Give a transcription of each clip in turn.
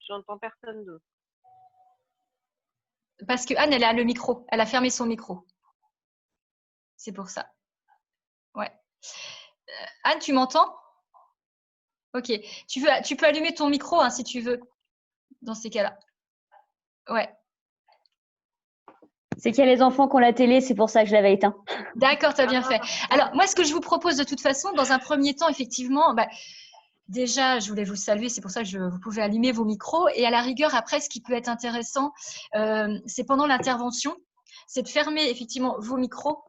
J'entends personne d'autre. Parce que Anne, elle a le micro. Elle a fermé son micro. C'est pour ça. Ouais. Anne, tu m'entends? Ok. Tu peux allumer ton micro hein, si tu veux, dans ces cas-là. Ouais. C'est qu'il y a les enfants qui ont la télé, c'est pour ça que je l'avais éteint. D'accord, tu as bien fait. Alors, moi, ce que je vous propose de toute façon, dans un premier temps, effectivement, déjà, je voulais vous saluer, c'est pour ça que vous pouvez allumer vos micros. Et à la rigueur, après, ce qui peut être intéressant, c'est pendant l'intervention, c'est de fermer effectivement vos micros.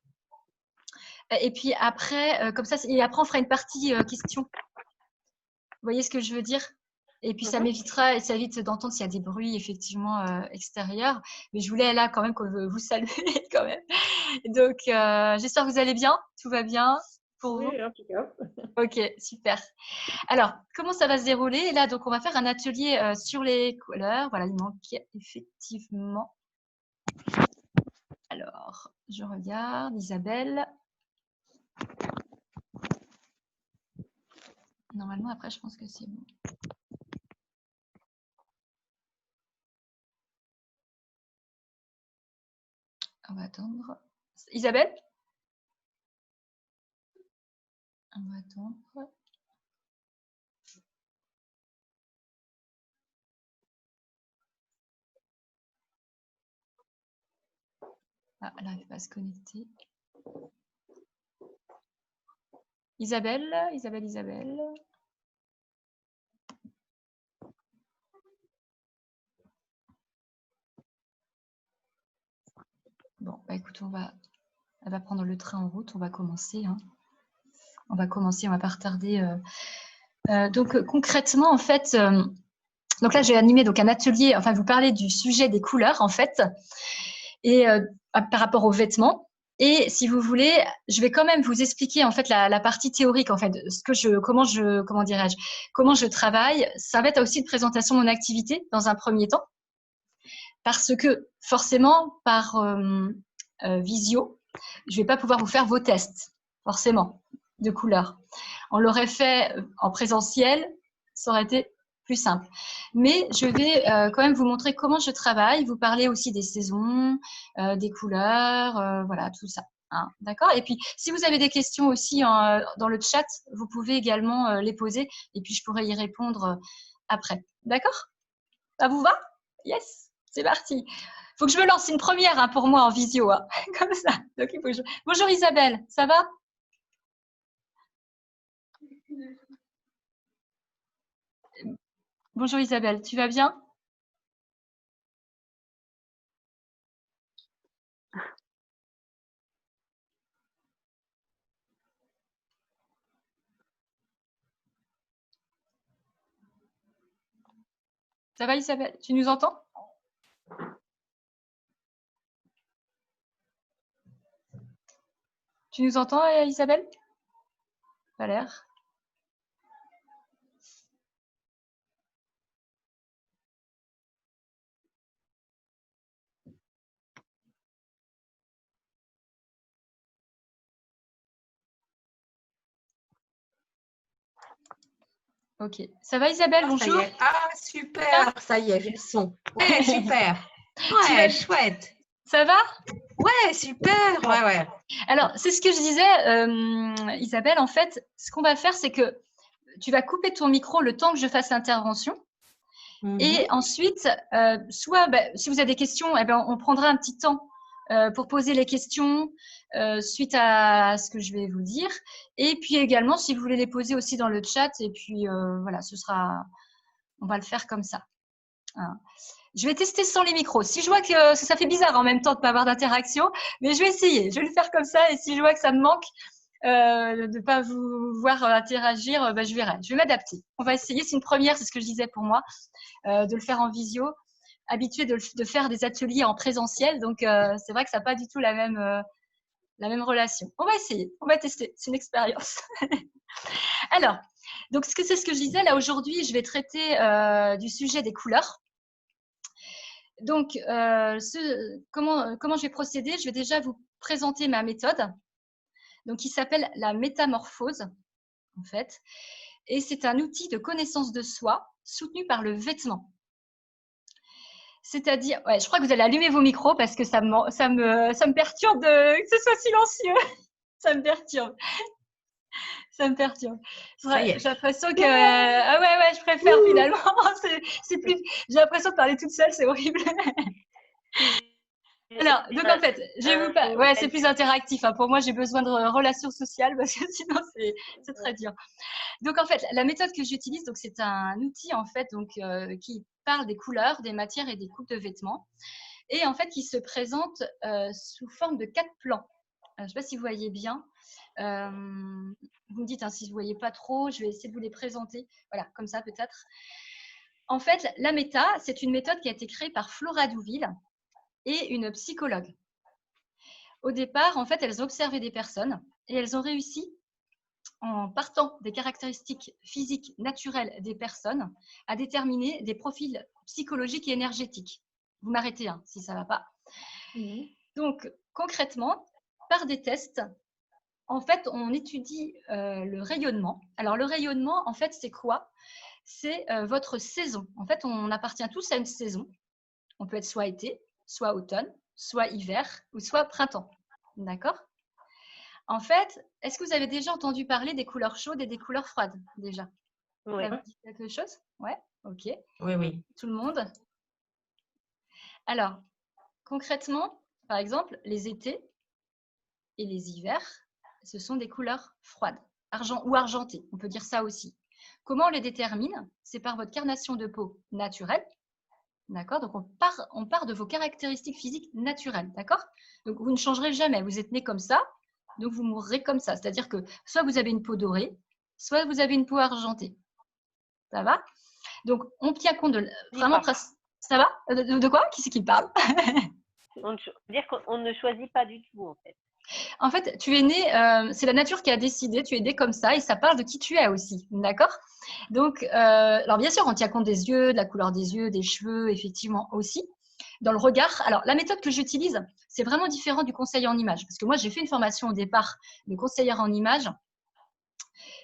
Et puis après, comme ça, et après, on fera une partie question. Vous voyez ce que je veux dire? Et puis, ça m'évitera, et ça évite d'entendre s'il y a des bruits, effectivement, extérieurs. Mais je voulais, là, quand même, vous saluer, quand même. Donc, j'espère que vous allez bien. Tout va bien pour vous? Oui, en tout cas. Ok, super. Alors, comment ça va se dérouler? Là, donc, on va faire un atelier sur les couleurs. Voilà, il manquait effectivement. Alors, je regarde. Isabelle. Normalement, après, je pense que c'est bon. On va attendre. Isabelle? On va attendre. Ah, elle n'arrive pas à se connecter. Isabelle, Isabelle. Bon, écoute, elle va prendre le train en route. On va commencer. Hein. On va pas retarder. Donc, concrètement, en fait, donc là, j'ai animé donc, un atelier, enfin, vous parlez du sujet des couleurs, en fait, et par rapport aux vêtements. Et si vous voulez, je vais quand même vous expliquer en fait la partie théorique en fait, comment je travaille. Ça va être aussi une présentation de mon activité dans un premier temps, parce que forcément par visio, je vais pas pouvoir vous faire vos tests forcément de couleurs. On l'aurait fait en présentiel, ça aurait été plus simple. Mais je vais quand même vous montrer comment je travaille, vous parler aussi des saisons, des couleurs, voilà, tout ça. Hein, d'accord? Et puis, si vous avez des questions aussi dans le chat, vous pouvez également les poser et puis je pourrai y répondre après. D'accord? Ça vous va? Yes, c'est parti. Il faut que je me lance une première hein, pour moi en visio, hein, comme ça. Donc, il faut que Bonjour Isabelle, ça va? Bonjour Isabelle, tu vas bien? Ça va Isabelle? Tu nous entends? Tu nous entends Isabelle? Pas l'air. Ok. Ça va Isabelle? Bonjour. Ah, super. Ça y est, j'ai le son. Ouais, super. Ouais, chouette. Ça va? Ouais, super. Ouais. Alors, c'est ce que je disais, Isabelle. En fait, ce qu'on va faire, c'est que tu vas couper ton micro le temps que je fasse l'intervention. Et ensuite, soit si vous avez des questions, on prendra un petit temps pour poser les questions suite à ce que je vais vous dire. Et puis également, si vous voulez les poser aussi dans le chat, et puis voilà, on va le faire comme ça. Hein. Je vais tester sans les micros. Si je vois que ça fait bizarre en même temps de ne pas avoir d'interaction, mais je vais essayer. Je vais le faire comme ça. Et si je vois que ça me manque de ne pas vous voir interagir, je verrai. Je vais m'adapter. On va essayer. C'est une première, c'est ce que je disais pour moi, de le faire en visio. Habituée de faire des ateliers en présentiel. Donc, c'est vrai que ça n'a pas du tout la même relation. On va essayer. On va tester. C'est une expérience. Alors, donc, c'est ce que je disais. Là, aujourd'hui, je vais traiter du sujet des couleurs. Donc, comment je vais procéder? Je vais déjà vous présenter ma méthode, donc qui s'appelle la métamorphose, en fait. Et c'est un outil de connaissance de soi soutenu par le vêtement. C'est-à-dire, ouais, je crois que vous allez allumer vos micros parce que ça me perturbe que ce soit silencieux. Ça me perturbe. Ça me perturbe. Ça y est. J'ai l'impression que… ah ouais, je préfère finalement. J'ai l'impression de parler toute seule, c'est horrible. Alors, donc en fait, ouais, c'est plus interactif. Hein. Pour moi, j'ai besoin de relations sociales parce que sinon, c'est très dur. Donc en fait, la méthode que j'utilise, donc c'est un outil en fait, donc qui parle des couleurs, des matières et des coupes de vêtements, et en fait qui se présente sous forme de 4 plans. Je ne sais pas si vous voyez bien. Vous me dites hein, si vous ne voyez pas trop, je vais essayer de vous les présenter. Voilà, comme ça peut-être. En fait, la méta, c'est une méthode qui a été créée par Flora Douville et une psychologue. Au départ, en fait, elles ont observé des personnes et elles ont réussi, en partant des caractéristiques physiques naturelles des personnes, à déterminer des profils psychologiques et énergétiques. Vous m'arrêtez hein, si ça ne va pas. Donc, concrètement, par des tests, en fait, on étudie le rayonnement. Alors, le rayonnement, en fait, c'est quoi? C'est votre saison. En fait, on appartient tous à une saison. On peut être soit été, soit automne, soit hiver ou soit printemps. D'accord? En fait, est-ce que vous avez déjà entendu parler des couleurs chaudes et des couleurs froides déjà? Oui. Ça vous dit quelque chose? Ouais, ok. Oui. Tout le monde? Alors, concrètement, par exemple, les étés et les hivers, ce sont des couleurs froides, argent ou argentées, on peut dire ça aussi. Comment on les détermine? C'est par votre carnation de peau naturelle. D'accord? Donc, on part de vos caractéristiques physiques naturelles. D'accord? Donc, vous ne changerez jamais. Vous êtes né comme ça, donc vous mourrez comme ça. C'est-à-dire que soit vous avez une peau dorée, soit vous avez une peau argentée. Ça va? Donc, on tient compte de… Vraiment, ça va? De quoi? Qui c'est qui parle? Dire qu'on ne choisit pas du tout, en fait. En fait, tu es né, c'est la nature qui a décidé, tu es né comme ça et ça parle de qui tu es aussi, d'accord? Donc, alors bien sûr, on tient compte des yeux, de la couleur des yeux, des cheveux, effectivement aussi. Dans le regard, alors la méthode que j'utilise, c'est vraiment différent du conseiller en image parce que moi, j'ai fait une formation au départ de conseillère en image,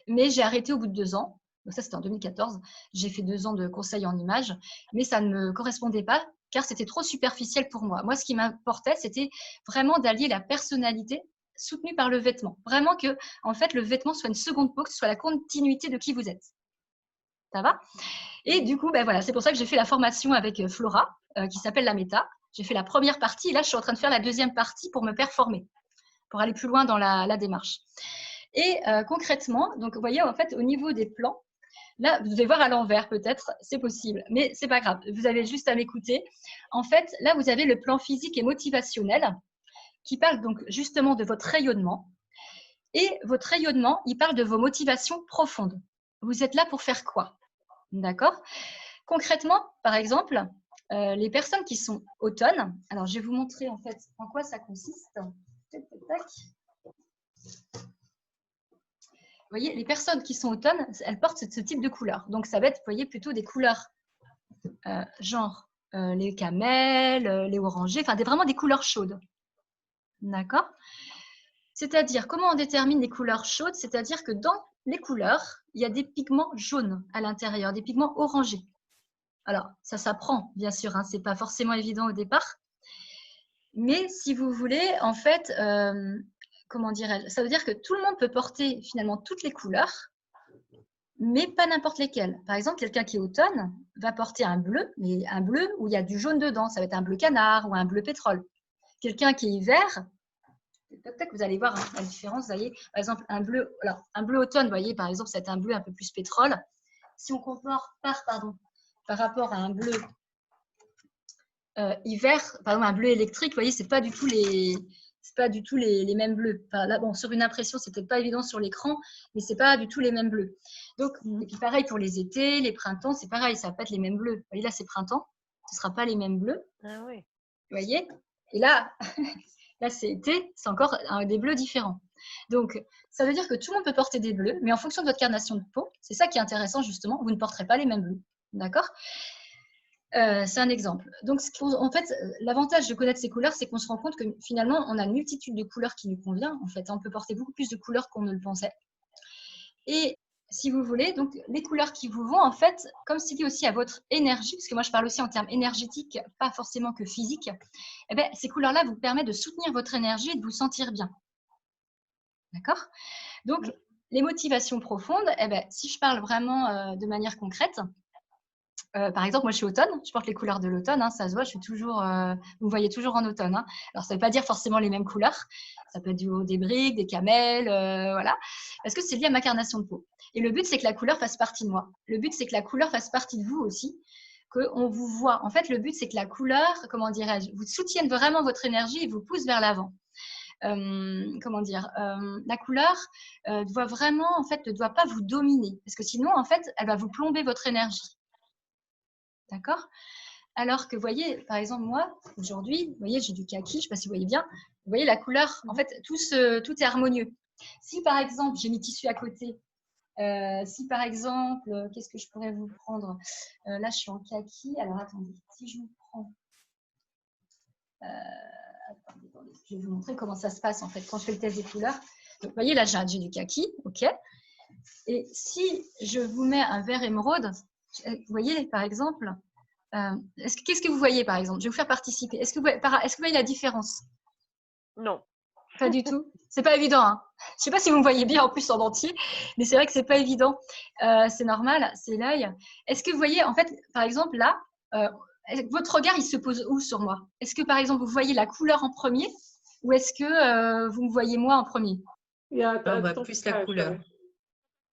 mais j'ai arrêté au bout de 2 ans. Donc ça, c'était en 2014. J'ai fait 2 ans de conseil en image, mais ça ne me correspondait pas car c'était trop superficiel pour moi. Moi, ce qui m'importait, c'était vraiment d'allier la personnalité soutenue par le vêtement. Vraiment que, en fait, le vêtement soit une seconde peau, que ce soit la continuité de qui vous êtes. Ça va? Et du coup, ben voilà, c'est pour ça que j'ai fait la formation avec Flora, qui s'appelle la méta. J'ai fait la première partie et là, je suis en train de faire la deuxième partie pour me performer, pour aller plus loin dans la démarche. Et concrètement, donc vous voyez, en fait, au niveau des plans, là, vous devez voir à l'envers peut-être, c'est possible, mais c'est pas grave, vous avez juste à m'écouter. En fait, là, vous avez le plan physique et motivationnel qui parle donc justement de votre rayonnement. Et votre rayonnement, il parle de vos motivations profondes. Vous êtes là pour faire quoi? D'accord? Concrètement, par exemple, les personnes qui sont automne, alors je vais vous montrer en fait en quoi ça consiste. Tac, tac, tac. Vous voyez, les personnes qui sont automne, elles portent ce type de couleur. Donc, ça va être, vous voyez, plutôt des couleurs genre les camels, les orangés, enfin vraiment des couleurs chaudes. D'accord? C'est-à-dire, comment on détermine les couleurs chaudes? C'est-à-dire que dans les couleurs, il y a des pigments jaunes à l'intérieur, des pigments orangés. Alors, ça s'apprend, bien sûr, hein, ce n'est pas forcément évident au départ. Mais si vous voulez, en fait… comment dirais-je? Ça veut dire que tout le monde peut porter finalement toutes les couleurs, mais pas n'importe lesquelles. Par exemple, quelqu'un qui est automne va porter un bleu, mais un bleu où il y a du jaune dedans. Ça va être un bleu canard ou un bleu pétrole. Quelqu'un qui est hiver, peut-être que vous allez voir la différence. Vous voyez, par exemple, un bleu automne, vous voyez, par exemple, c'est un bleu un peu plus pétrole. Si on compare par rapport à un bleu hiver, par exemple, un bleu électrique, vous voyez, c'est pas du tout les mêmes bleus. Enfin, là, bon, sur une impression, c'est peut-être pas évident sur l'écran, mais c'est pas du tout les mêmes bleus. Donc, et puis pareil pour les étés, les printemps, c'est pareil, ça va pas être les mêmes bleus. Vous voyez, là, c'est printemps, ce sera pas les mêmes bleus. Ah oui. Vous voyez? Et là, là, c'est été, c'est encore des bleus différents. Donc, ça veut dire que tout le monde peut porter des bleus, mais en fonction de votre carnation de peau, c'est ça qui est intéressant, justement, vous ne porterez pas les mêmes bleus. D'accord? C'est un exemple. Donc, en fait, l'avantage de connaître ces couleurs, c'est qu'on se rend compte que finalement, on a une multitude de couleurs qui nous convient. En fait, on peut porter beaucoup plus de couleurs qu'on ne le pensait. Et si vous voulez, donc les couleurs qui vous vont, en fait, comme c'est lié aussi à votre énergie, parce que moi je parle aussi en termes énergétiques, pas forcément que physique, eh bien, ces couleurs-là vous permettent de soutenir votre énergie et de vous sentir bien. D'accord? Donc, les motivations profondes, eh bien, si je parle vraiment de manière concrète, par exemple, moi je suis automne, je porte les couleurs de l'automne, hein, ça se voit, je suis toujours, vous me voyez toujours en automne. Hein. Alors, ça ne veut pas dire forcément les mêmes couleurs, ça peut être des briques, des camels, voilà, parce que c'est lié à ma carnation de peau. Et le but, c'est que la couleur fasse partie de moi. Le but, c'est que la couleur fasse partie de vous aussi, qu'on vous voit. En fait, le but, c'est que la couleur, comment dirais-je, vous soutienne vraiment votre énergie et vous pousse vers l'avant. Comment dire, la couleur doit vraiment, en fait, ne doit pas vous dominer, parce que sinon, en fait, elle va vous plomber votre énergie. D'accord? Alors que, vous voyez, par exemple, moi, aujourd'hui, vous voyez, j'ai du kaki, je ne sais pas si vous voyez bien. Vous voyez la couleur, en fait, tout est harmonieux. Si, par exemple, j'ai mis tissu à côté, si, par exemple, qu'est-ce que je pourrais vous prendre? Là, je suis en kaki. Alors, attendez, si je vous prends… attendez, je vais vous montrer comment ça se passe, en fait, quand je fais le test des couleurs. Donc, vous voyez, là, j'ai du kaki, OK. Et si je vous mets un vert émeraude, vous voyez, par exemple… qu'est-ce que vous voyez, par exemple? Je vais vous faire participer. Est-ce que vous voyez la différence? Non. Pas du tout. C'est pas évident. Hein. Je ne sais pas si vous me voyez bien en plus en entier, mais c'est vrai que c'est pas évident. C'est normal, c'est l'œil. Est-ce que vous voyez, en fait, par exemple, là, votre regard, il se pose où sur moi? Est-ce que, par exemple, vous voyez la couleur en premier ou est-ce que vous me voyez moi en premier? On voit plus la couleur.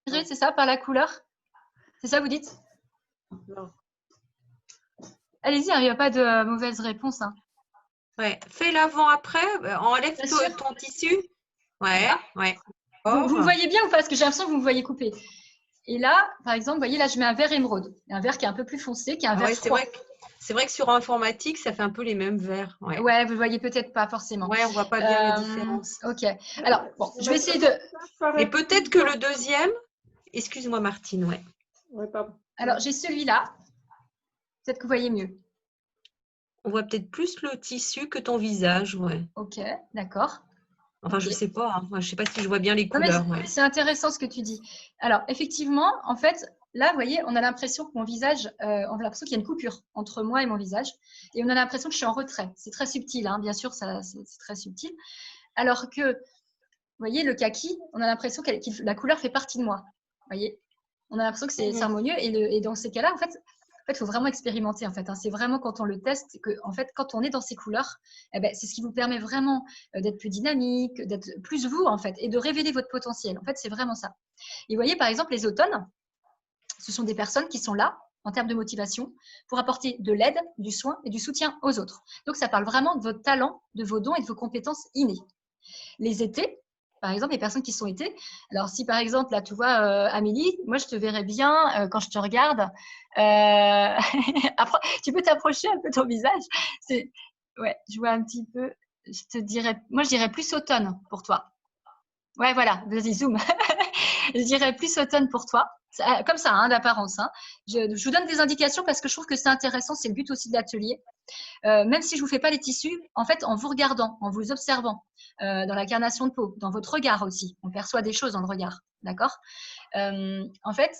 C'est ça, par la couleur? C'est ça, vous dites? Non. Allez-y, il n'y a pas de mauvaise réponse. Hein. Ouais. Fais l'avant-après, enlève ton tissu. Ouais, ouais. Vous me voyez bien ou pas? Parce que j'ai l'impression que vous me voyez couper. Et là, par exemple, vous voyez, là, je mets un vert émeraude. Un vert qui est un peu plus foncé, qui est un vert froid. C'est vrai que sur informatique, ça fait un peu les mêmes verts. Ouais, ouais vous ne voyez peut-être pas forcément. Ouais, on ne voit pas bien la différence. Ok. Alors, bon, je vais essayer de… Et peut-être que le deuxième… Excuse-moi, Martine, ouais. Ouais, pardon. Alors, j'ai celui-là. Peut-être que vous voyez mieux. On voit peut-être plus le tissu que ton visage, ouais. Ok, d'accord. Enfin, je ne sais pas. Hein. Je ne sais pas si je vois bien les couleurs. C'est intéressant ce que tu dis. Alors, effectivement, en fait, là, vous voyez, on a l'impression que mon visage, on a l'impression qu'il y a une coupure entre moi et mon visage. Et on a l'impression que je suis en retrait. C'est très subtil, hein, bien sûr, c'est très subtil. Alors que, vous voyez, le kaki, on a l'impression que la couleur fait partie de moi. Vous voyez, on a l'impression que c'est harmonieux. Et dans ces cas-là, en fait, il faut vraiment expérimenter. En fait, hein. C'est vraiment quand on le teste que, en fait, quand on est dans ces couleurs, eh ben, c'est ce qui vous permet vraiment d'être plus dynamique, d'être plus vous, en fait, et de révéler votre potentiel. En fait, c'est vraiment ça. Et vous voyez, par exemple, les automnes, ce sont des personnes qui sont là, en termes de motivation, pour apporter de l'aide, du soin et du soutien aux autres. Donc, ça parle vraiment de votre talent, de vos dons et de vos compétences innées. Les étés, par exemple, les personnes qui sont été. Alors, si par exemple, là, tu vois, Amélie, moi, je te verrais bien quand je te regarde. Tu peux t'approcher un peu ton visage. Ouais, je vois un petit peu. Moi, je dirais plus automne pour toi. Ouais, voilà, vas-y, zoom. Je dirais plus automne pour toi. Comme ça, hein, d'apparence. Hein. Je vous donne des indications parce que je trouve que c'est intéressant. C'est le but aussi de l'atelier. Même si je ne vous fais pas les tissus, en fait, en vous regardant, en vous observant, dans la carnation de peau, dans votre regard aussi, on perçoit des choses dans le regard, d'accord? En fait,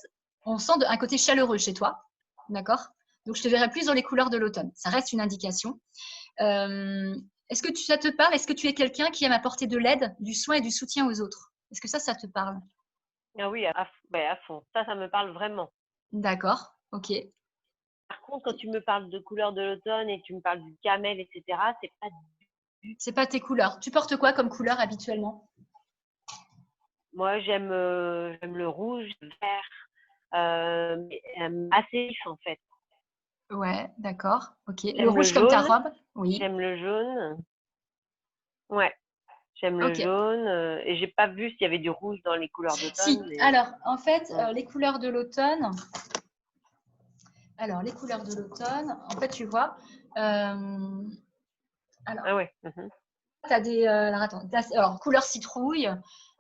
on sent un côté chaleureux chez toi, d'accord? Donc, je te verrai plus dans les couleurs de l'automne. Ça reste une indication. Est-ce que ça te parle? Est-ce que tu es quelqu'un qui aime apporter de l'aide, du soin et du soutien aux autres? Est-ce que ça te parle? Ah oui, à fond. Ça me parle vraiment. D'accord, ok. Par contre, quand tu me parles de couleurs de l'automne et que tu me parles du camel, etc., c'est pas tes couleurs. Tu portes quoi comme couleur habituellement? Moi, j'aime le rouge, le vert, assez vif en fait. Ouais, d'accord, ok. Le rouge comme ta robe? Oui. J'aime le jaune. Ouais. J'aime le jaune et j'ai pas vu s'il y avait du rouge dans les couleurs d'automne. Si, alors en fait, les couleurs de l'automne. Alors, les couleurs de l'automne, en fait, tu vois. Alors, ah ouais. Tu as des. Alors, couleur citrouille,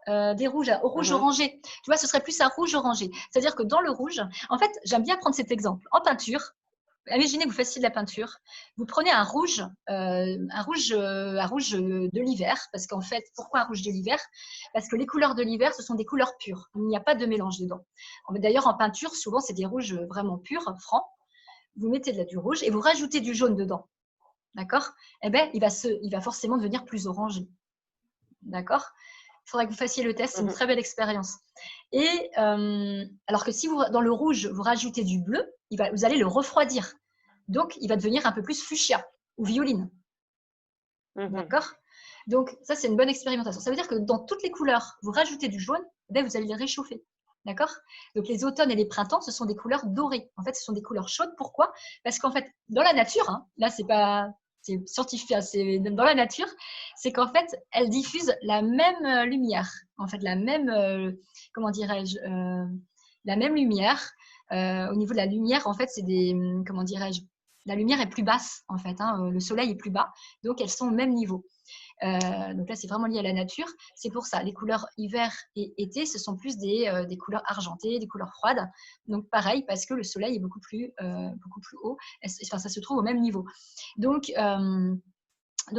des rouges, rouge orangé. Tu vois, ce serait plus un rouge orangé. C'est-à-dire que dans le rouge, en fait, j'aime bien prendre cet exemple. En peinture, imaginez que vous fassiez de la peinture. Vous prenez un rouge de l'hiver, parce qu'en fait, pourquoi un rouge de l'hiver? Parce que les couleurs de l'hiver, ce sont des couleurs pures. Il n'y a pas de mélange dedans. D'ailleurs, en peinture, souvent, c'est des rouges vraiment purs, francs. Vous mettez du rouge et vous rajoutez du jaune dedans. D'accord? Eh bien, il va forcément devenir plus orangé. D'accord? Il faudra que vous fassiez le test, c'est une très belle expérience. Et alors que si dans le rouge, vous rajoutez du bleu, vous allez le refroidir. Donc, il va devenir un peu plus fuchsia ou violine. D'accord? Donc, ça, c'est une bonne expérimentation. Ça veut dire que dans toutes les couleurs, vous rajoutez du jaune, vous allez les réchauffer. D'accord? Donc, les automnes et les printemps, ce sont des couleurs dorées. En fait, ce sont des couleurs chaudes. Pourquoi? Parce qu'en fait, dans la nature, hein, là, c'est scientifique, c'est dans la nature, c'est qu'en fait, elles diffusent la même lumière. En fait, la même, comment dirais-je, la même lumière. Au niveau de la lumière, en fait, c'est comment dirais-je, la lumière est plus basse, en fait. Hein, le soleil est plus bas, donc elles sont au même niveau. Donc là, c'est vraiment lié à la nature. C'est pour ça, les couleurs hiver et été, ce sont plus des couleurs argentées, des couleurs froides. Donc pareil, parce que le soleil est beaucoup plus haut. Enfin, ça se trouve au même niveau. Donc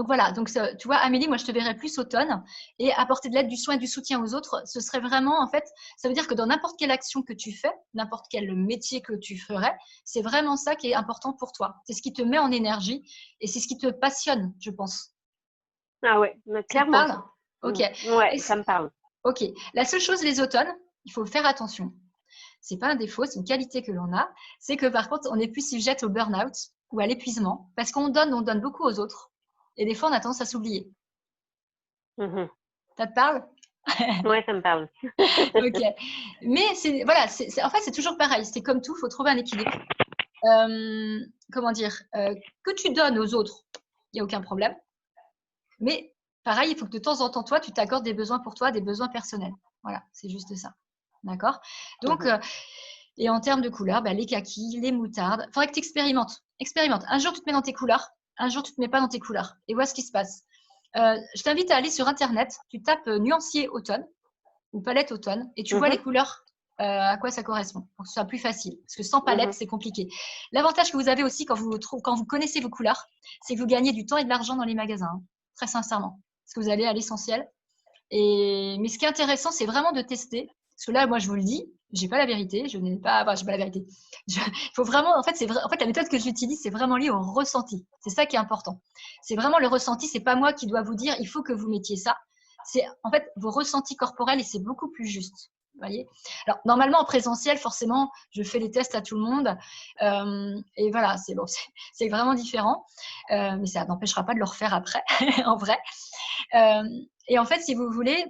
voilà, donc tu vois, Amélie, moi je te verrais plus automne et apporter de l'aide, du soin et du soutien aux autres, ce serait vraiment, en fait, ça veut dire que dans n'importe quelle action que tu fais, n'importe quel métier que tu ferais, c'est vraiment ça qui est important pour toi. C'est ce qui te met en énergie et c'est ce qui te passionne, je pense. Ah ouais, clairement. Ça te parle? Ok. Ouais, ça me parle. Ok. La seule chose, les automnes, il faut faire attention. C'est pas un défaut, c'est une qualité que l'on a. C'est que par contre, on est plus sujette au burn-out ou à l'épuisement parce qu'on donne beaucoup aux autres. Et des fois, on a tendance à s'oublier. Ça te parle? Ouais, ça me parle. Ok. Mais en fait, c'est toujours pareil. C'est comme tout, il faut trouver un équilibre. Comment dire? Que tu donnes aux autres, il n'y a aucun problème. Mais pareil, il faut que de temps en temps, toi, tu t'accordes des besoins pour toi, des besoins personnels. Voilà, c'est juste ça. D'accord? Donc, et en termes de couleurs, les kakis, les moutardes, il faudrait que tu expérimentes. Expérimente. Un jour, tu te mets dans tes couleurs. Un jour, tu ne te mets pas dans tes couleurs. Et vois ce qui se passe. Je t'invite à aller sur Internet. Tu tapes nuancier automne ou palette automne et tu vois les couleurs, à quoi ça correspond. Pour que ce soit plus facile. Parce que sans palette, c'est compliqué. L'avantage que vous avez aussi quand vous connaissez vos couleurs, c'est que vous gagnez du temps et de l'argent dans les magasins. Hein. Très sincèrement, parce que vous allez à l'essentiel. Mais ce qui est intéressant, c'est vraiment de tester. Parce que là, moi, je vous le dis, j'ai pas la vérité. Je n'ai pas, j'ai pas la vérité. Il faut vraiment, en fait, la méthode que j'utilise, c'est vraiment lié au ressenti. C'est ça qui est important. C'est vraiment le ressenti. C'est pas moi qui dois vous dire, il faut que vous mettiez ça. C'est en fait vos ressentis corporels et c'est beaucoup plus juste. Vous voyez. Alors normalement en présentiel, forcément, je fais les tests à tout le monde et voilà, c'est bon, c'est vraiment différent, mais ça n'empêchera pas de le refaire après, en vrai. Et en fait, si vous voulez,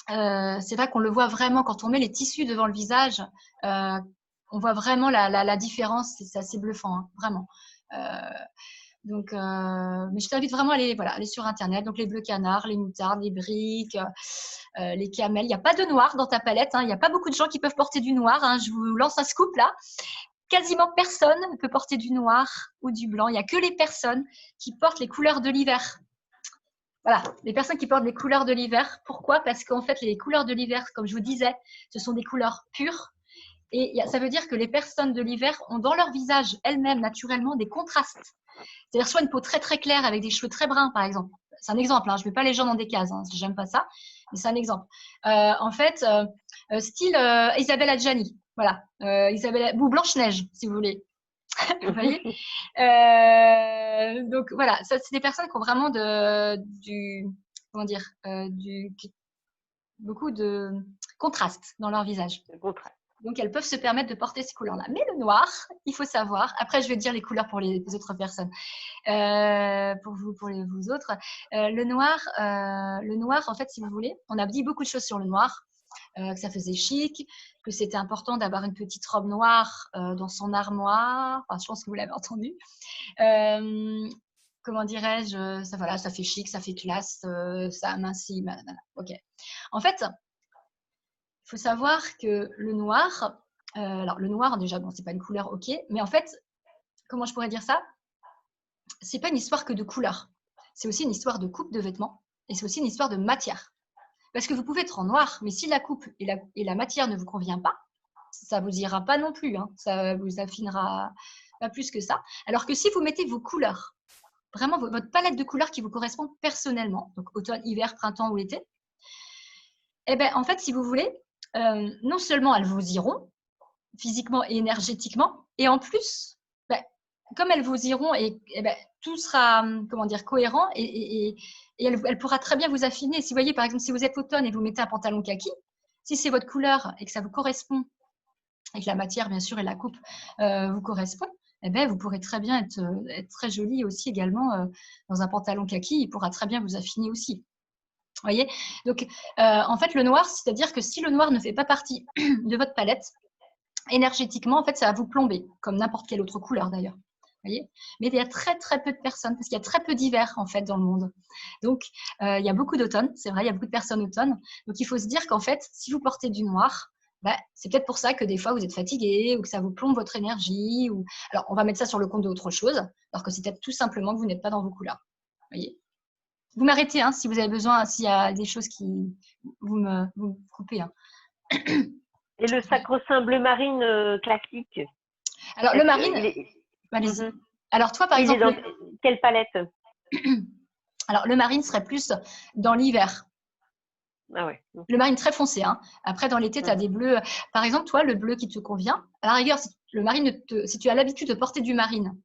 c'est vrai qu'on le voit vraiment quand on met les tissus devant le visage, on voit vraiment la différence. C'est assez bluffant, hein, vraiment. Donc, mais je t'invite vraiment à aller sur Internet. Donc, les bleus canards, les moutardes, les briques, les camels. Il n'y a pas de noir dans ta palette. Hein. Il n'y a pas beaucoup de gens qui peuvent porter du noir. Hein. Je vous lance un scoop là. Quasiment personne ne peut porter du noir ou du blanc. Il n'y a que les personnes qui portent les couleurs de l'hiver. Voilà, les personnes qui portent les couleurs de l'hiver. Pourquoi? Parce qu'en fait, les couleurs de l'hiver, comme je vous disais, ce sont des couleurs pures. Et ça veut dire que les personnes de l'hiver ont dans leur visage elles-mêmes naturellement des contrastes. C'est-à-dire soit une peau très très claire avec des cheveux très bruns, par exemple. C'est un exemple, hein. Je ne mets pas les gens dans des cases, hein. J'aime pas ça, mais c'est un exemple. En fait, style Isabelle Adjani, voilà, ou Blanche-Neige, si vous voulez. Vous voyez donc voilà, ça, c'est des personnes qui ont vraiment beaucoup de contraste dans leur visage. Donc, elles peuvent se permettre de porter ces couleurs-là. Mais le noir, il faut savoir. Après, je vais dire les couleurs pour les autres personnes. Pour vous autres. Le noir, en fait, si vous voulez, on a dit beaucoup de choses sur le noir. Que ça faisait chic, que c'était important d'avoir une petite robe noire dans son armoire. Enfin, je pense que vous l'avez entendu. Comment dirais-je, ça fait chic, ça fait classe, ça amincit. Ok. En fait, il faut savoir que le noir, alors le noir déjà, bon, c'est pas une couleur, ok, mais en fait, comment je pourrais dire ça? C'est pas une histoire que de couleur. C'est aussi une histoire de coupe de vêtements et c'est aussi une histoire de matière. Parce que vous pouvez être en noir, mais si la coupe et la matière ne vous convient pas, ça vous ira pas non plus. Hein. Ça vous affinera. pas plus que ça. Alors que si vous mettez vos couleurs, vraiment votre palette de couleurs qui vous correspond personnellement, donc automne, hiver, printemps ou été, eh bien, en fait, si vous voulez, non seulement elles vous iront physiquement et énergétiquement, et en plus, ben, comme elles vous iront, et ben, tout sera, comment dire, cohérent, et elle pourra très bien vous affiner. Si vous voyez, par exemple, si vous êtes automne et vous mettez un pantalon kaki, si c'est votre couleur et que ça vous correspond, et que la matière, bien sûr, et la coupe vous correspond, eh ben, vous pourrez très bien être très jolie aussi également dans un pantalon kaki. Il pourra très bien vous affiner aussi. Vous voyez? Donc, en fait, le noir, c'est-à-dire que si le noir ne fait pas partie de votre palette, énergétiquement, en fait, ça va vous plomber, comme n'importe quelle autre couleur d'ailleurs. Voyez, mais il y a très très peu de personnes, parce qu'il y a très peu d'hiver en fait dans le monde. Donc, il y a beaucoup d'automne, c'est vrai, il y a beaucoup de personnes automne. Donc, il faut se dire qu'en fait, si vous portez du noir, bah, c'est peut-être pour ça que des fois vous êtes fatigué ou que ça vous plombe votre énergie. Ou... Alors, on va mettre ça sur le compte d'autre chose, alors que c'est peut-être tout simplement que vous n'êtes pas dans vos couleurs. Voyez. Vous m'arrêtez hein, si vous avez besoin, s'il y a des choses qui vous me coupez. Hein. Et le sacro-saint bleu marine classique. Alors, le marine, allez-y. Alors, toi, par exemple. Il est dans quelle palette? Alors, le marine serait plus dans l'hiver. Ah ouais. Le marine très foncé. Hein. Après, dans l'été, tu as des bleus. Par exemple, toi, le bleu qui te convient, à la rigueur, le marine si tu as l'habitude de porter du marine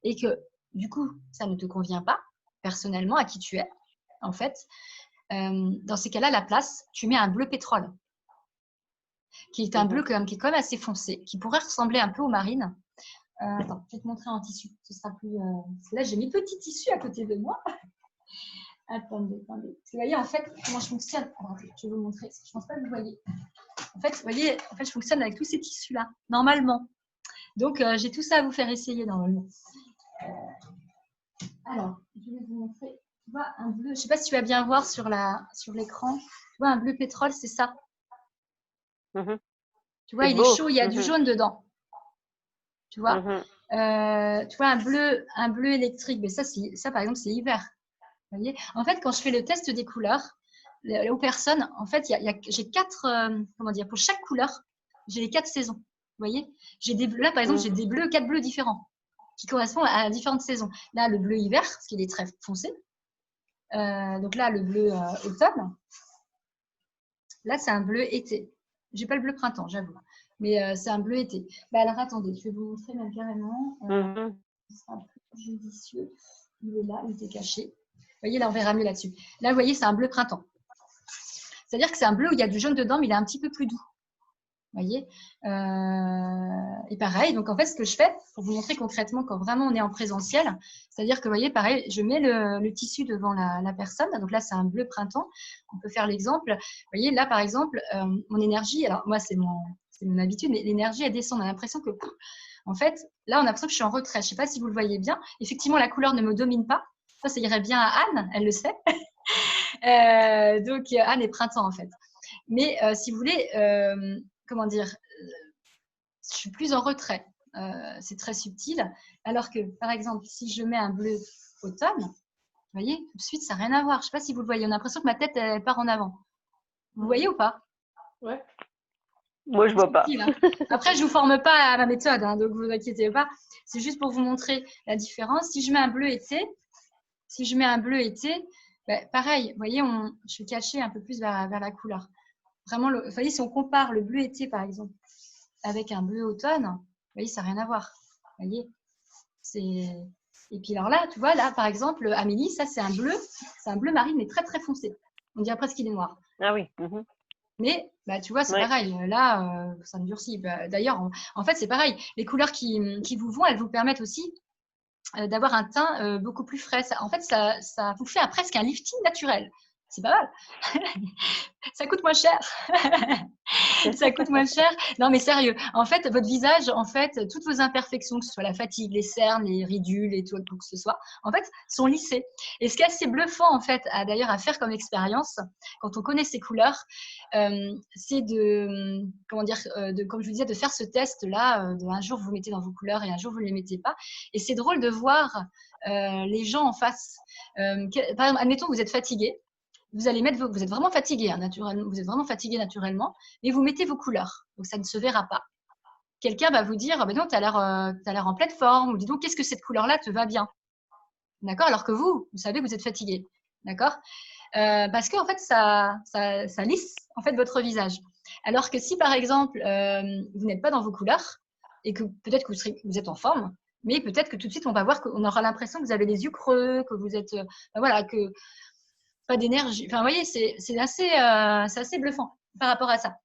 et que, du coup, ça ne te convient pas, personnellement, à qui tu es, en fait, dans ces cas-là, la place, tu mets un bleu pétrole, qui est un bleu qui est quand même assez foncé, qui pourrait ressembler un peu au marine. Attends, je vais te montrer en tissu. Ce sera plus. Parce que là, j'ai mes petits tissus à côté de moi. Attendez. Parce que vous voyez, en fait, comment je fonctionne. Alors, je vais vous montrer. Je ne pense pas que vous voyez. En fait, vous voyez, je fonctionne avec tous ces tissus-là, normalement. Donc, j'ai tout ça à vous faire essayer, normalement. Alors, je vais vous montrer. Tu vois, un bleu. Je ne sais pas si tu vas bien voir sur l'écran. Tu vois, un bleu pétrole, c'est ça. Tu vois, il est chaud, il y a du jaune dedans. Tu vois, tu vois un bleu électrique, mais ça par exemple, c'est hiver. Vous voyez, en fait, quand je fais le test des couleurs aux personnes, en fait, j'ai 4, comment dire, pour chaque couleur, j'ai les 4 saisons. Vous voyez, là, par exemple, j'ai des bleus, 4 bleus différents qui correspondent à différentes saisons. Là, le bleu hiver, parce qu'il est très foncé. Donc là, le bleu automne. Là, c'est un bleu été. J'ai pas le bleu printemps, j'avoue. Mais c'est un bleu été. Bah, alors, attendez, je vais vous montrer même carrément. Ce sera plus judicieux. Il est là, il était caché. Vous voyez, là, on verra mieux là-dessus. Là, vous voyez, c'est un bleu printemps. C'est-à-dire que c'est un bleu où il y a du jaune dedans, mais il est un petit peu plus doux. Vous voyez et pareil, donc en fait, ce que je fais, pour vous montrer concrètement quand vraiment on est en présentiel, c'est-à-dire que, vous voyez, pareil, je mets le tissu devant la personne. Donc là, c'est un bleu printemps. On peut faire l'exemple. Vous voyez, là, par exemple, mon énergie, alors moi, c'est mon habitude, mais l'énergie, elle descend. On a l'impression que, en fait, là, on a l'impression que je suis en retrait. Je ne sais pas si vous le voyez bien. Effectivement, la couleur ne me domine pas. Ça irait bien à Anne, elle le sait. Donc, Anne est printemps, en fait. Mais si vous voulez, comment dire, je suis plus en retrait. C'est très subtil. Alors que, par exemple, si je mets un bleu automne, vous voyez, tout de suite, ça n'a rien à voir. Je ne sais pas si vous le voyez. On a l'impression que ma tête, elle part en avant. Vous voyez ou pas? Ouais. Moi, je ne vois pas. Hein. Après, je ne vous forme pas à ma méthode, hein, donc vous inquiétez pas. C'est juste pour vous montrer la différence. Si je mets un bleu été, ben, pareil, vous voyez, je suis cachée un peu plus vers la couleur. Vraiment, vous voyez, si on compare le bleu été, par exemple, avec un bleu automne, vous voyez, ça n'a rien à voir. Vous voyez, et puis alors là, tu vois, là, par exemple, Amélie, ça, c'est un bleu marine, mais très, très foncé. On dirait presque qu'il est noir. Ah oui. Mais, bah, tu vois, c'est pareil. Là, ça me durcit. Bah, d'ailleurs, en fait, c'est pareil. Les couleurs qui vous vont, elles vous permettent aussi d'avoir un teint beaucoup plus frais. En fait, ça vous fait presque un lifting naturel. C'est pas mal. Ça coûte moins cher. Ça coûte moins cher. Non, mais sérieux. En fait, votre visage, en fait, toutes vos imperfections, que ce soit la fatigue, les cernes, les ridules et tout que ce soit, en fait, sont lissées. Et ce qui est assez bluffant, en fait, d'ailleurs, à faire comme expérience, quand on connaît ces couleurs, c'est comment dire, comme je vous disais, de faire ce test-là. Un jour, vous vous mettez dans vos couleurs et un jour, vous ne les mettez pas. Et c'est drôle de voir les gens en face. Par exemple, admettons que vous êtes fatigué. Vous allez vous êtes vraiment fatigué, hein, naturellement. Vous êtes vraiment fatigué naturellement, mais vous mettez vos couleurs, donc ça ne se verra pas. quelqu'un va vous dire, ben non, tu as l'air en pleine forme, ou dis donc, qu'est-ce que cette couleur-là te va bien? D'accord? Alors que vous savez que vous êtes fatigué. D'accord? Parce qu'en fait, ça lisse en fait votre visage. Alors que si, par exemple, vous n'êtes pas dans vos couleurs et que peut-être que vous êtes en forme, mais peut-être que tout de suite, on va voir qu'on aura l'impression que vous avez les yeux creux, que vous êtes… voilà, que pas d'énergie. Enfin, vous voyez, c'est assez bluffant par rapport à ça.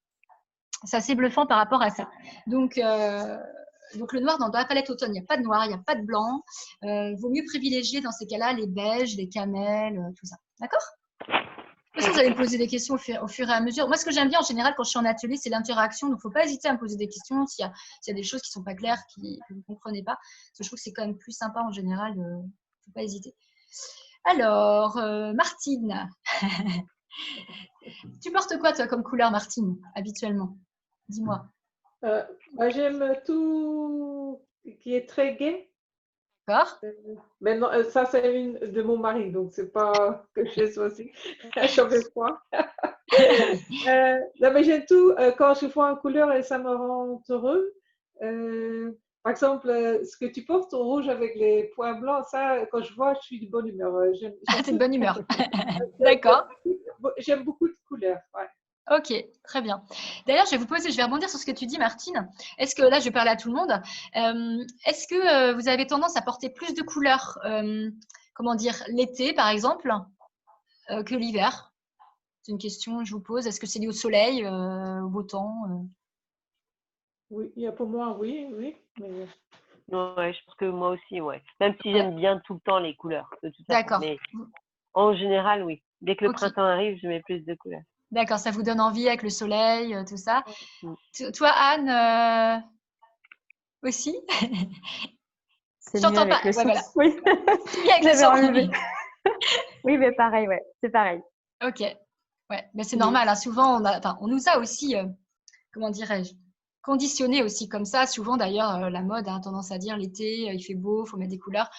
C'est assez bluffant par rapport à ça. Donc le noir, dans la palette automne, il n'y a pas de noir, il n'y a pas de blanc. Vaut mieux privilégier dans ces cas-là les beiges, les camels, tout ça. D'accord? De toute façon, vous allez me poser des questions au fur et à mesure. Moi, ce que j'aime bien en général quand je suis en atelier, c'est l'interaction. Donc, il ne faut pas hésiter à me poser des questions s'il y a des choses qui ne sont pas claires, que vous ne comprenez pas. Parce que je trouve que c'est quand même plus sympa en général. Il ne faut pas hésiter. Alors, Martine. Tu portes quoi, toi, comme couleur, Martine, habituellement? Dis-moi. J'aime tout qui est très gai. D'accord. Mais non, ça, c'est une de mon mari, donc c'est pas que j'ai choisi. J'en fais froid. Non, mais j'aime tout quand je vois une couleur et ça me rend heureux. Par exemple, ce que tu portes en rouge avec les points blancs, ça, quand je vois, je suis de bonne humeur. T'es de bonne humeur. D'accord. J'aime beaucoup de couleurs. Ouais. Ok, très bien. D'ailleurs, je vais rebondir sur ce que tu dis, Martine. Est-ce que là, je vais parler à tout le monde. Est-ce que vous avez tendance à porter plus de couleurs, comment dire, l'été, par exemple, que l'hiver? C'est une question que je vous pose. Est-ce que c'est lié au soleil, au beau temps? Oui, pour moi, oui. Mais… Ouais, je pense que moi aussi, ouais. Même si j'aime bien tout le temps les couleurs, de toute façon. D'accord. Mais en général, oui. Dès que le Ok. printemps arrive, je mets plus de couleurs. D'accord, ça vous donne envie avec le soleil, tout ça. Toi, Anne, aussi? C'est Je mieux t'entends pas. avec le Ouais, son. voilà. Oui. C'est mieux avec le J'avais son. enlevé. Oui, mais pareil, ouais. C'est pareil. Ok. Ouais, mais c'est Oui. normal. Hein. Souvent, on nous a aussi, comment dirais-je, conditionné aussi comme ça. Souvent, d'ailleurs, la mode a tendance à dire l'été, il fait beau, il faut mettre des couleurs.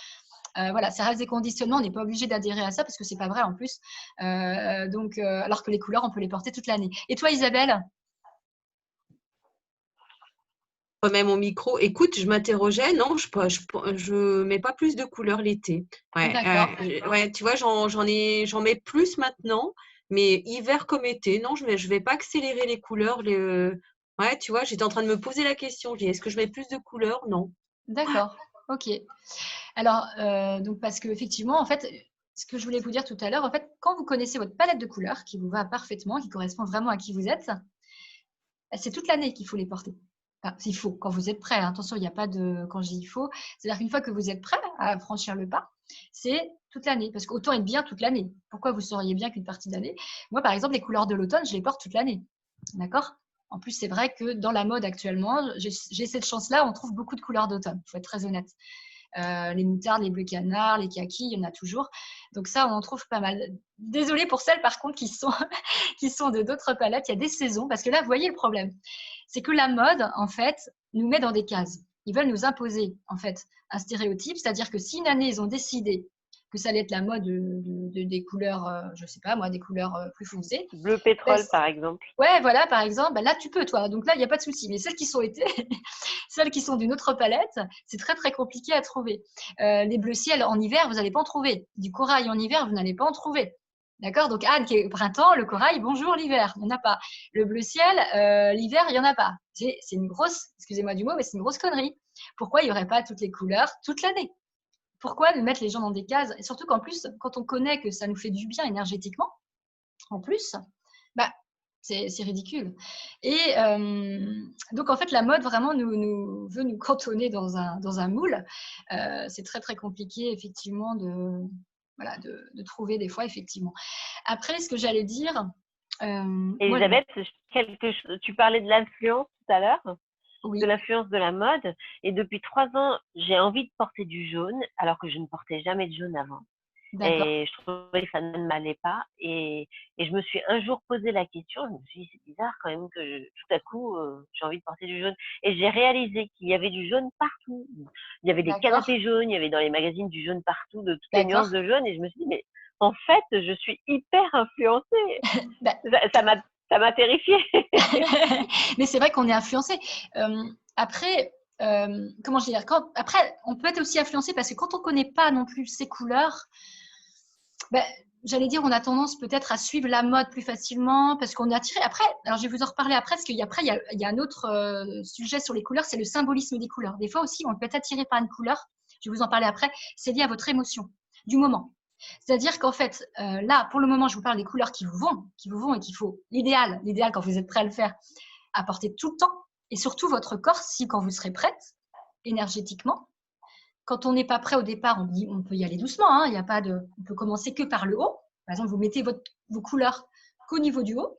Voilà, ça reste des conditionnements. On n'est pas obligé d'adhérer à ça parce que c'est pas vrai en plus. Alors que les couleurs, on peut les porter toute l'année. Et toi, Isabelle? Remets mon micro. Écoute, je m'interrogeais. Non, je mets pas plus de couleurs l'été. Ouais, D'accord. ouais, tu vois, j'en mets plus maintenant. Mais hiver comme été, non, je vais pas accélérer les couleurs. Ouais, tu vois, j'étais en train de me poser la question. Je dis, est-ce que je mets plus de couleurs? Non. D'accord. Ok. Alors, donc parce que effectivement, en fait, ce que je voulais vous dire tout à l'heure, en fait, quand vous connaissez votre palette de couleurs qui vous va parfaitement, qui correspond vraiment à qui vous êtes, c'est toute l'année qu'il faut les porter. Enfin, il faut, quand vous êtes prêt. Hein. Attention, il n'y a pas de… Quand je dis il faut, c'est-à-dire qu'une fois que vous êtes prêt à franchir le pas, c'est toute l'année. Parce qu'autant être bien toute l'année. Pourquoi vous seriez bien qu'une partie de l'année? Moi, par exemple, les couleurs de l'automne, je les porte toute l'année. D'accord? En plus, c'est vrai que dans la mode actuellement, j'ai cette chance-là, on trouve beaucoup de couleurs d'automne. Il faut être très honnête. Les moutardes, les bleus canards, les kakis, il y en a toujours. Donc ça, on en trouve pas mal. Désolée pour celles, par contre, qui sont de d'autres palettes. Il y a des saisons. Parce que là, vous voyez le problème. C'est que la mode, en fait, nous met dans des cases. Ils veulent nous imposer, en fait, un stéréotype. C'est-à-dire que si une année, ils ont décidé que ça allait être la mode des couleurs, je ne sais pas moi, des couleurs plus foncées. Bleu pétrole, par exemple. Ouais, voilà, par exemple, bah là, tu peux, toi. Donc là, il n'y a pas de souci. Mais celles qui sont celles qui sont d'une autre palette, c'est très, très compliqué à trouver. Les bleus ciel en hiver, vous n'allez pas en trouver. Du corail en hiver, vous n'allez pas en trouver. D'accord? Donc, Anne, qui est au printemps, le corail, bonjour, l'hiver, il n'y en a pas. Le bleu ciel, l'hiver, il n'y en a pas. C'est une grosse, excusez-moi du mot, mais c'est une grosse connerie. Pourquoi il n'y aurait pas toutes les couleurs toute l'année? Pourquoi nous mettre les gens dans des cases? Et surtout qu'en plus, quand on connaît que ça nous fait du bien énergétiquement, en plus, bah, c'est ridicule. Et donc, en fait, la mode vraiment veut nous cantonner dans un moule. C'est très, très compliqué, effectivement, de trouver des fois, effectivement. Après, ce que j'allais dire… Elisabeth, tu parlais de l'influence tout à l'heure, oui. de l'influence de la mode. Et depuis 3 ans, j'ai envie de porter du jaune, alors que je ne portais jamais de jaune avant. Et je trouvais que ça ne m'allait pas. Et je me suis un jour posé la question, je me suis dit, c'est bizarre quand même que tout à coup, j'ai envie de porter du jaune. Et j'ai réalisé qu'il y avait du jaune partout. Il y avait des canapés jaunes, il y avait dans les magazines du jaune partout, de toutes les nuances de jaune. Et je me suis dit, mais en fait, je suis hyper influencée. Ça m'a terrifiée. Mais c'est vrai qu'on est influencé. après, comment je vais dire, après, on peut être aussi influencé parce que quand on ne connaît pas non plus ces couleurs, ben, j'allais dire, on a tendance peut-être à suivre la mode plus facilement parce qu'on est attiré. Après, alors je vais vous en reparler après, parce qu'il y a un autre sujet sur les couleurs, c'est le symbolisme des couleurs. Des fois aussi, on peut être attiré par une couleur, je vais vous en parler après, c'est lié à votre émotion du moment. C'est-à-dire qu'en fait, là, pour le moment, je vous parle des couleurs qui vous vont et qu'il faut, l'idéal quand vous êtes prêt à le faire, apporter tout le temps et surtout votre corps, si quand vous serez prête, énergétiquement. Quand on n'est pas prêt au départ, on peut y aller doucement. Hein, y a pas de, on peut commencer que par le haut. Par exemple, vous mettez vos couleurs qu'au niveau du haut.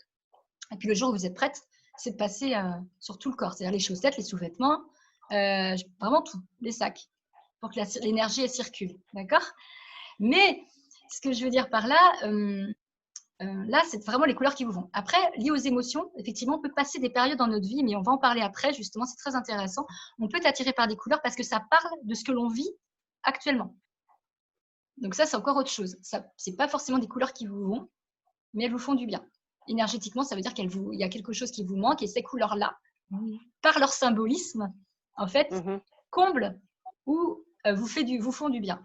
Et puis le jour où vous êtes prête, c'est de passer sur tout le corps. C'est-à-dire les chaussettes, les sous-vêtements, vraiment tout, les sacs, pour que l'énergie elle circule. D'accord? Mais ce que je veux dire par là, là, c'est vraiment les couleurs qui vous vont. Après, liées aux émotions, effectivement, on peut passer des périodes dans notre vie, mais on va en parler après, justement, c'est très intéressant. On peut être attiré par des couleurs parce que ça parle de ce que l'on vit actuellement. Donc ça, c'est encore autre chose. Ce n'est pas forcément des couleurs qui vous vont, mais elles vous font du bien. Énergétiquement, ça veut dire qu'il y a quelque chose qui vous manque et ces couleurs-là, par leur symbolisme, en fait, comblent ou vous font du bien.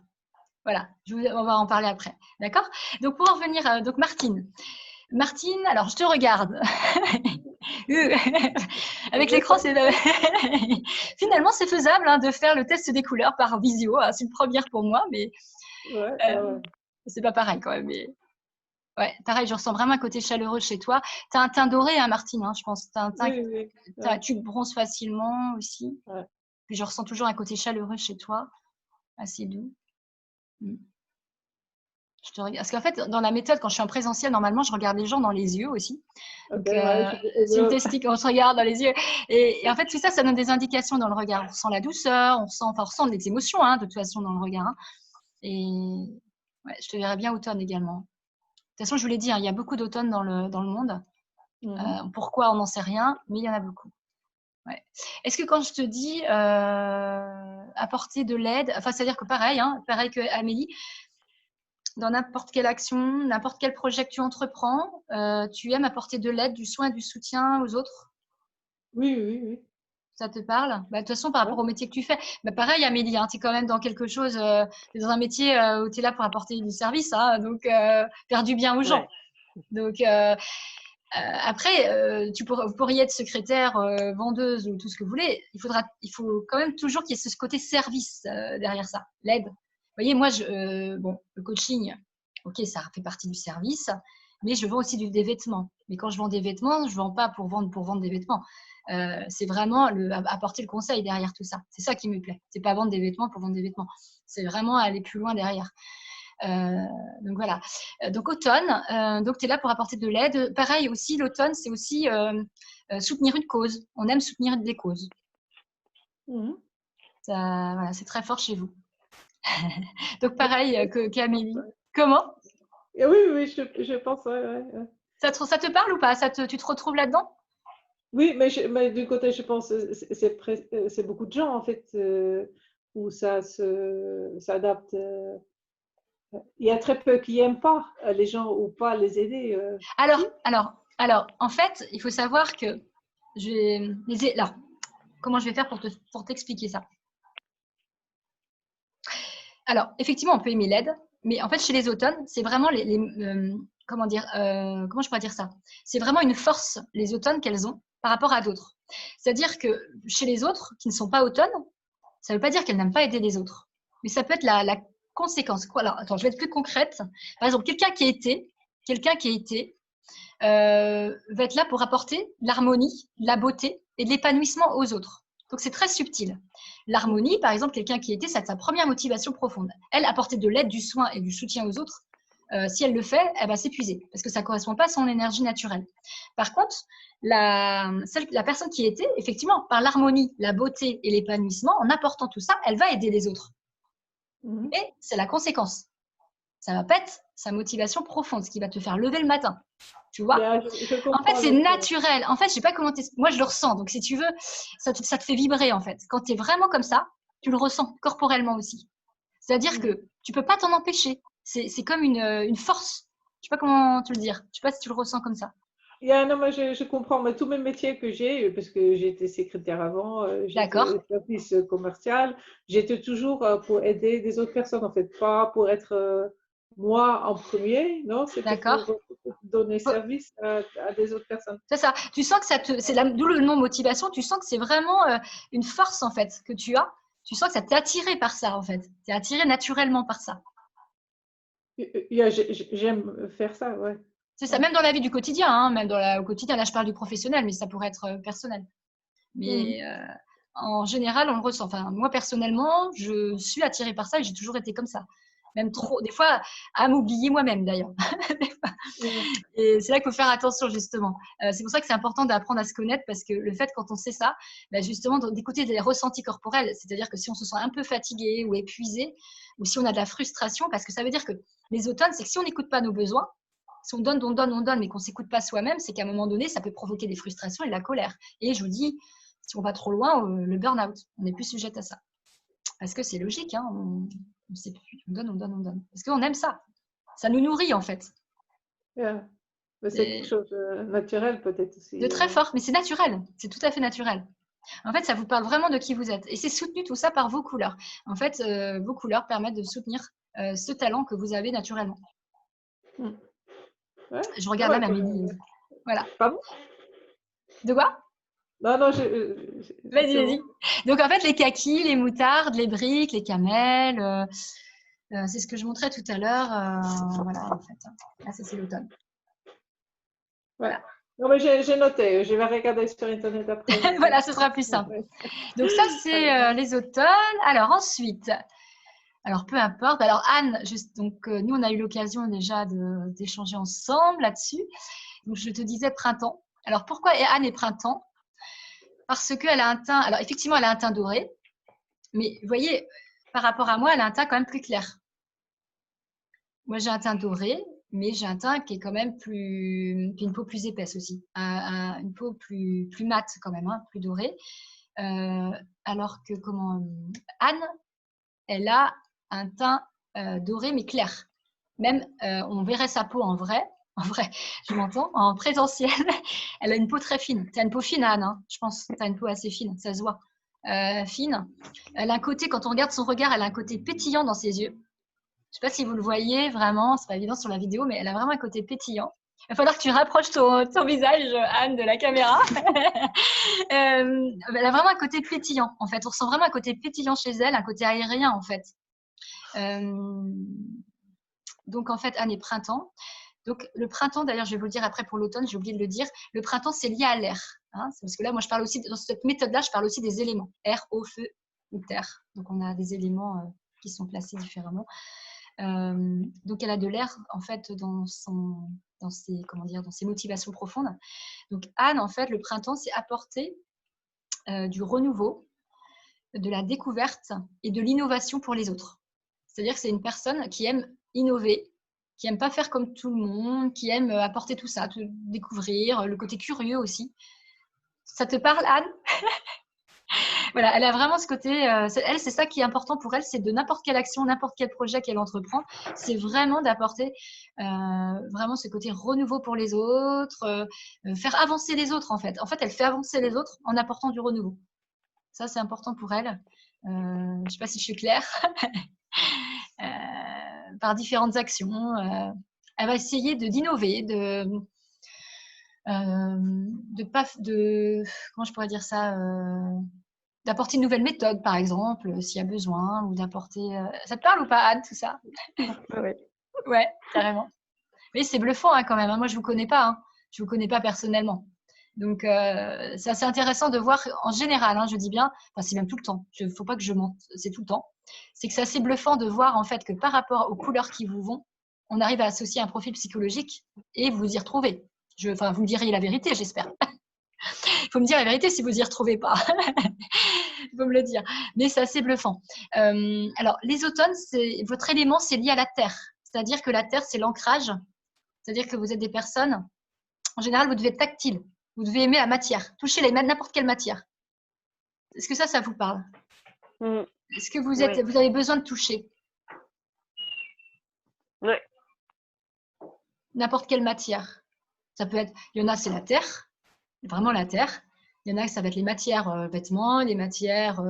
Voilà, on va en parler après. D'accord? Donc, pour en revenir, donc Martine, alors je te regarde. Avec l'écran, finalement, c'est faisable de faire le test des couleurs par visio. C'est une première pour moi, mais c'est pas pareil quand même. Mais... Ouais, pareil, je ressens vraiment un côté chaleureux chez toi. Tu as un teint doré, Martine, je pense. T'as un teint tu bronzes facilement aussi. Ouais. Puis je ressens toujours un côté chaleureux chez toi, assez doux. Parce qu'en fait, dans la méthode, quand je suis en présentiel, normalement, je regarde les gens dans les yeux aussi. C'est une technique, on se regarde dans les yeux. Et en fait, tout ça, ça donne des indications dans le regard. On sent la douceur, on ressent des émotions, de toute façon, dans le regard. Et ouais, je te verrai bien automne également. De toute façon, je vous l'ai dit, il y a beaucoup d'automne dans le monde. Pourquoi, on n'en sait rien, mais il y en a beaucoup. Ouais. Est-ce que quand je te dis apporter de l'aide, c'est-à-dire que pareil que Amélie, dans n'importe quelle action, n'importe quel projet que tu entreprends, tu aimes apporter de l'aide, du soin et du soutien aux autres? Oui. Ça te parle? De toute façon, par rapport au métier que tu fais. Pareil, Amélie, tu es quand même dans quelque chose, tu es dans un métier où tu es là pour apporter du service, donc faire du bien aux gens. Ouais. Donc, après, vous pourriez être secrétaire, vendeuse ou tout ce que vous voulez. Il faut quand même toujours qu'il y ait ce côté service derrière ça, l'aide. Vous voyez, moi, le coaching, ok, ça fait partie du service, mais je vends aussi des vêtements. Mais quand je vends des vêtements, je ne vends pas pour vendre des vêtements. C'est vraiment apporter le conseil derrière tout ça. C'est ça qui me plaît. Ce n'est pas vendre des vêtements pour vendre des vêtements. C'est vraiment aller plus loin derrière. Donc voilà. Donc automne, donc tu es là pour apporter de l'aide. Pareil aussi, l'automne, c'est aussi soutenir une cause. On aime soutenir des causes. Ça, voilà, c'est très fort chez vous. Donc pareil qu'Amélie. Comment? Oui, je pense. Ouais. Ça te parle ou pas? Tu te retrouves là-dedans? Oui, mais du côté, je pense, c'est beaucoup de gens en fait où ça s'adapte. Il y a très peu qui n'aiment pas les gens ou pas les aider. Alors, en fait, il faut savoir que alors, comment je vais faire pour t'expliquer ça? Alors, effectivement, on peut aimer l'aide, mais en fait, chez les automnes, c'est vraiment comment je pourrais dire ça? C'est vraiment une force, les automnes, qu'elles ont par rapport à d'autres. C'est-à-dire que chez les autres qui ne sont pas automnes, ça ne veut pas dire qu'elles n'aiment pas aider les autres, mais ça peut être la conséquence. Alors, attends, je vais être plus concrète. Par exemple, quelqu'un qui a été va être là pour apporter l'harmonie, la beauté et de l'épanouissement aux autres. Donc, c'est très subtil. L'harmonie, par exemple, quelqu'un qui était, c'est sa première motivation profonde. Elle, apporter de l'aide, du soin et du soutien aux autres, si elle le fait, elle va s'épuiser parce que ça ne correspond pas à son énergie naturelle. Par contre, la personne qui était, effectivement, par l'harmonie, la beauté et l'épanouissement, en apportant tout ça, elle va aider les autres. Et c'est la conséquence. Ça va pas être sa motivation profonde, ce qui va te faire lever le matin. Tu vois? En fait, c'est naturel. En fait, je sais pas comment moi, je le ressens. Donc, si tu veux, ça te fait vibrer, en fait. Quand tu es vraiment comme ça, tu le ressens corporellement aussi. C'est-à-dire que tu peux pas t'en empêcher. C'est comme une force. Je sais pas comment te le dire. Je sais pas si tu le ressens comme ça. Non, moi je comprends, mais tous mes métiers que j'ai, parce que j'étais secrétaire avant, D'accord, j'étais service commercial, j'étais toujours pour aider des autres personnes, en fait, pas pour être moi en premier, non, c'était d'accord. pour donner service à des autres personnes. C'est ça. Tu sens que d'où le nom motivation, tu sens que c'est vraiment une force en fait que tu as. Tu sens que ça t'est attiré par ça en fait. Tu es attiré naturellement par ça. J'aime faire ça, ouais. C'est ça, Ouais. même dans la vie du quotidien, hein, même au quotidien, là je parle du professionnel, mais ça pourrait être personnel. Mhm. Mais en général, on le ressent. Enfin, moi personnellement, je suis attirée par ça et j'ai toujours été comme ça. Même trop, des fois, à m'oublier moi-même d'ailleurs. Ouais. Et c'est là qu'il faut faire attention justement. C'est pour ça que c'est important d'apprendre à se connaître parce que le fait quand on sait ça, bah, justement d'écouter les ressentis corporels, c'est-à-dire que si on se sent un peu fatigué ou épuisé ou si on a de la frustration, parce que ça veut dire que les automnes, c'est que si on n'écoute pas nos besoins, si on donne, mais qu'on ne s'écoute pas soi-même, c'est qu'à un moment donné, ça peut provoquer des frustrations et de la colère. Et je vous dis, si on va trop loin, le burn-out, on n'est plus sujette à ça. Parce que c'est logique, hein, on sait plus, on donne. Parce qu'on aime ça. Ça nous nourrit en fait. Yeah. Mais c'est quelque Et chose de naturel peut-être de aussi. très fort, mais c'est naturel, c'est tout à fait naturel. En fait, ça vous parle vraiment de qui vous êtes. Et c'est soutenu tout ça par vos couleurs. En fait, vos couleurs permettent de soutenir ce talent que vous avez naturellement. Mm. Ouais. Je regarde Ouais, là ma mini. Voilà. pardon? De quoi? Non, non, Vas-y, c'est vas-y. bon. Donc, en fait, les kakis, les moutardes, les briques, les camels, c'est ce que je montrais tout à l'heure. Voilà, en fait. Là, ça, c'est l'automne. Ouais. Voilà. Non, mais j'ai noté, je vais regarder sur Internet après. Voilà, ce sera plus simple. Ouais. Donc, ça, c'est Allez. les automnes. Alors, ensuite, alors peu importe. Alors, Anne, donc, nous, on a eu l'occasion déjà d'échanger ensemble là-dessus. Donc, je te disais printemps. Alors, pourquoi Anne est printemps? Parce qu'elle a un teint. Alors, effectivement, elle a un teint doré. Mais vous voyez, par rapport à moi, elle a un teint quand même plus clair. Moi, j'ai un teint doré, mais j'ai un teint qui est quand même plus. Puis une peau plus épaisse aussi. Une peau plus mate quand même, hein, plus dorée. Alors que Anne, elle a un teint doré mais clair. Même, on verrait sa peau en vrai, je m'entends, en présentiel, elle a une peau très fine. Tu as une peau fine, Anne, hein, je pense. Tu as une peau assez fine, ça se voit. Fine. Elle a un côté, quand on regarde son regard, elle a un côté pétillant dans ses yeux. Je ne sais pas si vous le voyez vraiment, c'est pas évident sur la vidéo, mais elle a vraiment un côté pétillant. Il va falloir que tu rapproches ton visage, Anne, de la caméra. Elle a vraiment un côté pétillant, en fait. On ressent vraiment un côté pétillant chez elle, un côté aérien, en fait. Donc, en fait, Anne est printemps. Donc, le printemps, d'ailleurs, je vais vous le dire après pour l'automne, j'ai oublié de le dire. Le printemps, c'est lié à l'air. Hein, parce que là, moi, je parle aussi, dans cette méthode-là, je parle aussi des éléments. Air, eau, feu ou terre. Donc, on a des éléments qui sont placés différemment. Donc, elle a de l'air, en fait, dans ses motivations profondes. Donc, Anne, en fait, le printemps, c'est apporter du renouveau, de la découverte et de l'innovation pour les autres. C'est-à-dire que c'est une personne qui aime innover, qui aime pas faire comme tout le monde, qui aime apporter tout ça, découvrir, le côté curieux aussi. Ça te parle, Anne? Voilà, elle a vraiment ce côté, elle, c'est ça qui est important pour elle, c'est de n'importe quelle action, n'importe quel projet qu'elle entreprend, c'est vraiment d'apporter vraiment ce côté renouveau pour les autres, faire avancer les autres en fait. En fait, elle fait avancer les autres en apportant du renouveau. Ça, c'est important pour elle. Je ne sais pas si je suis claire. Par différentes actions. Elle va essayer d'innover, comment je pourrais dire ça, d'apporter une nouvelle méthode, par exemple, s'il y a besoin, ou d'apporter. Ça te parle ou pas, Anne, tout ça? Oui. Ouais, carrément. Mais c'est bluffant hein, quand même. Hein. Moi, je vous connais pas. Hein. Je vous connais pas personnellement. Donc, c'est assez intéressant de voir en général, hein, je dis bien, enfin, c'est même tout le temps, il ne faut pas que je mente, c'est tout le temps, c'est que c'est assez bluffant de voir en fait que par rapport aux couleurs qui vous vont, on arrive à associer un profil psychologique et vous y retrouvez. Enfin, vous me direz la vérité, j'espère. Il faut me dire la vérité si vous y retrouvez pas. Il faut me le dire. Mais c'est assez bluffant. Alors, les automnes, votre élément, c'est lié à la terre. C'est-à-dire que la terre, c'est l'ancrage. C'est-à-dire que vous êtes des personnes, en général, vous devez être tactile. Vous devez aimer la matière, toucher n'importe quelle matière. Est-ce que ça vous parle? Est-ce que vous avez besoin de toucher? Oui. N'importe quelle matière. Ça peut être, il y en a, c'est la terre, vraiment la terre. Il y en a, ça va être les matières, vêtements, les matières,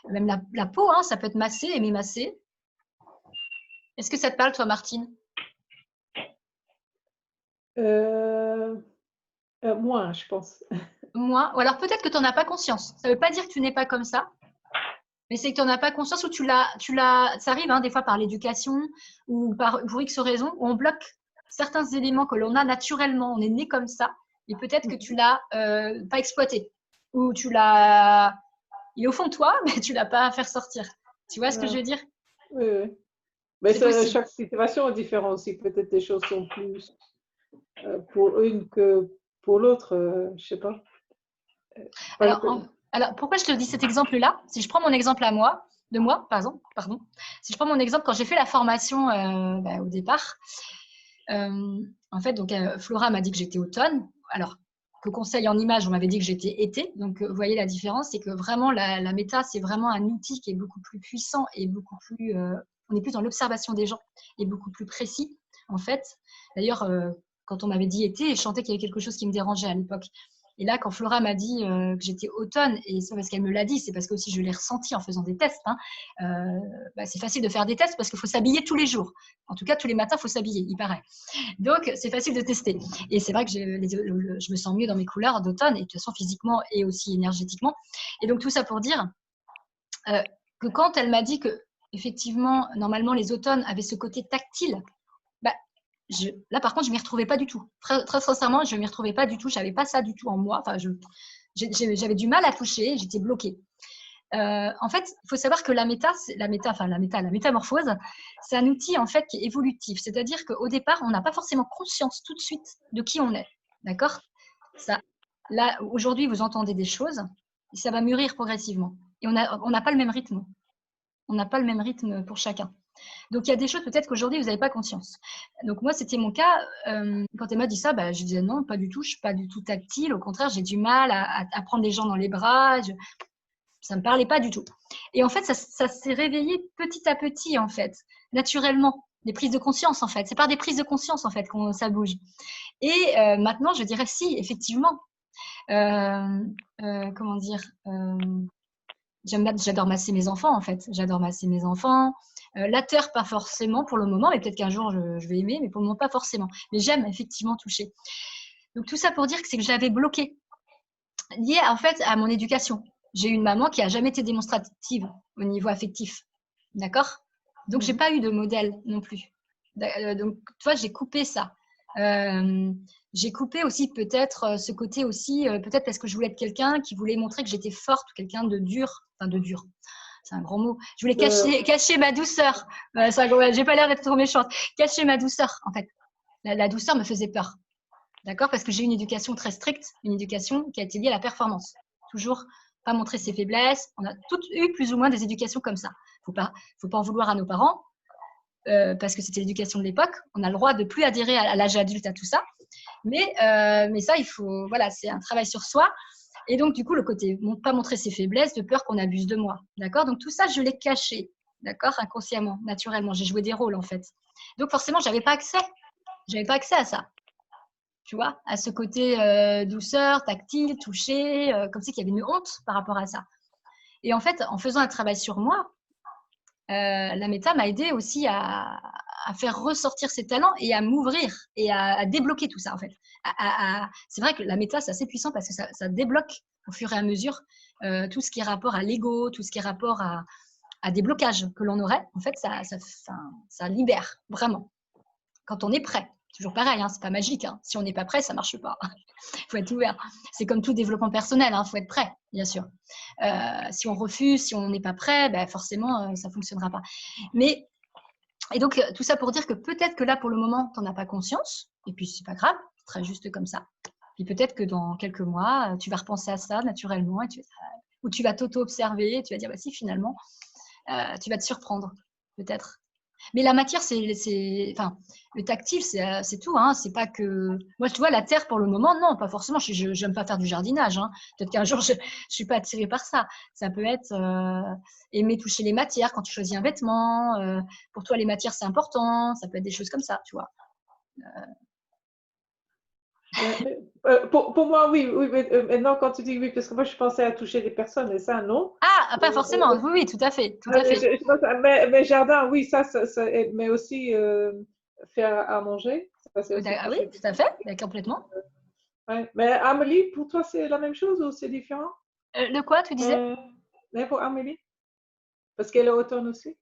même la peau, hein, ça peut être massé, aimer masser. Est-ce que ça te parle, toi, Martine? Moins, je pense. Moi, ou alors peut-être que tu n'en as pas conscience. Ça ne veut pas dire que tu n'es pas comme ça, mais c'est que tu n'en as pas conscience ou ça arrive hein, des fois par l'éducation ou pour X raisons, où on bloque certains éléments que l'on a naturellement, on est né comme ça, et peut-être que tu l'as pas exploité, ou il est au fond de toi, mais tu l'as pas à faire sortir. Tu vois ce que je veux dire? Oui, oui. Mais C'est possible. chaque situation est différente aussi. Peut-être des choses sont plus pour une que pour l'autre, je sais pas. Alors, pourquoi je te dis cet exemple-là? Si je prends mon exemple à moi, pardon. Si je prends mon exemple, quand j'ai fait la formation au départ, en fait, donc Flora m'a dit que j'étais automne. Alors, que conseil en image, on m'avait dit que j'étais été. Donc, vous voyez la différence, c'est que vraiment, la méta, c'est vraiment un outil qui est beaucoup plus puissant et beaucoup plus. On est plus dans l'observation des gens et beaucoup plus précis, en fait. D'ailleurs, quand on m'avait dit été, je sentais qu'il y avait quelque chose qui me dérangeait à l'époque. Et là, quand Flora m'a dit que j'étais automne, et c'est parce qu'elle me l'a dit, c'est parce que aussi je l'ai ressenti en faisant des tests. Hein, c'est facile de faire des tests parce qu'il faut s'habiller tous les jours. En tout cas, tous les matins, il faut s'habiller, il paraît. Donc, c'est facile de tester. Et c'est vrai que je me sens mieux dans mes couleurs d'automne, et de toute façon, physiquement et aussi énergétiquement. Et donc, tout ça pour dire que quand elle m'a dit que, effectivement, normalement, les automnes avaient ce côté tactile, là, par contre, je ne m'y retrouvais pas du tout. Très, très sincèrement, je ne m'y retrouvais pas du tout. Je n'avais pas ça du tout en moi. Enfin, j'avais du mal à toucher. J'étais bloquée. En fait, il faut savoir que la métamorphose, c'est un outil en fait qui est évolutif. C'est-à-dire qu'au départ, on n'a pas forcément conscience tout de suite de qui on est. D'accord? Là, aujourd'hui, vous entendez des choses et ça va mûrir progressivement. Et on n'a pas le même rythme. On n'a pas le même rythme pour chacun. Donc, il y a des choses peut-être qu'aujourd'hui, vous n'avez pas conscience. Donc, moi, c'était mon cas. Quand elle m'a dit ça, je disais non, pas du tout. Je ne suis pas du tout tactile. Au contraire, j'ai du mal à prendre les gens dans les bras. Ça ne me parlait pas du tout. Et en fait, ça s'est réveillé petit à petit, en fait, naturellement. Des prises de conscience, en fait. C'est par des prises de conscience, en fait, que ça bouge. Et maintenant, je dirais si, effectivement. Comment dire j'adore masser mes enfants, en fait. J'adore masser mes enfants. La terre, pas forcément pour le moment, mais peut-être qu'un jour, je vais aimer, mais pour le moment, pas forcément. Mais j'aime effectivement toucher. Donc, tout ça pour dire que c'est que j'avais bloqué, lié en fait à mon éducation. J'ai eu une maman qui n'a jamais été démonstrative au niveau affectif. D'accord? Donc, je n'ai pas eu de modèle non plus. Donc, tu vois, j'ai coupé ça. J'ai coupé aussi peut-être ce côté aussi, peut-être parce que je voulais être quelqu'un qui voulait montrer que j'étais forte, quelqu'un de dur. Enfin, de dur. C'est un grand mot. Je voulais cacher ma douceur. J'ai pas l'air d'être trop méchante. Cacher ma douceur, en fait. La douceur me faisait peur. D'accord? Parce que j'ai eu une éducation très stricte, une éducation qui a été liée à la performance. Toujours pas montrer ses faiblesses. On a toutes eu plus ou moins des éducations comme ça. Faut pas en vouloir à nos parents parce que c'était l'éducation de l'époque. On a le droit de plus adhérer à l'âge adulte, à tout ça. Mais ça, il faut, voilà, c'est un travail sur soi. Et donc, du coup, le côté pas montrer ses faiblesses, de peur qu'on abuse de moi. D'accord? Donc, tout ça, je l'ai caché. D'accord? Inconsciemment, naturellement. J'ai joué des rôles, en fait. Donc, forcément, j'avais pas accès. J'avais pas accès à ça. Tu vois, à ce côté douceur, tactile, toucher, comme si qu'il y avait une honte par rapport à ça. Et en fait, en faisant un travail sur moi, la méta m'a aidé aussi à faire ressortir ses talents et à m'ouvrir et à débloquer tout ça, en fait. C'est vrai que la méta, c'est assez puissant parce que ça débloque au fur et à mesure tout ce qui est rapport à l'ego, tout ce qui est rapport à des blocages que l'on aurait. En fait, ça libère, vraiment, quand on est prêt. Toujours pareil, hein, c'est pas magique. Hein. Si on n'est pas prêt, ça marche pas. Il faut être ouvert. C'est comme tout développement personnel, il faut être prêt, bien sûr. Si on refuse, si on n'est pas prêt, forcément, ça ne fonctionnera pas. Et donc, tout ça pour dire que peut-être que là, pour le moment, tu n'en as pas conscience. Et puis, c'est pas grave, c'est très juste comme ça. Puis peut-être que dans quelques mois, tu vas repenser à ça naturellement ou tu vas t'auto-observer et tu vas dire, si, finalement, tu vas te surprendre, peut-être. Mais la matière, le tactile, c'est tout. Hein. C'est pas que. Moi, tu vois, la terre, pour le moment, non, pas forcément. Je n'aime pas faire du jardinage. Hein. Peut-être qu'un jour, je ne suis pas attirée par ça. Ça peut être aimer toucher les matières quand tu choisis un vêtement. Pour toi, les matières, c'est important. Ça peut être des choses comme ça, tu vois. Pour moi, oui, oui, mais maintenant, quand tu dis oui, parce que moi, je pensais à toucher des personnes, et ça, non. Ah, pas forcément. Oui, oui, tout à fait, tout à fait. Mais jardin, oui, mais aussi faire à manger, ça, c'est aussi Ah oui, toucher des tout à fait, complètement. ouais. Mais Amélie, pour toi, c'est la même chose ou c'est différent? Le quoi, tu disais? Mais pour Amélie, parce qu'elle est automne aussi.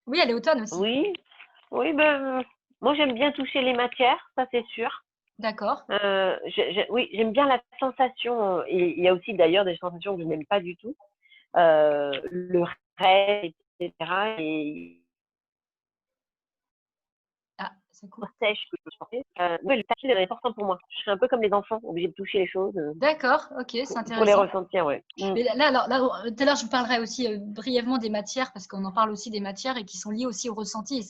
Oui, elle est automne aussi. Oui, oui, ben, moi j'aime bien toucher les matières, ça c'est sûr. D'accord. Oui, j'aime bien la sensation, et il y a aussi d'ailleurs des sensations que je n'aime pas du tout. Le rêve, etc. Et Ah, ça coupe. sèche que je portais. Ouais, le tactile est important pour moi. Je suis un peu comme les enfants, obligée de toucher les choses D'accord, ok, c'est pour les intéressant. ressentir, ouais. Mais là, tout à l'heure, je vous parlerai aussi brièvement des matières, parce qu'on en parle aussi des matières et qui sont liées aussi au ressenti.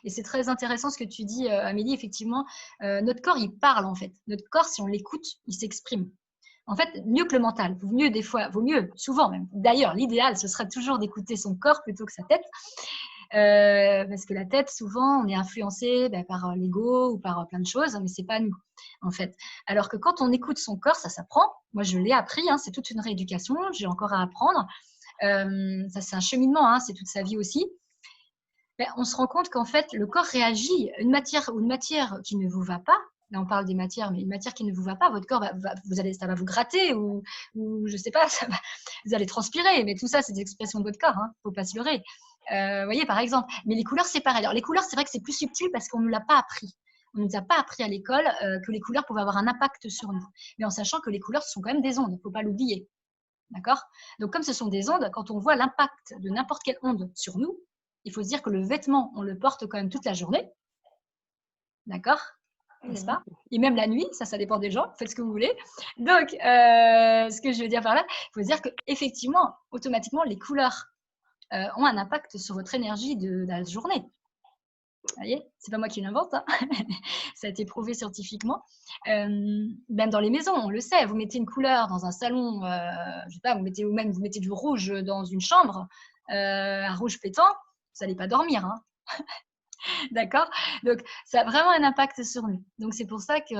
Et c'est très intéressant ce que tu dis, Amélie. Effectivement, notre corps, il parle en fait. Notre corps, si on l'écoute, il s'exprime. En fait, mieux que le mental, vaut mieux des fois, vaut mieux, souvent même. D'ailleurs, l'idéal, ce serait toujours d'écouter son corps plutôt que sa tête. Parce que la tête, souvent, on est influencé par l'ego ou par plein de choses, mais c'est pas nous, en fait. Alors que quand on écoute son corps, ça s'apprend. Moi, je l'ai appris, hein, c'est toute une rééducation, j'ai encore à apprendre. Ça, c'est un cheminement, hein, c'est toute sa vie aussi. On se rend compte qu'en fait, le corps réagit. Une matière qui ne vous va pas, là on parle des matières, mais une matière qui ne vous va pas, votre corps, ça va vous gratter ou je sais pas, vous allez transpirer. Mais tout ça, c'est des expressions de votre corps, hein, faut pas se leurrer. Vous voyez, par exemple. Mais les couleurs, c'est pareil. Alors, les couleurs, c'est vrai que c'est plus subtil parce qu'on ne nous l'a pas appris. On ne nous a pas appris à l'école que les couleurs pouvaient avoir un impact sur nous. Mais en sachant que les couleurs sont quand même des ondes, il ne faut pas l'oublier. D'accord? Donc, comme ce sont des ondes, quand on voit l'impact de n'importe quelle onde sur nous, il faut se dire que le vêtement, on le porte quand même toute la journée. D'accord? N'est-ce pas? Et même la nuit, ça dépend des gens, faites ce que vous voulez. Donc, ce que je veux dire par là, il faut se dire qu'effectivement, automatiquement, les couleurs ont un impact sur votre énergie de la journée. Vous voyez, c'est pas moi qui l'invente, hein. Ça a été prouvé scientifiquement. Même dans les maisons, on le sait, vous mettez une couleur dans un salon, je sais pas, vous mettez du rouge dans une chambre, un rouge pétant, vous n'allez pas dormir, hein. D'accord? Donc, ça a vraiment un impact sur nous. Donc, c'est pour ça que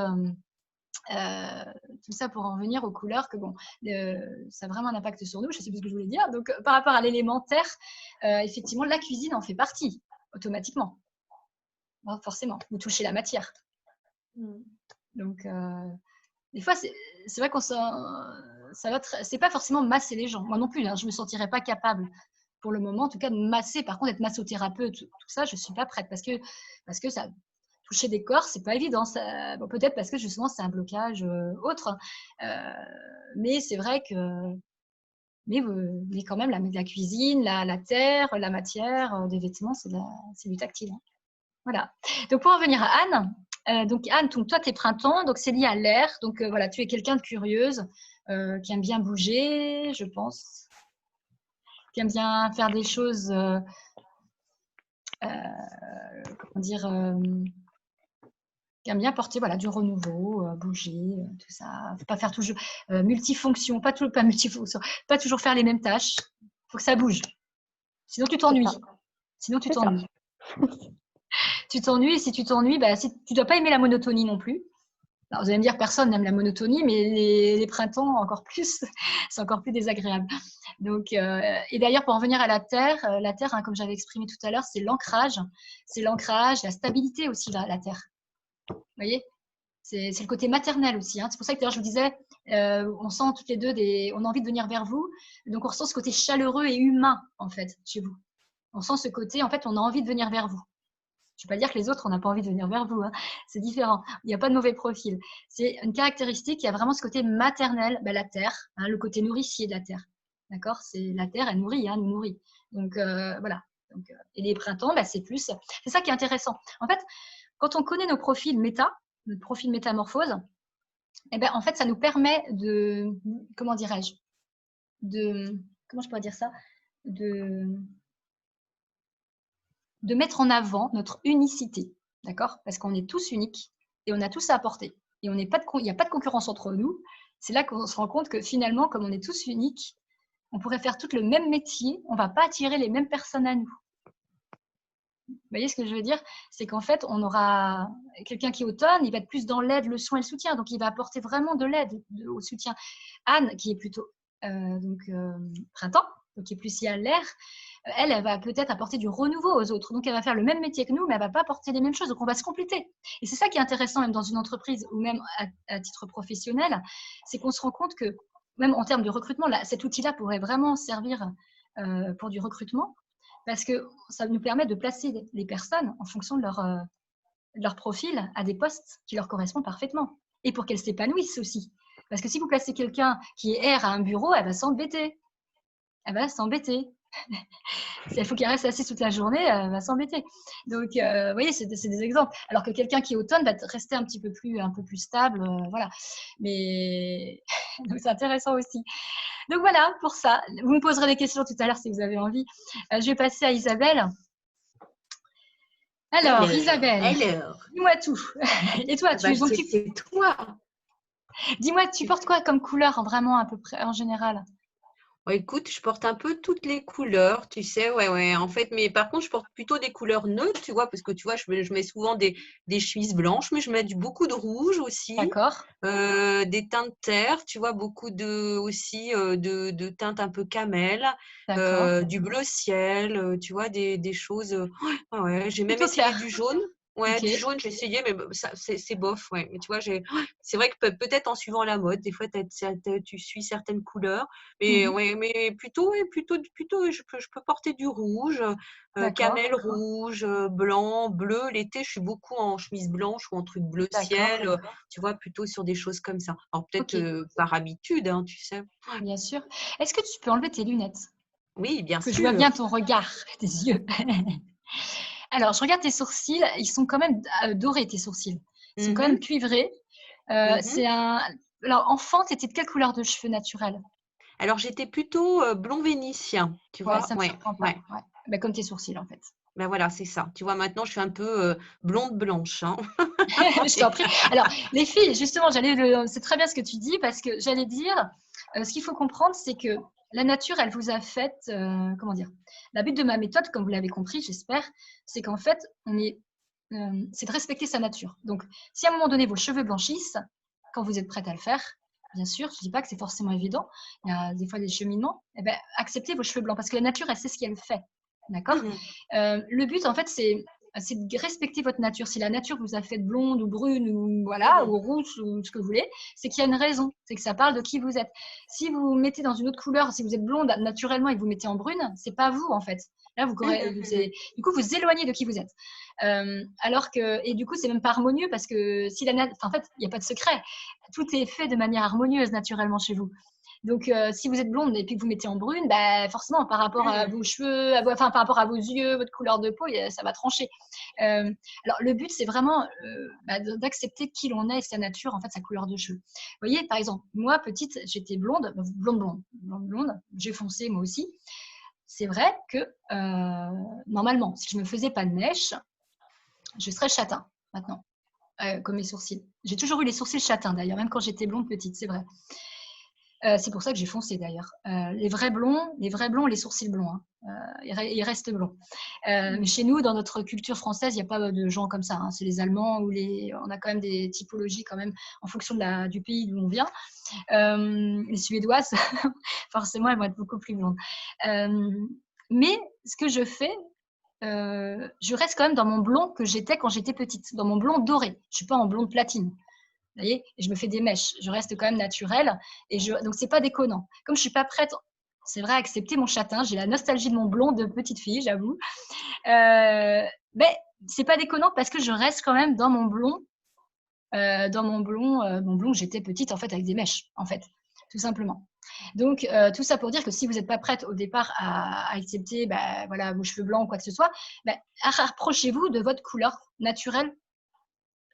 tout ça pour en venir aux couleurs, que bon, ça a vraiment un impact sur nous. Je ne sais plus ce que je voulais dire. Donc, par rapport à l'élémentaire, effectivement, la cuisine en fait partie, automatiquement. Bon, forcément, vous touchez la matière. Donc, des fois, c'est vrai qu'on c'est pas forcément masser les gens. Moi non plus, hein, je ne me sentirais pas capable pour le moment, en tout cas, de masser. Par contre, être massothérapeute, tout ça, je ne suis pas prête parce que ça, toucher des corps, c'est pas évident. Bon, peut-être parce que justement, c'est un blocage autre. Mais c'est vrai que, mais quand même, la cuisine, la terre, la matière, des vêtements, c'est du tactile. Hein. Voilà. Donc, pour en venir à Anne, donc Anne, toi, tes printemps, donc c'est lié à l'air. Donc, voilà, tu es quelqu'un de curieuse, qui aime bien bouger, je pense, qui aime bien faire des choses, comment dire, qui aime bien porter du renouveau, bouger, tout ça. Faut pas faire toujours multifonction, pas multifonction, pas toujours faire les mêmes tâches. Faut que ça bouge. Sinon, tu t'ennuies. Tu t'ennuies, et si tu t'ennuies, tu dois pas aimer la monotonie non plus. Alors, vous allez me dire, personne n'aime la monotonie, mais les printemps, encore plus, c'est encore plus désagréable. Donc, et d'ailleurs, pour en venir à la terre, hein, comme j'avais exprimé tout à l'heure, c'est l'ancrage. C'est l'ancrage, la stabilité aussi, la terre. Vous voyez, c'est le côté maternel aussi. Hein. C'est pour ça que d'ailleurs, je vous disais, on sent toutes les deux, on a envie de venir vers vous. Donc, on ressent ce côté chaleureux et humain, en fait, chez vous. On sent ce côté, en fait, on a envie de venir vers vous. Je ne vais pas dire que les autres, on n'a pas envie de venir vers vous. Hein. C'est différent. Il n'y a pas de mauvais profil. C'est une caractéristique, il y a vraiment ce côté maternel, la terre, hein, le côté nourricier de la terre. D'accord? C'est la terre, elle nourrit, hein, nous nourrit. Donc, voilà. Donc, et les printemps, c'est ça qui est intéressant. En fait, quand on connaît nos profils notre profil métamorphose, en fait, ça nous permet de, comment dirais-je, comment je pourrais dire ça, de mettre en avant notre unicité, d'accord? Parce qu'on est tous uniques et on a tous à apporter. Et il n'y a pas de concurrence entre nous. C'est là qu'on se rend compte que finalement, comme on est tous uniques, on pourrait faire tout le même métier, on ne va pas attirer les mêmes personnes à nous. Vous voyez ce que je veux dire? C'est qu'en fait, on aura quelqu'un qui est automne, il va être plus dans l'aide, le soin et le soutien. Donc, il va apporter vraiment de l'aide au soutien. Anne, qui est plutôt printemps, donc qui est plus liée à l'air, elle va peut-être apporter du renouveau aux autres. Donc, elle va faire le même métier que nous, mais elle ne va pas apporter les mêmes choses. Donc, on va se compléter. Et c'est ça qui est intéressant, même dans une entreprise ou même à titre professionnel, c'est qu'on se rend compte que, même en termes de recrutement, là, cet outil-là pourrait vraiment servir pour du recrutement, parce que ça nous permet de placer les personnes en fonction de leur profil à des postes qui leur correspondent parfaitement. Et pour qu'elles s'épanouissent aussi. Parce que si vous placez quelqu'un qui est R à un bureau, elle va s'embêter. Elle va s'embêter. Si il faut qu'elle reste assise toute la journée, elle va s'embêter. Donc, vous voyez, c'est des exemples. Alors que quelqu'un qui est automne va rester un peu plus stable. Voilà. Mais donc, c'est intéressant aussi. Donc, voilà, pour ça. Vous me poserez des questions tout à l'heure si vous avez envie. Je vais passer à Isabelle. Alors, Isabelle, dis-moi tout. Et toi, c'est toi. Dis-moi, tu portes quoi comme couleur, vraiment, à peu près, en général? Écoute, je porte un peu toutes les couleurs, tu sais, ouais. En fait, mais par contre, je porte plutôt des couleurs neutres, tu vois, parce que tu vois, je mets souvent des chemises blanches, mais je mets beaucoup de rouge aussi. D'accord. Des teintes terre, tu vois, beaucoup aussi de teintes un peu camel, du bleu ciel, tu vois, des choses. Ouais, j'ai même essayé du jaune. Ouais, okay. Du jaune, j'ai essayé, mais c'est bof, ouais. Mais tu vois, c'est vrai que peut-être en suivant la mode, des fois, tu suis certaines couleurs. Mais ouais, mais plutôt, je peux porter du rouge, camel rouge, blanc, bleu. L'été, je suis beaucoup en chemise blanche ou en truc bleu ciel, tu vois, plutôt sur des choses comme ça. Alors peut-être par habitude, hein, tu sais. Bien sûr. Est-ce que tu peux enlever tes lunettes? Oui, bien sûr. Que je vois bien ton regard, tes yeux. Alors, je regarde tes sourcils, ils sont quand même dorés, tes sourcils. Ils sont quand même cuivrés. Alors, enfant, tu étais de quelle couleur de cheveux naturels? Alors, j'étais plutôt blond vénitien, tu vois. Ça ne me surprend pas. Ouais. Ben, comme tes sourcils, en fait. Ben voilà, c'est ça. Tu vois, maintenant, je suis un peu blonde blanche. Hein. Je t'en prie. Alors, les filles, justement, c'est très bien ce que tu dis, parce que j'allais dire, ce qu'il faut comprendre, c'est que la nature, elle vous a fait, comment dire, la but de ma méthode, comme vous l'avez compris, j'espère, c'est qu'en fait, c'est de respecter sa nature. Donc, si à un moment donné, vos cheveux blanchissent, quand vous êtes prête à le faire, bien sûr, je ne dis pas que c'est forcément évident, il y a des fois des cheminements, eh ben, acceptez vos cheveux blancs, parce que la nature, elle sait ce qu'elle fait. D'accord. Le but, en fait, c'est de respecter votre nature. Si la nature vous a fait blonde ou brune ou voilà ou rouge ou ce que vous voulez, c'est qu'il y a une raison. C'est que ça parle de qui vous êtes. Si vous vous mettez dans une autre couleur, si vous êtes blonde naturellement et que vous mettez en brune, c'est pas vous en fait. Là, du coup, vous éloignez de qui vous êtes. Alors que, et du coup, c'est même pas harmonieux parce que si en fait, il n'y a pas de secret. Tout est fait de manière harmonieuse naturellement chez vous. Donc, si vous êtes blonde et puis que vous mettez en brune, bah, forcément, par rapport à vos cheveux, par rapport à vos yeux, votre couleur de peau, ça va trancher. Alors, le but, c'est vraiment d'accepter qui l'on est et sa nature, en fait, sa couleur de cheveux. Vous voyez, par exemple, moi, petite, j'étais blonde, j'ai foncé moi aussi. C'est vrai que, normalement, si je ne me faisais pas de mèche, je serais châtain, maintenant, comme mes sourcils. J'ai toujours eu les sourcils châtains, d'ailleurs, même quand j'étais blonde petite, c'est vrai. C'est pour ça que j'ai foncé d'ailleurs. Les vrais blonds, les sourcils blonds, hein. Ils restent blonds. Mais chez nous, dans notre culture française, il n'y a pas de gens comme ça. Hein. C'est les Allemands ou on a quand même des typologies quand même en fonction du pays d'où on vient. Les Suédoises, forcément, elles vont être beaucoup plus blondes. Mais ce que je fais, je reste quand même dans mon blond que j'étais quand j'étais petite, dans mon blond doré. Je ne suis pas en blonde platine. Vous voyez, et je me fais des mèches, je reste quand même naturelle, donc c'est pas déconnant. Comme je suis pas prête, c'est vrai, à accepter mon châtain, j'ai la nostalgie de mon blond de petite fille, j'avoue. Mais c'est pas déconnant parce que je reste quand même dans mon blond, mon blond, j'étais petite en fait avec des mèches, en fait, tout simplement. Donc tout ça pour dire que si vous n'êtes pas prête au départ à accepter, voilà, vos cheveux blancs ou quoi que ce soit, rapprochez-vous de votre couleur naturelle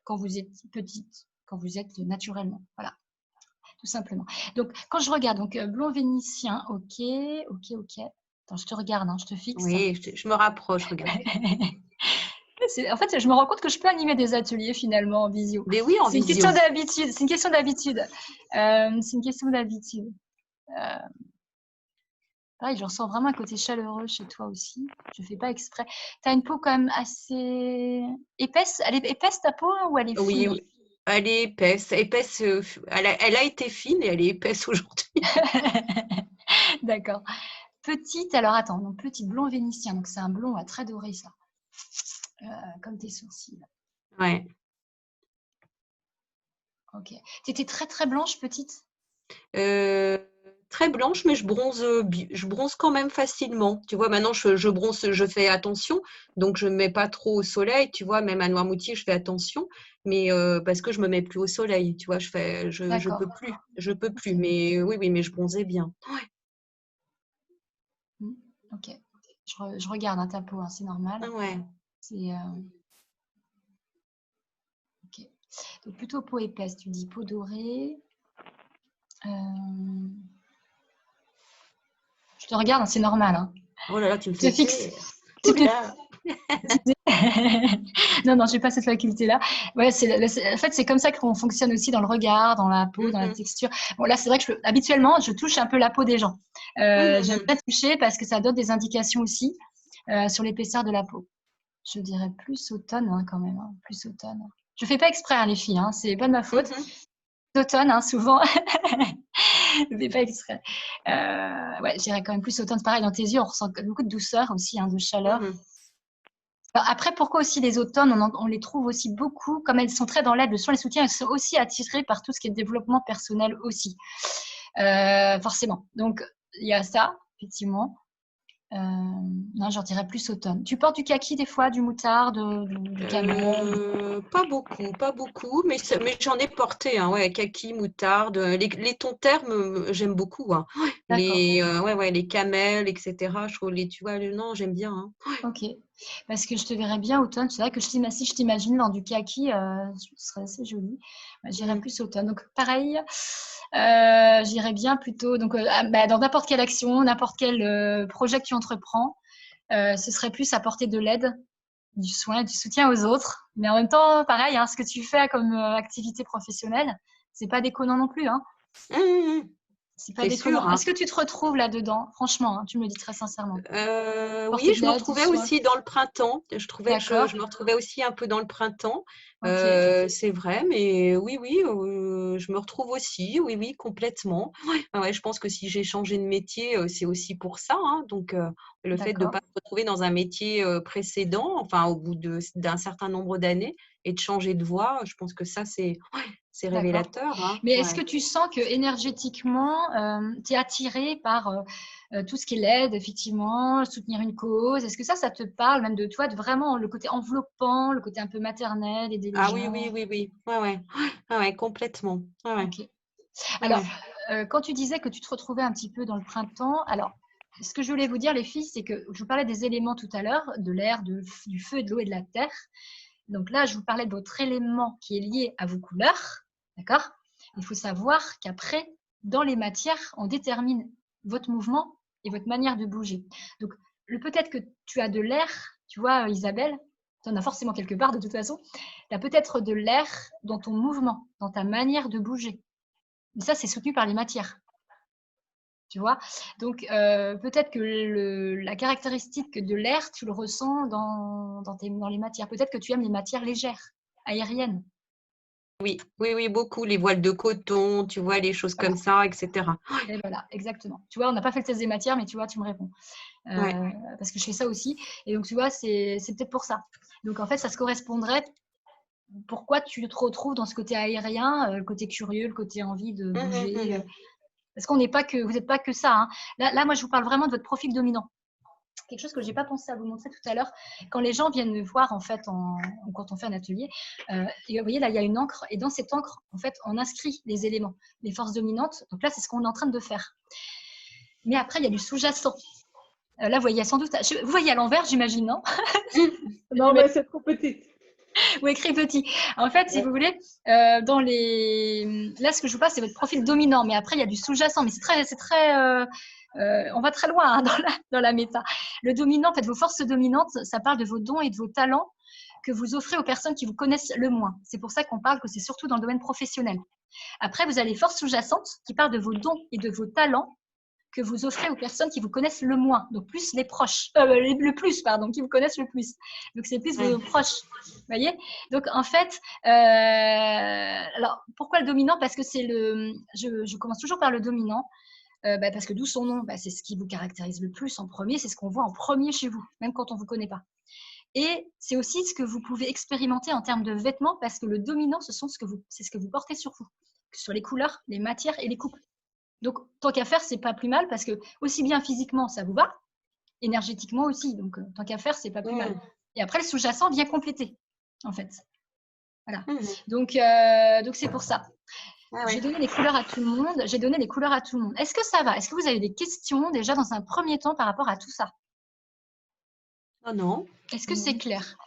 quand vous êtes petite. Quand vous êtes naturellement, voilà, tout simplement. Donc, quand je regarde, donc blond vénitien, ok. Attends, je te regarde, hein, je te fixe. Oui, je me rapproche, regarde. En fait, je me rends compte que je peux animer des ateliers finalement en visio. Mais oui, en visio. C'est une question d'habitude. Pareil, je ressens vraiment un côté chaleureux chez toi aussi. Je ne fais pas exprès. Tu as une peau quand même assez épaisse. Elle est épaisse ta peau ou elle est Oui, fine? oui. Elle est épaisse, épaisse. Elle a été fine et elle est épaisse aujourd'hui. D'accord. Petite, alors attends, donc petite blond vénitien. Donc c'est un blond à très doré ça. Comme tes sourcils. Ouais. Ok. Tu étais très très blanche petite? Très blanche, mais je bronze quand même facilement. Tu vois, maintenant je bronze, je fais attention, donc je me mets pas trop au soleil. Tu vois, même à Noirmoutier, je fais attention, mais parce que je me mets plus au soleil. Tu vois, je D'accord. peux plus. Ok. Mais oui, mais je bronzais bien. Ok. Je regarde hein, ta peau, hein, c'est normal. Ouais. C'est ok. Donc plutôt peau épaisse, tu dis peau dorée. Je te regarde, hein, c'est normal. Hein. Oh là là, tu me Tu te fais fixes. peur. Tu te Oula. Non, non, j'ai pas cette faculté-là. Ouais, en fait, c'est comme ça qu'on fonctionne aussi dans le regard, dans la peau, dans la Mhm. texture. Bon, là, c'est vrai que habituellement, je touche un peu la peau des gens. J'aime Mhm. bien toucher parce que ça donne des indications aussi sur l'épaisseur de la peau. Je dirais plus automne hein, quand même, hein, plus automne. Je fais pas exprès, hein, les filles, hein, c'est pas de ma faute. Mhm. Automne, hein, souvent. Je fais pas exprès. Ouais, je dirais quand même plus automne. C'est pareil, dans tes yeux, on ressent beaucoup de douceur aussi, hein, de chaleur. Mhm. Alors après, pourquoi aussi les automnes, on les trouve aussi beaucoup, comme elles sont très dans l'aide, le soin, les soutiens, elles sont aussi attirées par tout ce qui est développement personnel aussi, forcément. Donc, il y a ça, effectivement. Non, j'en dirais plus automne. Tu portes du kaki des fois, du moutarde, du camel? Pas beaucoup, mais j'en ai porté, hein, ouais, kaki, moutarde, les tons termes, j'aime beaucoup, hein. D'accord. Les camels, etc. Je trouve tu vois, non, j'aime bien, hein. Ok. Parce que je te verrais bien automne. C'est vrai que si je t'imagine dans du kaki, ce serait assez joli. J'irais Mm. plus automne. Donc, pareil, j'irais bien plutôt donc, dans n'importe quelle action, n'importe quel projet que tu entreprends. Ce serait plus apporter de l'aide, du soin, du soutien aux autres. Mais en même temps, pareil, hein, ce que tu fais comme activité professionnelle, c'est pas déconnant non plus. Hein. Mm, mm. C'est pas C'est sûr, déconnant. hein. Est-ce que tu te retrouves là-dedans? Franchement, hein, tu me le dis très sincèrement. Oui, Porter de je me l'aide, du retrouvais soin. aussi dans le printemps. Je trouvais que D'accord. je me retrouvais aussi un peu dans le printemps. Ok. C'est vrai, mais oui, je me retrouve aussi. Oui, oui, complètement. Ah ouais, je pense que si j'ai changé de métier, c'est aussi pour ça, hein. Donc, le fait de ne D'accord. pas se retrouver dans un métier précédent, enfin, au bout d'un certain nombre d'années, et de changer de voie, je pense que ça, c'est D'accord. révélateur, hein. Mais est-ce Ouais. que tu sens que énergétiquement, tu es attiré par tout ce qui est l'aide, effectivement, soutenir une cause? Est-ce que ça te parle même de toi, de vraiment le côté enveloppant, le côté un peu maternel, aider les Ah oui, oui, gens? oui, oui. Ouais, ouais. Ah ouais, complètement. Ouais, ouais. Ok. Ouais, Alors, ouais. quand tu disais que tu te retrouvais un petit peu dans le printemps, alors, ce que je voulais vous dire, les filles, c'est que je vous parlais des éléments tout à l'heure, de l'air, du feu, de l'eau et de la terre. Donc là, je vous parlais de votre élément qui est lié à vos couleurs, d'accord? Il faut savoir qu'après, dans les matières, on détermine votre mouvement et votre manière de bouger. Donc, peut-être que tu as de l'air, tu vois, Isabelle, tu en as forcément quelque part de toute façon, tu as peut-être de l'air dans ton mouvement, dans ta manière de bouger. Mais ça, c'est soutenu par les matières. Tu vois? Donc, peut-être que la caractéristique de l'air, tu le ressens dans les matières. Peut-être que tu aimes les matières légères, aériennes. Oui, oui, oui, beaucoup. Les voiles de coton, tu vois, les choses Voilà. comme ça, etc. Et voilà, exactement. Tu vois, on n'a pas fait le test des matières, mais tu vois, tu me réponds. Ouais. Parce que je fais ça aussi. Et donc, tu vois, c'est peut-être pour ça. Donc, en fait, ça se correspondrait. Pourquoi tu te retrouves dans ce côté aérien, le côté curieux, le côté envie de bouger parce qu'on n'est pas que, vous n'êtes pas que ça. Hein. Là, moi, je vous parle vraiment de votre profil dominant. Quelque chose que je n'ai pas pensé à vous montrer tout à l'heure. Quand les gens viennent me voir, en fait, quand on fait un atelier, et vous voyez, là, il y a une encre. Et dans cette encre, en fait, on inscrit les éléments, les forces dominantes. Donc là, c'est ce qu'on est en train de faire. Mais après, il y a du sous-jacent. Là, vous voyez sans doute, vous voyez à l'envers, j'imagine, non? Non, mais c'est trop petite. Ou écrit petit. En fait, si Ouais. vous voulez, là, ce que je vous passe, c'est votre profil dominant. Mais après, il y a du sous-jacent. Mais c'est très, on va très loin hein, dans la méta. Le dominant, en fait, vos forces dominantes, ça parle de vos dons et de vos talents que vous offrez aux personnes qui vous connaissent le moins. C'est pour ça qu'on parle que c'est surtout dans le domaine professionnel. Après, vous avez les forces sous-jacentes qui parlent de vos dons et de vos talents que vous offrez aux personnes qui vous connaissent le moins, donc plus les proches, le plus, pardon, qui vous connaissent le plus. Donc, c'est plus vos proches, vous voyez. Donc, en fait, alors, pourquoi le dominant? Parce que c'est je commence toujours par le dominant, parce que d'où son nom, c'est ce qui vous caractérise le plus en premier, c'est ce qu'on voit en premier chez vous, même quand on ne vous connaît pas. Et c'est aussi ce que vous pouvez expérimenter en termes de vêtements, parce que le dominant, c'est ce que vous portez sur vous, sur les couleurs, les matières et les coupes. Donc, tant qu'à faire, c'est pas plus mal, parce que aussi bien physiquement, ça vous va, énergétiquement aussi. Donc, tant qu'à faire, c'est pas plus mal. Et après, le sous-jacent vient compléter, en fait. Voilà. Donc, c'est pour ça. J'ai donné les couleurs à tout le monde. Est-ce que ça va? Est-ce que vous avez des questions déjà dans un premier temps par rapport à tout ça? Non. Est-ce que c'est clair?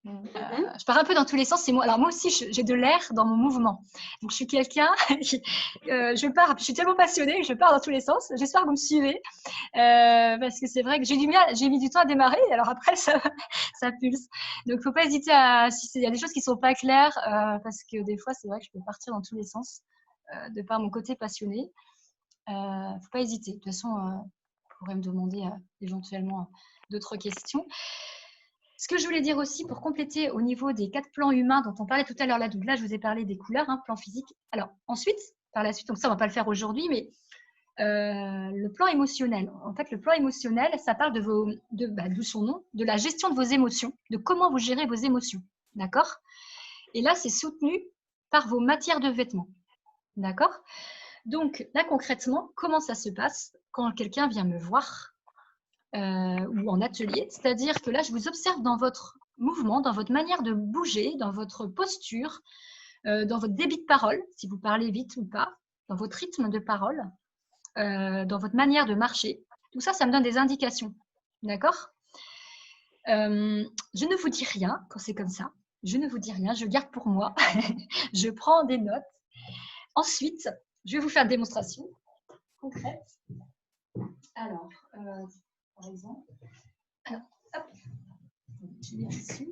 Je pars un peu dans tous les sens. Alors moi aussi, j'ai de l'air dans mon mouvement. Donc je suis quelqu'un qui, je suis tellement passionnée, je pars dans tous les sens. J'espère que vous me suivez, parce que c'est vrai que j'ai mis du temps à démarrer. Alors après, ça pulse. Donc faut pas hésiter s'il y a des choses qui sont pas claires, parce que des fois, c'est vrai que je peux partir dans tous les sens, de par mon côté passionné. Faut pas hésiter. De toute façon, vous pourrez me demander éventuellement d'autres questions. Ce que je voulais dire aussi pour compléter au niveau des 4 plans humains dont on parlait tout à l'heure, là, donc là je vous ai parlé des couleurs, plan physique. Alors ensuite, par la suite, donc ça on va pas le faire aujourd'hui, mais le plan émotionnel. En fait, le plan émotionnel, ça parle d'où son nom, de la gestion de vos émotions, de comment vous gérez vos émotions, d'accord? Et là, c'est soutenu par vos matières de vêtements, d'accord? Donc là, concrètement, comment ça se passe quand quelqu'un vient me voir ou en atelier, c'est-à-dire que là, je vous observe dans votre mouvement, dans votre manière de bouger, dans votre posture, dans votre débit de parole, si vous parlez vite ou pas, dans votre rythme de parole, dans votre manière de marcher. Tout ça, ça me donne des indications, d'accord? Je ne vous dis rien quand c'est comme ça. Je ne vous dis rien, je garde pour moi. Je prends des notes. Ensuite, je vais vous faire une démonstration concrète. Alors, par exemple, alors, hop, je mets dessus.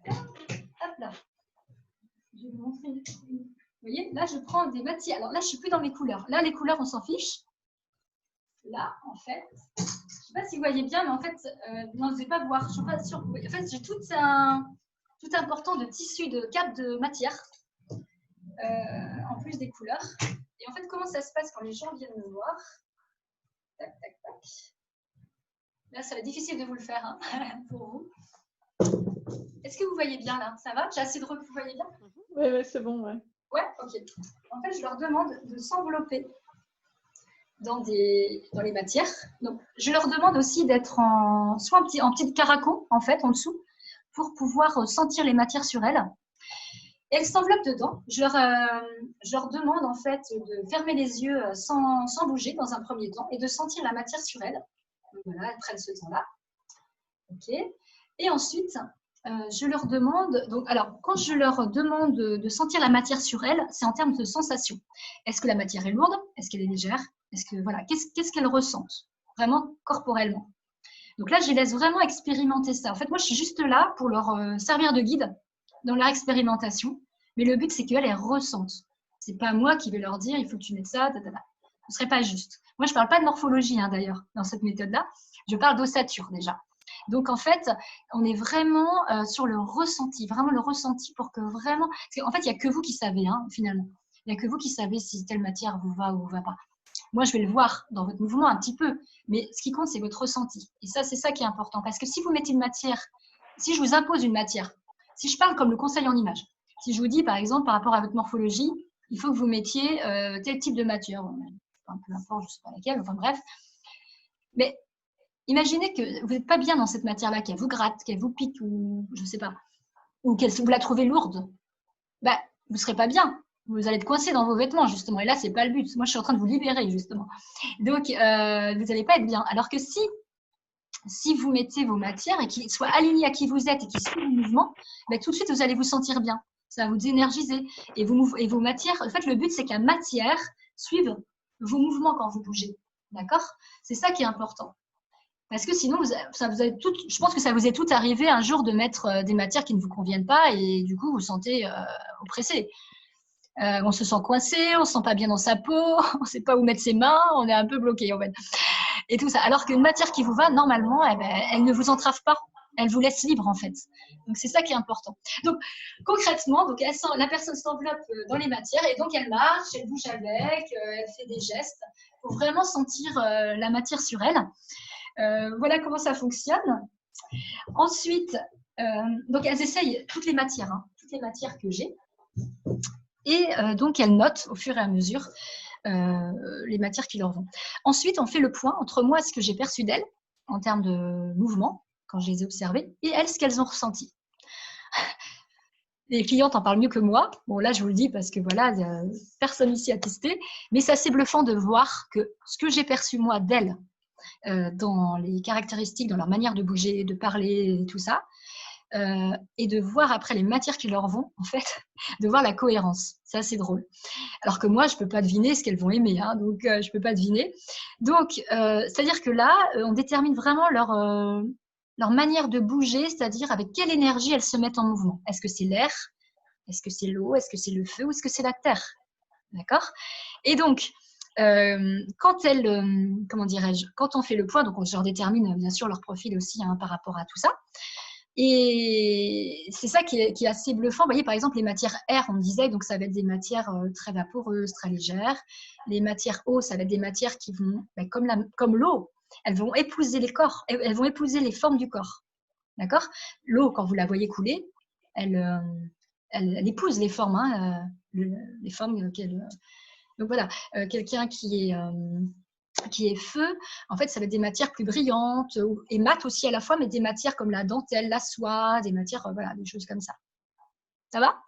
Hop là. Je vais vous montrer. Vous voyez, là, je prends des matières. Alors là, je ne suis plus dans mes couleurs. Là, les couleurs, on s'en fiche. Là, en fait, je ne sais pas si vous voyez bien, mais en fait, non, je ne vais pas voir. Je ne suis pas sûre. En fait, j'ai tout un portant de tissu, de câble de matière, en plus des couleurs. Et en fait, comment ça se passe quand les gens viennent me voir? Tac, tac, tac. Là, ça va être difficile de vous le faire, hein, pour vous. Est-ce que vous voyez bien là? Ça va? J'ai assez de recul, vous voyez bien? Oui, c'est bon, ouais. Ouais, ok. En fait, je leur demande de s'envelopper dans les matières. Donc, je leur demande aussi d'être soit en petite caraco, en fait, en dessous, pour pouvoir sentir les matières sur elles. Et elles s'enveloppent dedans. Je leur demande, en fait, de fermer les yeux sans bouger dans un premier temps et de sentir la matière sur elles. Voilà, elles prennent ce temps-là. Ok. Et ensuite, je leur demande, alors quand je leur demande de sentir la matière sur elles, c'est en termes de sensation. Est-ce que la matière est lourde? Est-ce qu'elle est légère? Est-ce que voilà, qu'est-ce qu'elles ressentent vraiment corporellement? Donc là, je les laisse vraiment expérimenter ça. En fait, moi, je suis juste là pour leur servir de guide dans leur expérimentation. Mais le but, c'est qu'elles ressentent. C'est pas moi qui vais leur dire, il faut que tu mettes ça, ce ne serait pas juste. Moi, je ne parle pas de morphologie, hein, d'ailleurs, dans cette méthode-là. Je parle d'ossature, déjà. Donc, en fait, on est vraiment sur le ressenti, vraiment le ressenti pour que vraiment… Parce qu'en fait, il n'y a que vous qui savez, hein, finalement. Il n'y a que vous qui savez si telle matière vous va ou vous va pas. Moi, je vais le voir dans votre mouvement un petit peu, mais ce qui compte, c'est votre ressenti. Et ça, c'est ça qui est important. Parce que si vous mettez une matière, si je vous impose une matière, si je parle comme le conseil en image, si je vous dis, par exemple, par rapport à votre morphologie, il faut que vous mettiez tel type de matière, peu importe, je ne sais pas laquelle, enfin bref. Mais imaginez que vous n'êtes pas bien dans cette matière-là, qu'elle vous gratte, qu'elle vous pique, ou je ne sais pas, ou que vous la trouvez lourde, bah, vous ne serez pas bien. Vous allez être coincé dans vos vêtements, justement. Et là, ce n'est pas le but. Moi, je suis en train de vous libérer, justement. Donc, vous n'allez pas être bien. Alors que si vous mettez vos matières et qu'ils soient alignés à qui vous êtes et qu'ils suivent le mouvement, bah, tout de suite, vous allez vous sentir bien. Ça va vous énergiser. Et vos matières, en fait, le but, c'est que la matière suive vos mouvements quand vous bougez. D'accord? C'est ça qui est important. Parce que sinon, je pense que ça vous est tout arrivé un jour de mettre des matières qui ne vous conviennent pas et du coup, vous vous sentez oppressé. On se sent coincé, on se sent pas bien dans sa peau, on sait pas où mettre ses mains, on est un peu bloqué en fait. Et tout ça. Alors qu'une matière qui vous va, normalement, eh ben, elle ne vous entrave pas. Elle vous laisse libre en fait. Donc c'est ça qui est important. Donc concrètement, donc la personne s'enveloppe dans les matières et donc elle marche, elle bouge avec, elle fait des gestes pour vraiment sentir la matière sur elle. Voilà comment ça fonctionne. Ensuite, donc elles essayent toutes les matières que j'ai. Et donc elles notent au fur et à mesure les matières qui leur vont. Ensuite, on fait le point entre moi et ce que j'ai perçu d'elles en termes de mouvement quand je les ai observées et elles, ce qu'elles ont ressenti. Les clientes en parlent mieux que moi. Bon, là, je vous le dis parce que voilà, il n'y a personne ici à tester. Mais c'est assez bluffant de voir que ce que j'ai perçu, moi, d'elles, dans les caractéristiques, dans leur manière de bouger, de parler, et tout ça, et de voir après les matières qui leur vont, en fait, de voir la cohérence. C'est assez drôle. Alors que moi, je ne peux pas deviner ce qu'elles vont aimer, hein, donc je ne peux pas deviner. Donc, c'est-à-dire que là, on détermine vraiment leur manière de bouger, c'est-à-dire avec quelle énergie elles se mettent en mouvement. Est-ce que c'est l'air? Est-ce que c'est l'eau? Est-ce que c'est le feu? Ou est-ce que c'est la terre? D'accord? Et donc, quand comment dirais-je, quand on fait le point, donc je leur détermine bien sûr leur profil aussi hein, par rapport à tout ça. Et c'est ça qui est assez bluffant. Vous voyez, par exemple, les matières air, on me disait, donc ça va être des matières très vaporeuses, très légères. Les matières eau, ça va être des matières qui vont, comme l'eau, elles vont épouser les corps, elles vont épouser les formes du corps. D'accord? L'eau, quand vous la voyez couler, elle épouse les formes, hein, les formes qu'elle. Donc voilà, quelqu'un qui est feu, en fait, ça va être des matières plus brillantes et mates aussi à la fois, mais des matières comme la dentelle, la soie, des matières, voilà, des choses comme ça. Ça va?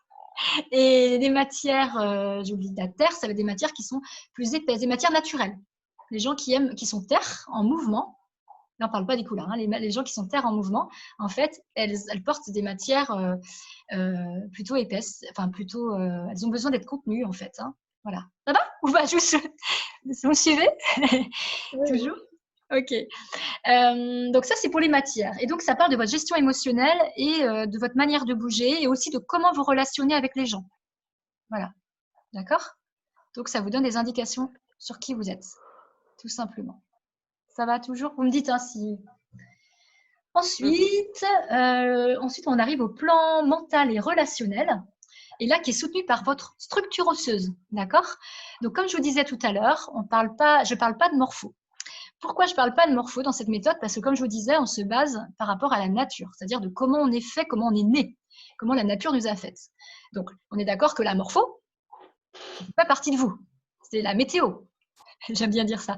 Et les matières, j'oublie la terre, ça va être des matières qui sont plus épaisses, des matières naturelles. Les gens qui sont terre en mouvement, là on ne parle pas des couleurs, hein, les gens qui sont terre en mouvement, en fait, elles portent des matières plutôt épaisses, enfin plutôt, elles ont besoin d'être contenues en fait. Hein. Voilà. Ça va? Ou pas? Vous suivez? Oui. Toujours? Ok. Donc ça, c'est pour les matières. Et donc, ça parle de votre gestion émotionnelle et de votre manière de bouger et aussi de comment vous relationnez avec les gens. Voilà. D'accord? Donc, ça vous donne des indications sur qui vous êtes, tout simplement. Ça va toujours? Vous me dites hein, si... Ensuite, on arrive au plan mental et relationnel. Et là, qui est soutenu par votre structure osseuse. D'accord? Donc, comme je vous disais tout à l'heure, je ne parle pas de morpho. Pourquoi je ne parle pas de morpho dans cette méthode? Parce que comme je vous disais, on se base par rapport à la nature, c'est-à-dire de comment on est fait, comment on est né, comment la nature nous a fait. Donc, on est d'accord que la morpho, ne fait pas partie de vous. C'est la météo. J'aime bien dire ça.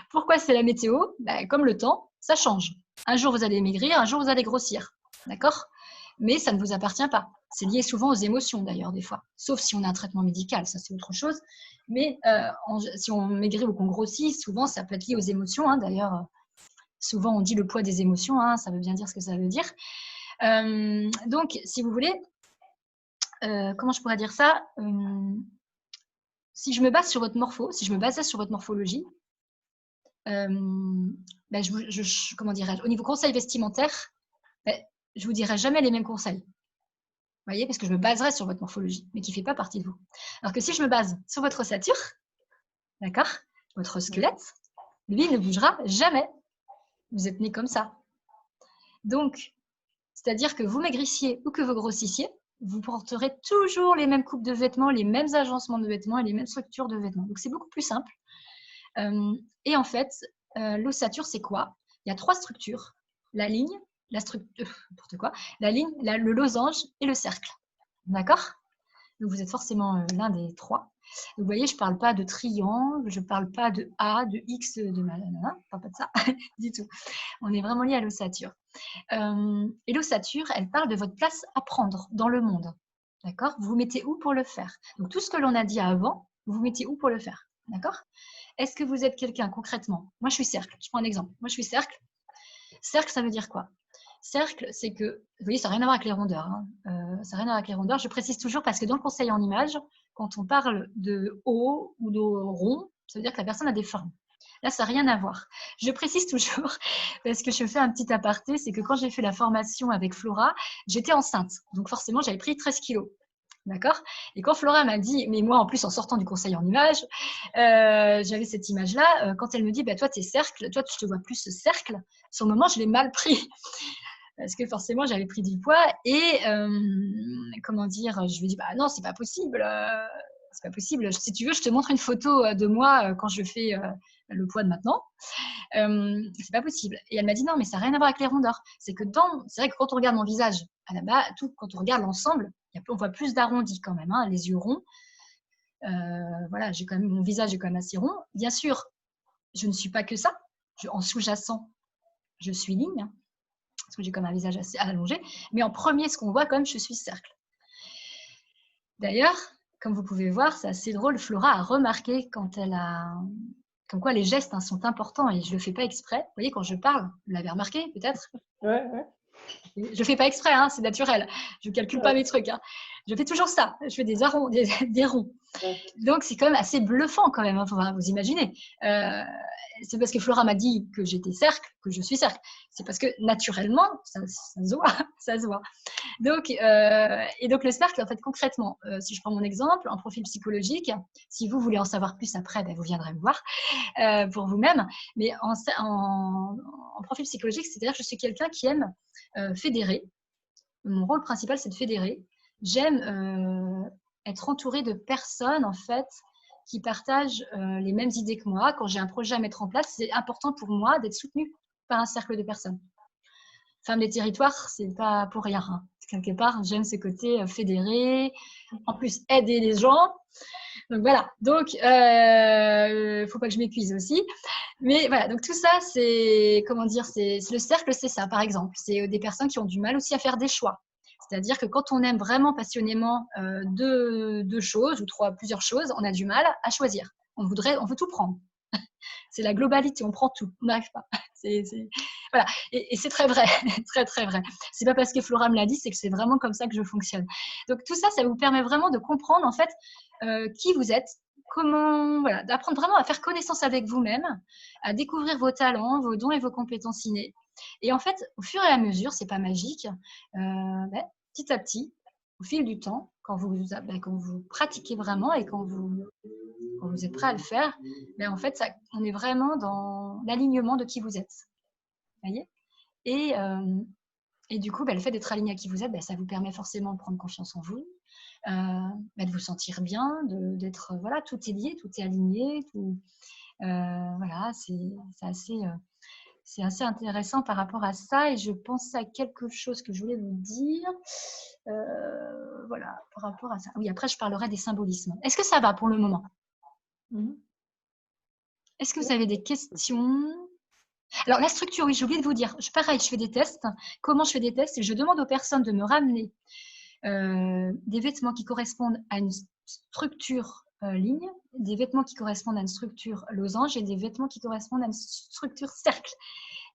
Pourquoi c'est la météo? Comme le temps, ça change. Un jour, vous allez maigrir, un jour, vous allez grossir. D'accord? Mais ça ne vous appartient pas. C'est lié souvent aux émotions d'ailleurs des fois, sauf si on a un traitement médical, ça c'est autre chose. Mais si on maigrit ou qu'on grossit, souvent ça peut être lié aux émotions. Hein. D'ailleurs, souvent on dit le poids des émotions, hein, ça veut bien dire ce que ça veut dire. Donc, si vous voulez, comment je pourrais dire ça? Si je me base sur votre morpho, si je me basais sur votre morphologie, comment dirais-je, au niveau conseil vestimentaire, je ne vous dirai jamais les mêmes conseils. Vous voyez, parce que je me baserai sur votre morphologie, mais qui ne fait pas partie de vous. Alors que si je me base sur votre ossature, d'accord, votre squelette, lui ne bougera jamais. Vous êtes né comme ça. Donc, c'est-à-dire que vous maigrissiez ou que vous grossissiez, vous porterez toujours les mêmes coupes de vêtements, les mêmes agencements de vêtements et les mêmes structures de vêtements. Donc, c'est beaucoup plus simple. Et en fait, l'ossature, c'est quoi? Il y a 3 structures. La ligne, la ligne, le losange et le cercle. D'accord? Donc, vous êtes forcément l'un des 3. Vous voyez, je ne parle pas de triangle, je ne parle pas de A, de X, de malana, je ne parle pas de ça du tout. On est vraiment lié à l'ossature. Et l'ossature, elle parle de votre place à prendre dans le monde. D'accord? Vous vous mettez où pour le faire? Donc, tout ce que l'on a dit avant, vous vous mettez où pour le faire? D'accord? Est-ce que vous êtes quelqu'un concrètement? Moi, je suis cercle. Je prends un exemple. Moi, je suis cercle. Cercle, ça veut dire quoi? Cercle, c'est que, vous voyez, ça n'a rien à voir avec les rondeurs. Hein. Ça n'a rien à voir avec les rondeurs. Je précise toujours parce que dans le conseil en image, quand on parle de haut ou de rond, ça veut dire que la personne a des formes. Là, ça n'a rien à voir. Je précise toujours, parce que je fais un petit aparté, c'est que quand j'ai fait la formation avec Flora, j'étais enceinte. Donc forcément, j'avais pris 13 kilos. D'accord? Et quand Flora m'a dit, mais moi en plus en sortant du conseil en images, j'avais cette image-là, quand elle me dit, bah, toi tes cercles, toi je te vois plus ce cercle, sur le moment je l'ai mal pris. Parce que forcément j'avais pris du poids et comment dire, je lui ai dit, bah non, c'est pas possible. C'est pas possible. Si tu veux, je te montre une photo de moi quand je fais le poids de maintenant. C'est pas possible. Et elle m'a dit non, mais ça n'a rien à voir avec les rondeurs. C'est vrai que quand on regarde mon visage à la base, quand on regarde l'ensemble, on voit plus d'arrondis quand même, hein, les yeux ronds. Voilà, mon visage est quand même assez rond. Bien sûr, je ne suis pas que ça. En sous-jacent, je suis ligne, parce que j'ai comme un visage assez allongé. Mais en premier, ce qu'on voit quand même, je suis cercle. D'ailleurs, comme vous pouvez voir, c'est assez drôle. Flora a remarqué comme quoi les gestes sont importants et je ne le fais pas exprès. Vous voyez, quand je parle, vous l'avez remarqué peut-être? Ouais. Je ne fais pas exprès, c'est naturel. Je ne calcule pas mes trucs. Je fais toujours ça. Je fais des ronds. Ouais. Donc, c'est quand même assez bluffant quand même, vous imaginez. C'est parce que Flora m'a dit que j'étais cercle, que je suis cercle. C'est parce que naturellement, ça se voit. Donc, et donc le cercle, en fait, concrètement, si je prends mon exemple, en profil psychologique, si vous voulez en savoir plus après, vous viendrez me voir pour vous-même. Mais en profil psychologique, c'est-à-dire que je suis quelqu'un qui aime fédérer. Mon rôle principal, c'est de fédérer. J'aime être entourée de personnes, en fait, qui partagent les mêmes idées que moi. Quand j'ai un projet à mettre en place, c'est important pour moi d'être soutenue par un cercle de personnes. Femme des territoires, c'est pas pour rien. Quelque part, j'aime ce côté fédéré, en plus aider les gens. Donc voilà. Donc, faut pas que je m'épuise aussi. Mais voilà. Donc tout ça, c'est comment dire, c'est le cercle, c'est ça. Par exemple, c'est des personnes qui ont du mal aussi à faire des choix. C'est-à-dire que quand on aime vraiment passionnément deux choses ou plusieurs choses, on a du mal à choisir. On veut tout prendre. C'est la globalité, on prend tout, on n'arrive pas. Voilà. Et c'est très vrai, très très vrai. C'est pas parce que Flora me l'a dit, c'est que c'est vraiment comme ça que je fonctionne. Donc tout ça, ça vous permet vraiment de comprendre en fait qui vous êtes, comment, voilà, d'apprendre vraiment à faire connaissance avec vous-même, à découvrir vos talents, vos dons et vos compétences innées. Et en fait, au fur et à mesure, c'est pas magique, petit à petit, au fil du temps, quand vous pratiquez vraiment et quand vous êtes prêt à le faire, en fait, on est vraiment dans l'alignement de qui vous êtes. Voyez, et du coup, le fait d'être aligné à qui vous êtes, ça vous permet forcément de prendre confiance en vous, de vous sentir bien, d'être, voilà, tout est lié, tout est aligné, voilà, c'est assez intéressant par rapport à ça. Et je pensais à quelque chose que je voulais vous dire, voilà, par rapport à ça. Oui, après, je parlerai des symbolismes. Est-ce que ça va pour le moment? Est-ce que vous avez des questions? Alors, la structure, oui, j'ai oublié de vous dire. Pareil, je fais des tests. Comment je fais des tests? Je demande aux personnes de me ramener des vêtements qui correspondent à une structure ligne, des vêtements qui correspondent à une structure losange et des vêtements qui correspondent à une structure cercle.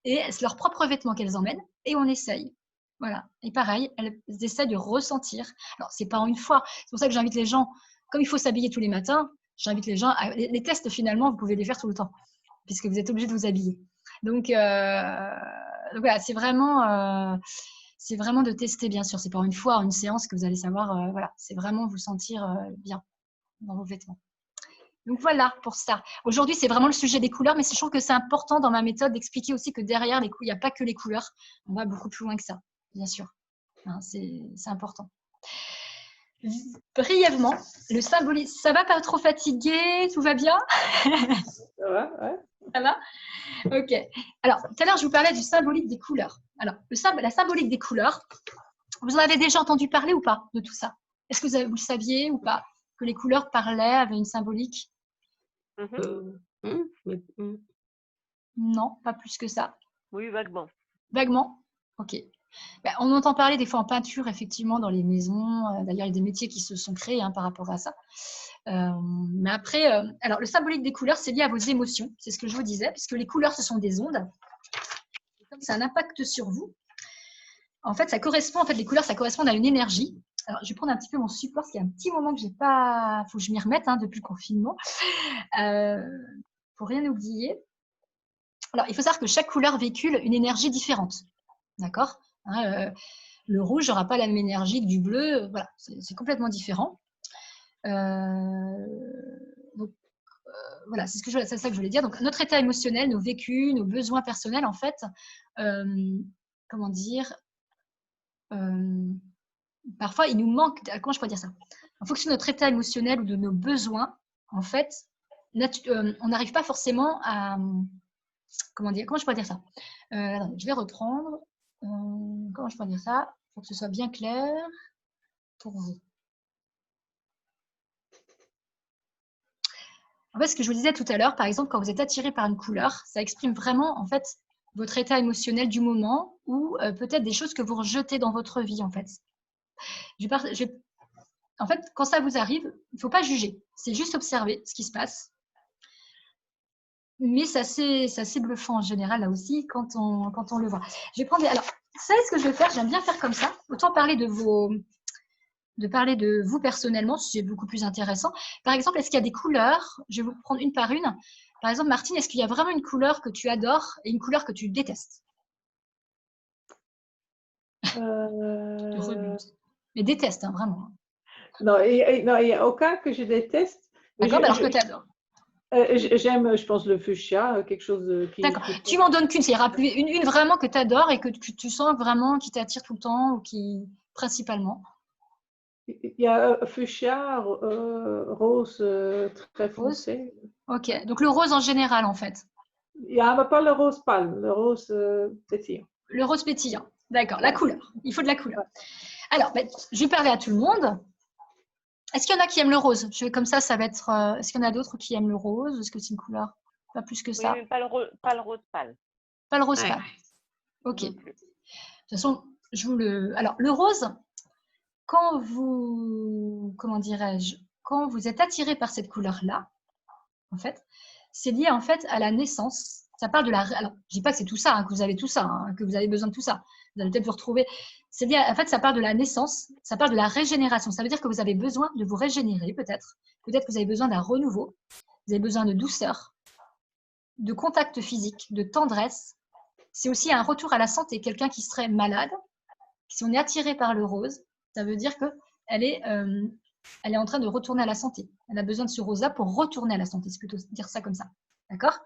Et c'est leurs propres vêtements qu'elles emmènent et on essaye. Voilà. Et pareil, elles essaient de ressentir. Alors, c'est pas en une fois. C'est pour ça que j'invite les gens, comme il faut s'habiller tous les matins, j'invite les gens les tests, finalement, vous pouvez les faire tout le temps, puisque vous êtes obligé de vous habiller. Donc voilà, c'est vraiment de tester, bien sûr. C'est pas une fois, une séance que vous allez savoir. Voilà, c'est vraiment vous sentir bien dans vos vêtements. Donc voilà pour ça. Aujourd'hui, c'est vraiment le sujet des couleurs, mais je trouve que c'est important dans ma méthode d'expliquer aussi que derrière les couleurs, il n'y a pas que les couleurs. On va beaucoup plus loin que ça, bien sûr. C'est important. Brièvement, le symbolisme. Ça va, pas trop fatigué? Tout va bien? Ça va, ouais. Ça va? Ok. Alors, tout à l'heure, je vous parlais du symbolique des couleurs. Alors, la symbolique des couleurs, vous en avez déjà entendu parler ou pas de tout ça? Est-ce que vous le saviez ou pas, que les couleurs parlaient, avaient une symbolique? Non, pas plus que ça. Oui, vaguement. Vaguement? Ok. On entend parler des fois en peinture, effectivement, dans les maisons. D'ailleurs, il y a des métiers qui se sont créés par rapport à ça. Mais après, alors le symbolique des couleurs, c'est lié à vos émotions. C'est ce que je vous disais, puisque les couleurs, ce sont des ondes. Et comme ça a un impact sur vous, en fait, les couleurs, ça correspond à une énergie. Alors, je vais prendre un petit peu mon support, parce qu'il y a un petit moment que j'ai pas... Il faut que je m'y remette depuis le confinement. Pour rien oublier. Alors, il faut savoir que chaque couleur véhicule une énergie différente. D'accord? Le rouge n'aura pas la même énergie que du bleu. Voilà, c'est complètement différent. Donc, voilà, c'est ça que je voulais dire. Donc, notre état émotionnel, nos vécus, nos besoins personnels, en fait, comment dire, parfois, il nous manque, comment je pourrais dire ça? En fonction de notre état émotionnel ou de nos besoins, en fait, on n'arrive pas forcément à, comment je pourrais dire ça? Je vais reprendre, comment je pourrais dire ça pour que ce soit bien clair pour vous. En fait, ce que je vous disais tout à l'heure, par exemple, quand vous êtes attiré par une couleur, ça exprime vraiment, en fait, votre état émotionnel du moment ou peut-être des choses que vous rejetez dans votre vie, en fait. En fait, quand ça vous arrive, il ne faut pas juger. C'est juste observer ce qui se passe. Mais c'est assez bluffant en général, là aussi, quand on le voit. Je vais prendre Alors, vous savez ce que je vais faire? J'aime bien faire comme ça. Autant parler de vous personnellement, c'est beaucoup plus intéressant. Par exemple, est-ce qu'il y a des couleurs? Je vais vous prendre une par une. Par exemple, Martine, est-ce qu'il y a vraiment une couleur que tu adores et une couleur que tu détestes? Mais déteste, hein, vraiment. Non, il n'y a aucun que je déteste. D'accord, alors que tu adores? J'aime, je pense, le fuchsia, quelque chose qui… D'accord. Tu m'en donnes qu'une, c'est une vraiment que tu adores et que tu sens vraiment qui t'attire tout le temps ou qui, principalement. Il y a fuchsia, rose très foncé. Ok, donc le rose en général, en fait. Il n'y a pas le rose pâle, le rose pétillant. Le rose pétillant, d'accord, la couleur. Il faut de la couleur. Alors, je vais parler à tout le monde. Est-ce qu'il y en a qui aiment le rose? Comme ça va être… Est-ce qu'il y en a d'autres qui aiment le rose? Est-ce que c'est une couleur pas plus que ça? Oui, mais pas le rose pâle. Pas le rose pâle. Ok. De toute façon, Alors, le rose, quand vous… Comment dirais-je? Quand vous êtes attiré par cette couleur-là, en fait, c'est lié en fait à la naissance. Ça parle de la… Alors, je ne dis pas que c'est tout ça, que vous avez tout ça, que vous avez besoin de tout ça. Vous allez peut-être vous retrouver… C'est lié en fait, ça parle de la naissance, ça parle de la régénération. Ça veut dire que vous avez besoin de vous régénérer peut-être. Peut-être que vous avez besoin d'un renouveau. Vous avez besoin de douceur, de contact physique, de tendresse. C'est aussi un retour à la santé. Quelqu'un qui serait malade, si on est attiré par le rose, ça veut dire qu'elle est en train de retourner à la santé. Elle a besoin de ce rose-là pour retourner à la santé. C'est plutôt dire ça comme ça. D'accord?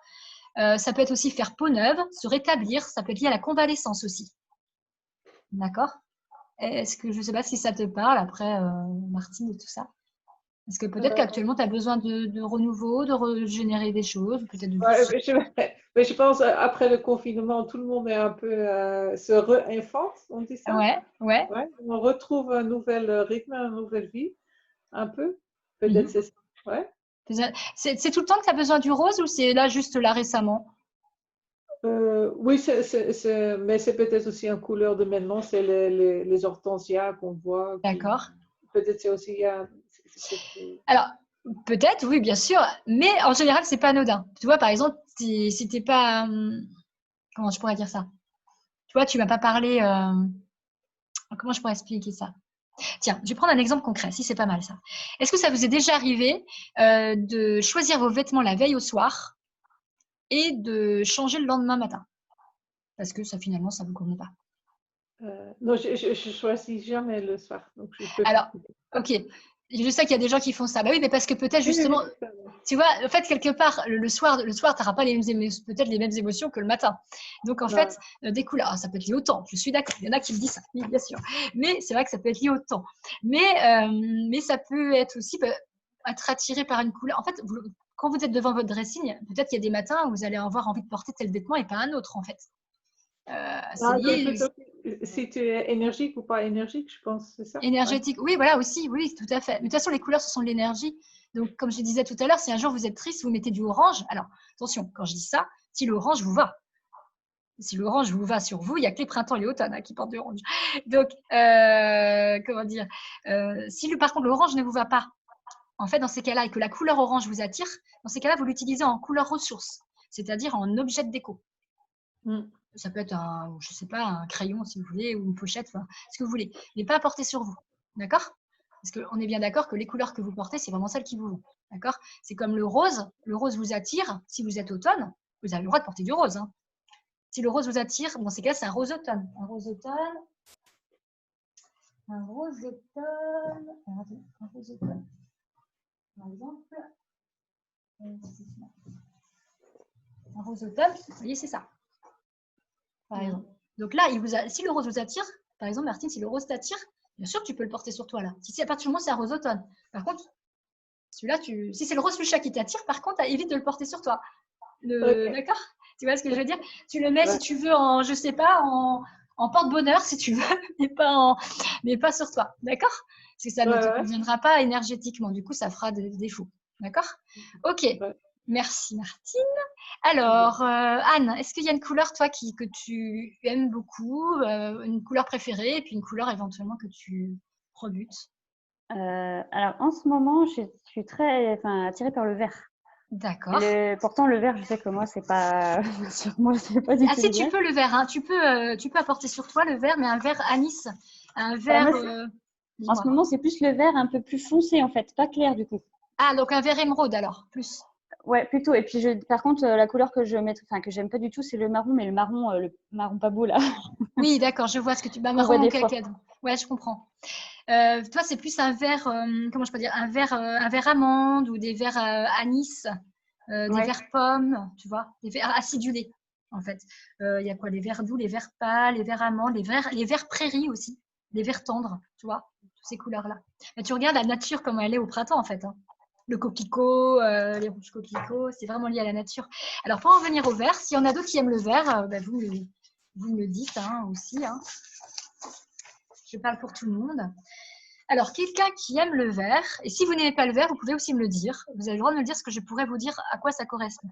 Ça peut être aussi faire peau neuve, se rétablir. Ça peut être lié à la convalescence aussi. D'accord? Est-ce que je ne sais pas si ça te parle après, Martine, et tout ça? Est-ce que peut-être qu'actuellement, tu as besoin de renouveau, de régénérer des choses, peut-être mais je pense après le confinement, tout le monde est un peu se réinvente, on dit ça? Ouais. On retrouve un nouvel rythme, une nouvelle vie, un peu. Peut-être c'est ça. Ouais. C'est tout le temps que tu as besoin du rose ou c'est là juste là récemment? Oui, mais c'est peut-être aussi une couleur de maintenant, c'est les hortensias qu'on voit. D'accord. Peut-être c'est aussi… Alors, peut-être, oui, bien sûr, mais en général, c'est pas anodin. Tu vois, par exemple, si t'es pas… comment je pourrais dire ça? Tu vois, tu m'as pas parlé… comment je pourrais expliquer ça? Tiens, je vais prendre un exemple concret, si c'est pas mal ça. Est-ce que ça vous est déjà arrivé de choisir vos vêtements la veille au soir et de changer le lendemain matin? Parce que ça, finalement, ça ne vous convenait pas. Non, je choisis jamais le soir. Donc Alors, ok. Je sais qu'il y a des gens qui font ça. Bah oui, mais parce que peut-être justement, tu vois, en fait, quelque part, le soir, tu n'auras pas peut-être les mêmes émotions que le matin. Donc, en fait, des couleurs, ça peut être lié au temps. Je suis d'accord. Il y en a qui me disent ça, oui, bien sûr. Mais c'est vrai que ça peut être lié au temps. Mais ça peut être aussi être attiré par une couleur. En fait, quand vous êtes devant votre dressing, peut-être qu'il y a des matins où vous allez avoir envie de porter tel vêtement et pas un autre, en fait. Si tu es énergique ou pas énergique, je pense, c'est ça? Énergétique, oui, voilà aussi, oui, tout à fait. Mais de toute façon, les couleurs, ce sont de l'énergie. Donc, comme je disais tout à l'heure, si un jour vous êtes triste, vous mettez du orange. Alors, attention, quand je dis ça, si l'orange vous va. Si l'orange vous va sur vous, il n'y a que les printemps et les automnes qui portent du orange. Donc, comment dire si par contre l'orange ne vous va pas, en fait, dans ces cas-là, et que la couleur orange vous attire, dans ces cas-là, vous l'utilisez en couleur ressource, c'est-à-dire en objet de déco. Ça peut être je sais pas, un crayon si vous voulez, ou une pochette, enfin, ce que vous voulez, mais pas à porter sur vous, d'accord? Parce qu'on est bien d'accord que les couleurs que vous portez, c'est vraiment celles qui vous vont, d'accord? C'est comme le rose vous attire, si vous êtes automne, vous avez le droit de porter du rose. Si le rose vous attire, dans ces cas, c'est un rose automne. Un rose automne, Un rose automne. Alors, attends, un rose automne. Par exemple. Un rose automne, vous voyez, c'est ça. Par exemple. Donc là, si le rose vous attire, par exemple, Martine, si le rose t'attire, bien sûr que tu peux le porter sur toi là. Si à partir du moment où c'est un rose automne. Par contre, celui-là, si c'est le rose fuchsia qui t'attire, par contre, évite de le porter sur toi. Ok. D'accord? Tu vois ce que je veux dire? Tu le mets si tu veux en, je sais pas, en porte-bonheur si tu veux, mais pas sur toi. D'accord? Parce que ça ne te conviendra pas énergétiquement. Du coup, ça fera des défauts. D'accord? Ok. Merci Martine. Alors, Anne, est-ce qu'il y a une couleur, toi, que tu aimes beaucoup, une couleur préférée, et puis une couleur éventuellement que tu rebutes? Alors, en ce moment, je suis très attirée par le vert. D'accord. Pourtant, le vert, je sais que moi, c'est pas sur moi, c'est pas du tout. Si, tu peux le vert, hein. Tu peux apporter sur toi le vert, mais un vert anis, un vert. En ce moment, c'est plus le vert un peu plus foncé, en fait, pas clair du coup. Ah, donc un vert émeraude alors, plus. Ouais, plutôt. Et puis, par contre, la couleur que que j'aime pas du tout, c'est le marron, mais le marron pas beau là. Oui, d'accord, je vois ce que tu. Marron ou cacao. Ouais, je comprends. Toi, c'est plus un vert, comment je peux dire, un vert amande ou des verts anis, des verts pommes, tu vois, des verts acidulés, en fait. Il y a quoi? Les verts doux, les verts pâles, les verts amandes, les verts prairies aussi, les verts tendres, tu vois, toutes ces couleurs-là. Mais tu regardes la nature comme elle est au printemps, en fait. Hein. Le coquelicot, les rouges coquelicots, c'est vraiment lié à la nature. Alors, pour en venir au vert, s'il y en a d'autres qui aiment le vert, vous me le dites aussi. Hein. Je parle pour tout le monde. Alors, quelqu'un qui aime le vert, et si vous n'aimez pas le vert, vous pouvez aussi me le dire. Vous avez le droit de me le dire, parce que je pourrais vous dire à quoi ça correspond.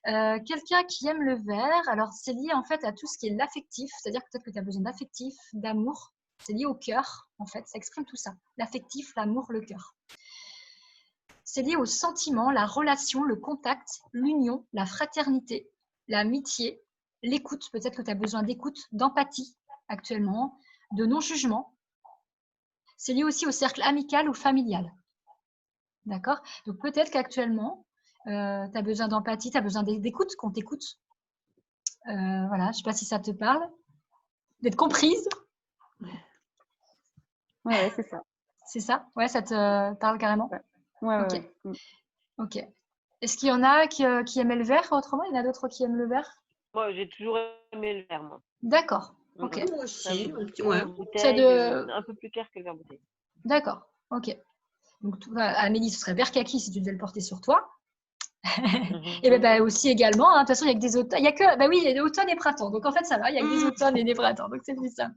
Quelqu'un qui aime le vert, alors c'est lié en fait à tout ce qui est l'affectif, c'est-à-dire peut-être que tu as besoin d'affectif, d'amour. C'est lié au cœur, en fait, ça exprime tout ça. L'affectif, l'amour, le cœur. C'est lié au sentiment, la relation, le contact, l'union, la fraternité, l'amitié, l'écoute. Peut-être que tu as besoin d'écoute, d'empathie actuellement, de non-jugement. C'est lié aussi au cercle amical ou familial. D'accord? Donc peut-être qu'actuellement, tu as besoin d'empathie, tu as besoin d'écoute, qu'on t'écoute. Voilà, je ne sais pas si ça te parle. D'être comprise. Ouais, c'est ça. C'est ça? Ouais, ça te parle carrément? Ouais. Ok. Ok. Est-ce qu'il y en a qui aimaient le vert autrement? Il y en a d'autres qui aiment le vert? Moi, j'ai toujours aimé le vert, moi. D'accord. Ok. Moi aussi. Bouteille, un peu plus clair que le vert bouteille. D'accord. Ok. Donc, Amélie, ce serait vert kaki si tu devais le porter sur toi. Et bien aussi également, hein, de toute façon, il n'y a que des automnes. Il y a que, oui, il y a automne et printemps. Donc en fait, ça va, il n'y a que des automnes et des printemps. Donc c'est plus simple.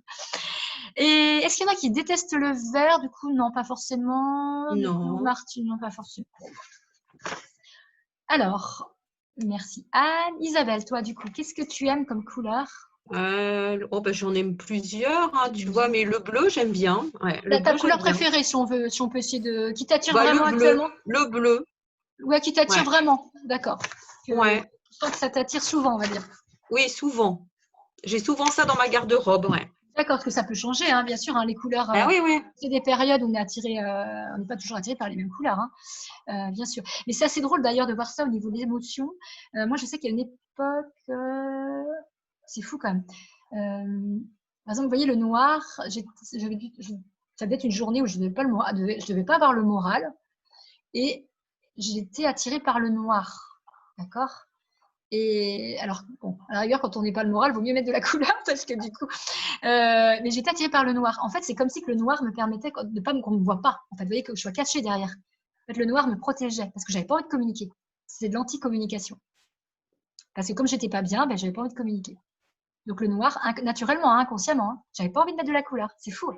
Et est-ce qu'il y en a qui détestent le vert? Du coup, non, pas forcément. Non. Du coup, Martine, non, pas forcément. Alors, merci Anne. Isabelle, toi, du coup, qu'est-ce que tu aimes comme couleur? J'en aime plusieurs, hein, tu vois, mais le bleu, j'aime bien. Ouais, Ta couleur préférée, si on peut essayer de. Qui t'attire vraiment actuellement? Le bleu. Ouais, qui t'attire vraiment, d'accord. Ouais. Je sens que ça t'attire souvent, on va dire. Oui, souvent. J'ai souvent ça dans ma garde-robe, ouais. D'accord, parce que ça peut changer, hein, bien sûr. Hein, les couleurs, oui. c'est des périodes où on n'est pas toujours attiré par les mêmes couleurs, hein, bien sûr. Mais c'est assez drôle d'ailleurs de voir ça au niveau des émotions. Moi, je sais qu'il y a une époque, c'est fou quand même. Par exemple, vous voyez le noir. Ça devait être une journée où je ne devais pas avoir le moral, et j'étais attirée par le noir, d'accord. Et alors, bon, à la rigueur, quand on n'est pas le moral, il vaut mieux mettre de la couleur parce que du coup. Mais j'étais attirée par le noir. En fait, c'est comme si que le noir me permettait de pas qu'on ne me voit pas. En fait, vous voyez que je sois cachée derrière. En fait, le noir me protégeait parce que j'avais pas envie de communiquer. C'est de l'anti-communication. Parce que comme j'étais pas bien, j'avais pas envie de communiquer. Donc le noir, naturellement, inconsciemment, j'avais pas envie de mettre de la couleur. C'est fou.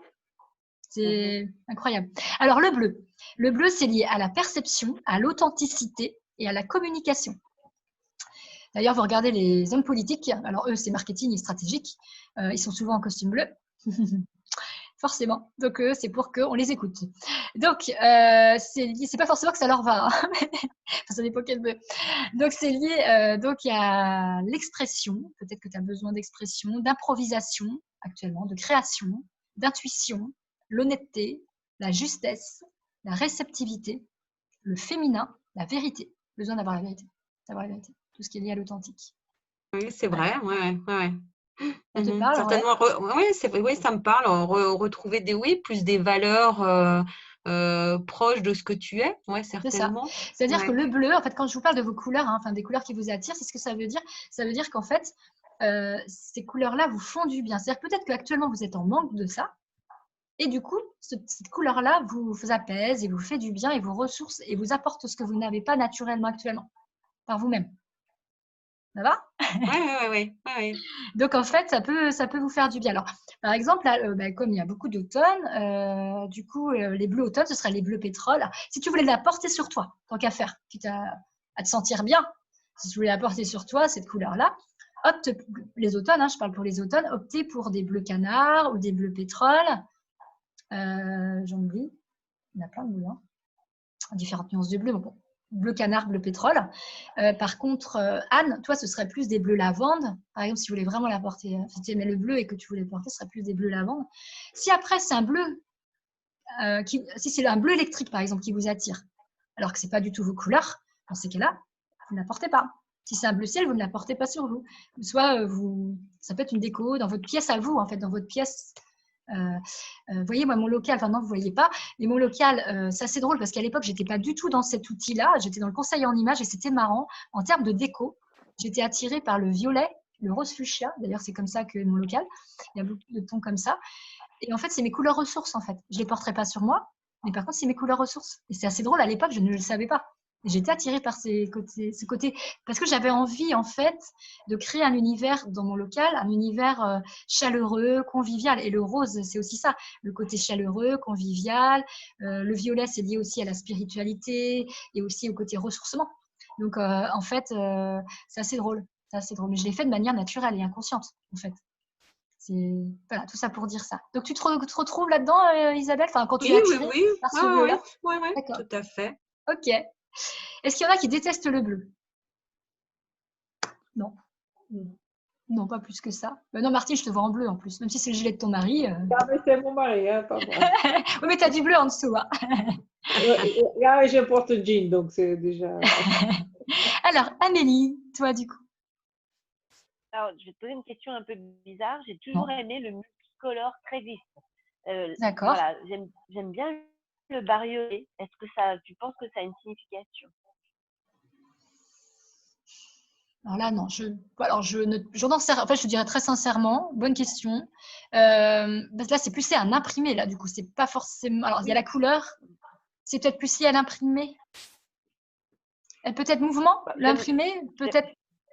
C'est incroyable. Alors le bleu. Le bleu, c'est lié à la perception, à l'authenticité et à la communication. D'ailleurs, vous regardez les hommes politiques, alors eux, c'est marketing et stratégique, ils sont souvent en costume bleu, forcément. Donc, c'est pour qu'on les écoute. Donc, c'est pas forcément que ça leur va, hein. Enfin, ça dépend quel bleu. Donc, c'est lié donc à l'expression, peut-être que tu as besoin d'expression, d'improvisation actuellement, de création, d'intuition, l'honnêteté, la justesse, la réceptivité, le féminin, la vérité, besoin d'avoir la vérité, tout ce qui est lié à l'authentique. Oui, c'est vrai, ouais. Ça te parle, certainement. Oui, ça me parle. Retrouver plus des valeurs proches de ce que tu es. Oui, c'est ça. certainement. C'est-à-dire que le bleu, en fait, quand je vous parle de vos couleurs, enfin des couleurs qui vous attirent, c'est ce que ça veut dire. Ça veut dire qu'en fait, ces couleurs-là vous font du bien. C'est-à-dire peut-être qu'actuellement vous êtes en manque de ça. Et du coup, cette couleur-là vous apaise et vous fait du bien et vous ressource et vous apporte ce que vous n'avez pas naturellement actuellement, par vous-même. Ça va? Oui. Donc, en fait, ça peut vous faire du bien. Alors, par exemple, là, comme il y a beaucoup d'automne, du coup, les bleus automne, ce seraient les bleus pétrole. Alors, si tu voulais la porter sur toi, tant qu'à faire, quitte à te sentir bien, si tu voulais la porter sur toi, cette couleur-là, opte, les automnes, je parle pour les automnes, optez pour des bleus canards ou des bleus pétrole. J'en oublie. Il y en a plein de bleus. Différentes nuances de bleu. Bon, bleu canard, bleu pétrole. Par contre, Anne, toi, ce serait plus des bleus lavande. Par exemple, si tu voulais vraiment la porter, si tu aimais le bleu et que tu voulais le porter, ce serait plus des bleus lavande. Si après, c'est un bleu, si c'est un bleu électrique, par exemple, qui vous attire, alors que ce n'est pas du tout vos couleurs, dans ces cas-là, vous ne la portez pas. Si c'est un bleu ciel, vous ne la portez pas sur vous. Soit ça peut être une déco dans votre pièce à vous, en fait, dans votre pièce. Voyez, moi, mon local, enfin non, vous ne voyez pas, mais mon local, c'est assez drôle parce qu'à l'époque, je n'étais pas du tout dans cet outil-là. J'étais dans le conseil en images et c'était marrant. En termes de déco, j'étais attirée par le violet, le rose fuchsia. D'ailleurs, c'est comme ça que mon local, il y a beaucoup de tons comme ça. Et en fait, c'est mes couleurs ressources, en fait. Je ne les porterai pas sur moi, mais par contre, c'est mes couleurs ressources. Et c'est assez drôle, à l'époque, je ne le savais pas. J'étais attirée par ce côté, parce que j'avais envie, en fait, de créer un univers dans mon local, un univers chaleureux, convivial. Et le rose, c'est aussi ça, le côté chaleureux, convivial. Le violet, c'est lié aussi à la spiritualité et aussi au côté ressourcement. Donc, en fait, c'est assez drôle. C'est assez drôle. Mais je l'ai fait de manière naturelle et inconsciente, en fait. Voilà, tout ça pour dire ça. Donc, tu te retrouves là-dedans, Isabelle, quand tu es attirée par ce bleu-là? Oui, tout à fait. Ok. Est-ce qu'il y en a qui détestent le bleu? Non. Non, pas plus que ça. Non, Martine, je te vois en bleu en plus, même si c'est le gilet de ton mari. Ah, mais c'est mon mari, pas moi. Oui, mais tu as du bleu en dessous. Hein. Là, je porte un jean, donc c'est déjà. Alors, Amélie, toi, du coup. Alors, je vais te poser une question un peu bizarre. J'ai toujours aimé le multicolore très vif. D'accord. Voilà, j'aime bien le bariolé. Est-ce que tu penses que ça a une signification? Alors là, non. En fait, je te dirais très sincèrement, bonne question. Parce que là, c'est un imprimé, là, du coup. C'est pas forcément. Alors, il y a la couleur. C'est peut-être plus lié à l'imprimé. Peut-être mouvement, l'imprimé, peut-être.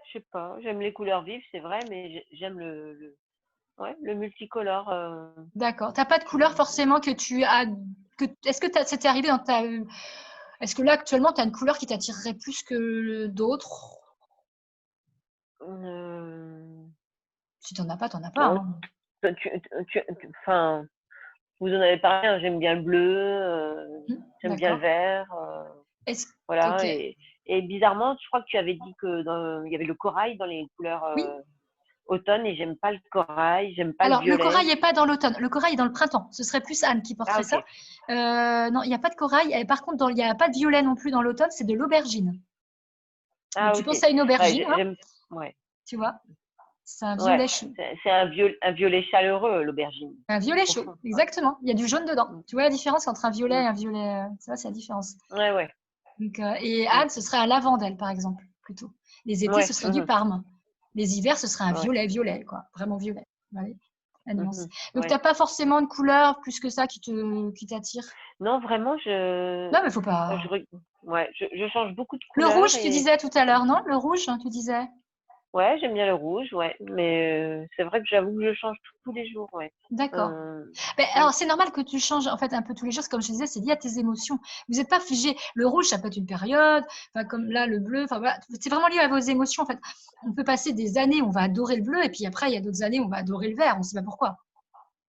Je sais pas. J'aime les couleurs vives, c'est vrai, mais j'aime le multicolore. D'accord. Tu n'as pas de couleur forcément que tu as. Est-ce que c'était arrivé dans ta. Est-ce que là, actuellement, tu as une couleur qui t'attirerait plus que d'autres? Si tu n'en as pas, tu n'en as pas. Oh, hein. Vous en avez parlé, hein, j'aime bien le bleu, j'aime bien le vert. Voilà. Okay. Et bizarrement, je crois que tu avais dit qu'il y avait le corail dans les couleurs automne et j'aime pas le corail, j'aime pas le violet. Alors, le corail n'est pas dans l'automne, le corail est dans le printemps. Ce serait plus Anne qui porterait ça. Non, il n'y a pas de corail. Et par contre, il n'y a pas de violet non plus dans l'automne, c'est de l'aubergine. Tu penses à une aubergine, tu vois? C'est un violet chaud. C'est un violet chaleureux, l'aubergine. Un violet chaud, exactement. Il y a du jaune dedans. Tu vois la différence entre un violet et un violet? Ça, c'est la différence. Ouais. Donc, et Anne, ce serait un lavandel, par exemple, plutôt. Les étés, ce serait du parme. Les hivers, ce serait un violet, quoi. Vraiment violet. Ouais, la nuance. Donc, tu n'as pas forcément de couleur plus que ça qui t'attire? Non, vraiment, Non, mais il ne faut pas. Je change beaucoup de couleurs. Le rouge, tu disais tout à l'heure, non? Le rouge, tu disais? Ouais, j'aime bien le rouge, mais c'est vrai que j'avoue que je change tous les jours, D'accord. Alors, c'est normal que tu changes en fait un peu tous les jours. Comme je disais, c'est lié à tes émotions. Vous n'êtes pas figé. Le rouge, ça peut être une période. Comme là, le bleu. Voilà. C'est vraiment lié à vos émotions. En fait, on peut passer des années, on va adorer le bleu, et puis après, il y a d'autres années, on va adorer le vert. On ne sait pas pourquoi.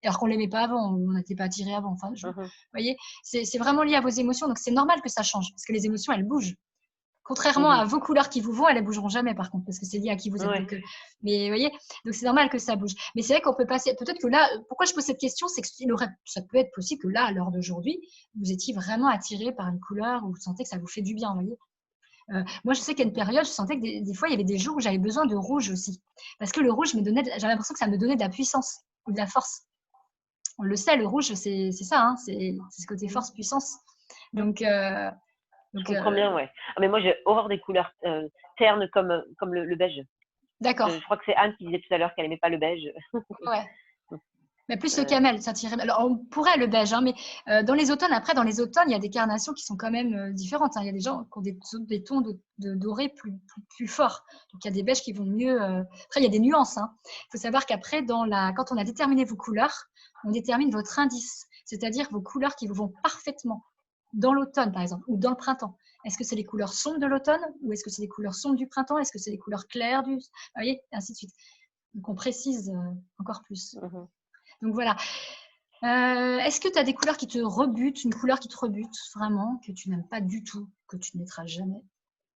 Alors qu'on l'aimait pas avant, on n'était pas attiré avant. Enfin, vous voyez, c'est vraiment lié à vos émotions. Donc, c'est normal que ça change parce que les émotions, elles bougent. Contrairement à vos couleurs qui vous vont, elles ne bougeront jamais par contre, parce que c'est lié à qui vous êtes. Donc, mais vous voyez, donc c'est normal que ça bouge. Mais c'est vrai qu'on peut passer, peut-être que là, pourquoi je pose cette question, c'est que ça peut être possible que là, à l'heure d'aujourd'hui, vous étiez vraiment attiré par une couleur où vous sentez que ça vous fait du bien, vous voyez. Moi, je sais qu'à une période, je sentais que des fois, il y avait des jours où j'avais besoin de rouge aussi. Parce que le rouge j'avais l'impression que ça me donnait de la puissance ou de la force. On le sait, le rouge, c'est ça, hein, c'est ce côté force-puissance. Donc, je comprends bien, ouais. Ah, mais moi, j'ai horreur des couleurs ternes comme le beige. D'accord. Je crois que c'est Anne qui disait tout à l'heure qu'elle n'aimait pas le beige. Ouais. Mais plus le camel, ça tirait. Alors, on pourrait le beige, hein, mais dans les automnes, il y a des carnations qui sont quand même différentes. Hein. Il y a des gens qui ont des tons de doré plus forts. Donc, il y a des beiges qui vont mieux. Après, il y a des nuances. Hein. Il faut savoir qu'après, quand on a déterminé vos couleurs, on détermine votre indice, c'est-à-dire vos couleurs qui vous vont parfaitement dans l'automne, par exemple, ou dans le printemps. Est-ce que c'est les couleurs sombres de l'automne ou est-ce que c'est les couleurs sombres du printemps? Est-ce que c'est les couleurs claires du… Vous voyez, et ainsi de suite. Donc, on précise encore plus. Donc, voilà. Est-ce que tu as des couleurs qui te rebutent, une couleur qui te rebute vraiment, que tu n'aimes pas du tout, que tu ne mettras jamais